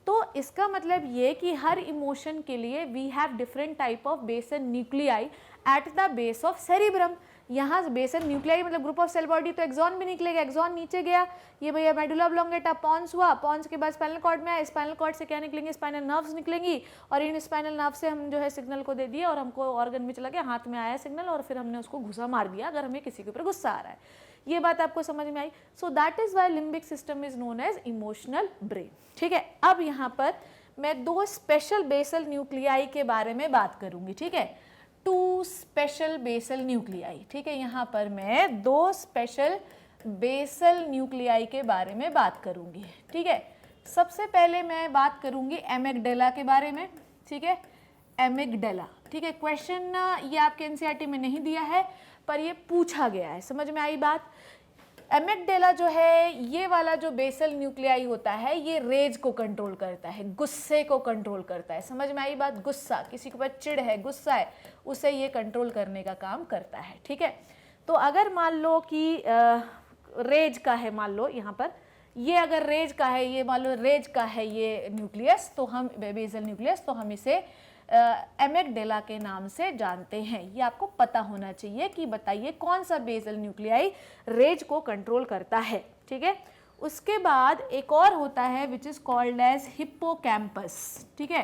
तो इसका मतलब ये कि हर इमोशन के लिए we have different type of basal nuclei at the base of cerebrum. यहाँ बेसल न्यूक्लियाई मतलब ग्रुप ऑफ सेल बॉडी, तो एक्सॉन भी निकलेगा, एक्सॉन नीचे गया, ये भैया मेडुला ऑब्लोंगेटा, पॉन्स हुआ, पॉन्स के बाद स्पाइनल कॉर्ड में आया, स्पाइनल कॉर्ड से क्या निकलेंगे, स्पाइनल नर्व्स निकलेंगी, और इन स्पाइनल नर्व से हम जो है सिग्नल को दे दिए और हमको ऑर्गन में चला गया, हाथ में आया सिग्नल और फिर हमने उसको घुसा मार दिया अगर हमें किसी के ऊपर गुस्सा आ रहा है। ये बात आपको समझ में आई? So that is why limbic system is known as emotional brain, ठीक है। अब यहाँ पर मैं 2 स्पेशल बेसल न्यूक्लियाई के बारे में बात करूंगी, ठीक है, 2 स्पेशल बेसल न्यूक्लियाई, ठीक है। यहाँ पर मैं 2 स्पेशल बेसल न्यूक्लियाई के बारे में बात करूंगी, ठीक है। सबसे पहले मैं बात करूंगी एमिगडाला के बारे में, ठीक है, एमिगडाला, ठीक है। क्वेश्चन ये आपके एनसीईआरटी में नहीं दिया है पर ये पूछा गया है, समझ में आई बात? एमिगडाला जो है ये वाला जो बेसल न्यूक्लियाई होता है ये रेज को कंट्रोल करता है, गुस्से को कंट्रोल करता है, समझ में आई बात? गुस्सा, किसी के ऊपर चिढ़ है, गुस्सा है, उसे ये कंट्रोल करने का काम करता है, ठीक है। तो अगर मान लो कि रेज का है, मान लो यहाँ पर ये अगर रेज का है, ये मान लो रेज का है ये न्यूक्लियस, तो हम बेसल न्यूक्लियस, तो हम इसे एमिगडाला के नाम से जानते हैं। ये आपको पता होना चाहिए कि बताइए कौन सा बेसल न्यूक्लियाई रेज को कंट्रोल करता है, ठीक है। उसके बाद एक और होता है which is called as hippocampus, ठीक है,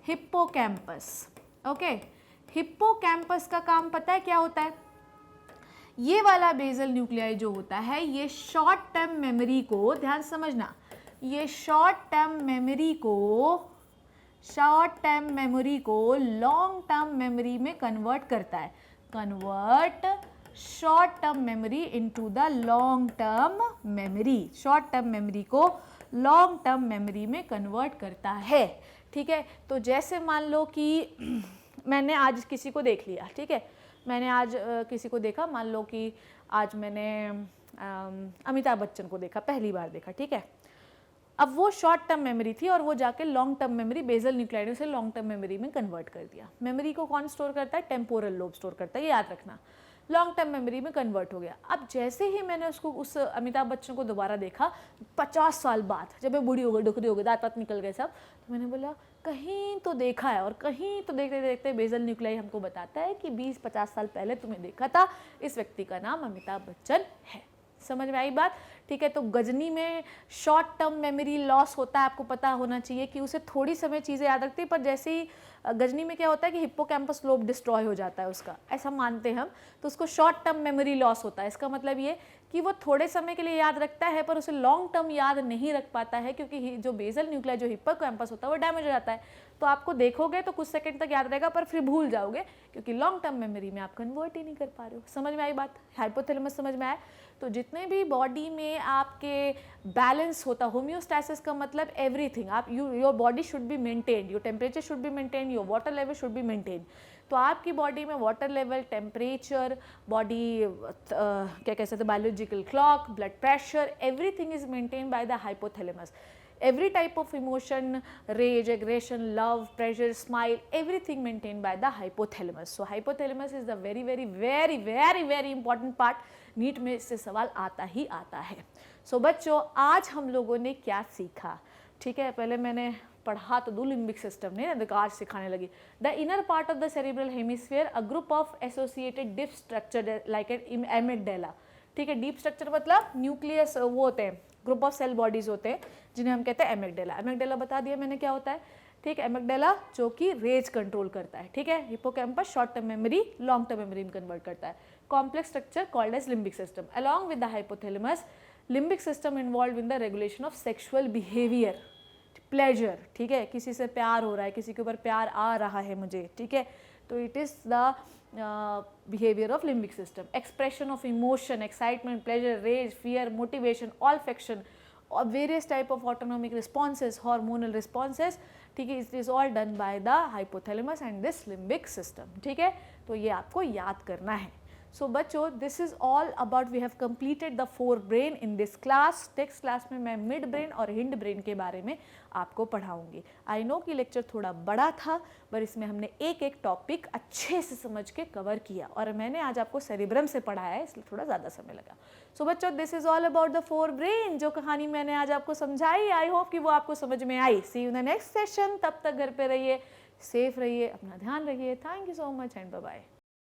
हिप्पोकैम्पस, ओके। हिप्पोकैम्पस का काम पता है क्या होता है? ये वाला बेसल न्यूक्लियाई जो होता है ये शॉर्ट टर्म मेमोरी को, ध्यान समझना, ये शॉर्ट टर्म मेमोरी को शॉर्ट टर्म मेमोरी को लॉन्ग टर्म मेमोरी में कन्वर्ट करता है। Convert short term memory into the long term memory, short term memory को लॉन्ग टर्म मेमोरी में कन्वर्ट करता है। ठीक है, तो जैसे मान लो कि मैंने आज किसी को देख लिया, ठीक है, मैंने आज किसी को देखा, मान लो कि आज मैंने अमिताभ बच्चन को देखा, पहली बार देखा, ठीक है। अब वो शॉर्ट टर्म मेमोरी थी और वो जाके long term memory, basal nuclei ने उसे लॉन्ग टर्म मेमोरी में कन्वर्ट कर दिया। मेमोरी को कौन स्टोर करता है? टेम्पोरल लोब स्टोर करता है, ये याद रखना। लॉन्ग टर्म मेमोरी में कन्वर्ट हो गया। अब जैसे ही मैंने उसको, उस अमिताभ बच्चन को दोबारा देखा 50 साल बाद, जब मैं बूढ़ी हो गई, डुखरी हो गई, दांत वात निकल गए सब, तो मैंने बोला कहीं तो देखा है, और कहीं तो देखते देखते बेसल न्यूक्लियाई हमको बताता है कि 20-50 साल पहले तुम्हें देखा था, इस व्यक्ति का नाम अमिताभ बच्चन है। समझ में आई बात? ठीक है, तो गजनी में शॉर्ट टर्म मेमोरी लॉस होता है। आपको पता होना चाहिए कि उसे थोड़ी समय चीज़ें याद रखती है, पर जैसे ही गजनी में क्या होता है कि हिप्पोकैम्पस लोब डिस्ट्रॉय हो जाता है उसका, ऐसा मानते हैं हम, तो उसको शॉर्ट टर्म मेमोरी लॉस होता है। इसका मतलब ये कि वो थोड़े समय के लिए याद रखता है पर उसे लॉन्ग टर्म याद नहीं रख पाता है, क्योंकि जो बेसल न्यूक्लियाई, जो हिप्पोकैम्पस होता है, वो डैमेज हो जाता है। तो आपको देखोगे तो कुछ सेकंड तक याद रहेगा, पर फिर भूल जाओगे, क्योंकि लॉन्ग टर्म मेमोरी में आप कन्वर्ट ही नहीं कर पा रहे हो। समझ में आई बात? हाइपोथैलेमस समझ में आया? तो जितने भी बॉडी में आपके बैलेंस होता, होम्योस्टैसिस का मतलब एवरीथिंग, आप your body should be maintained, your temperature should be maintained, your water level should be maintained. तो आपकी बॉडी में वाटर लेवल, टेम्परेचर, बॉडी क्या कह सकते हैं, biological clock, blood pressure, everything is maintained by the hypothalamus. Every type of emotion, rage, aggression, love, pressure, smile, everything maintained by the hypothalamus. So hypothalamus is the very, very, very, very, very important part. NEET में इससे सवाल आता ही आता है। So बच्चों, आज हम लोगों ने क्या सीखा? ठीक है, पहले मैंने पढ़ा तो दो, लिम्बिक सिस्टम ने, देखो आज सिखाने लगी। The inner part of the cerebral hemisphere, a group of associated deep structure like an amygdala. ठीक है, डीप स्ट्रक्चर मतलब न्यूक्लियस, वो होते हैं, ग्रुप ऑफ सेल बॉडीज होते हैं जिन्हें हम कहते हैं एमिगडाला। एमिगडाला बता दिया मैंने क्या होता है, ठीक है। एमिगडाला जो कि रेज कंट्रोल करता है, ठीक है। Hippocampus short term memory long term memory में कन्वर्ट करता है। Complex structure called as limbic system. Along with the hypothalamus, limbic system involve in the regulation of sexual behaviour, pleasure, ठीक है, किसी से प्यार हो रहा है, किसी के ऊपर प्यार आ रहा है मुझे, ठीक है, तो it is the behavior of limbic system. Expression of emotion, excitement, pleasure, rage, fear, motivation, olfaction, or various type of autonomic responses, hormonal responses, ठीक है, it is all done by the hypothalamus and this limbic system, ठीक है। तो ये आपको याद करना है। सो बच्चों, this is all about, we have completed the 4 brain in this class. Next class में मैं मिड ब्रेन और हिंड ब्रेन के बारे में आपको पढ़ाऊंगी। आई नो कि लेक्चर थोड़ा बड़ा था, पर इसमें हमने एक एक टॉपिक अच्छे से समझ के कवर किया, और मैंने आज आपको सेरिब्रम से पढ़ाया है, इसलिए थोड़ा ज़्यादा समय लगा। सो बच्चों, this is all about the 4 brain. जो कहानी मैंने आज आपको समझाई, आई होप कि वो आपको समझ में आई। See you in the next session. तब तक घर पे रहिए, सेफ रहिए, अपना ध्यान रखिए। Thank you so much and bye bye.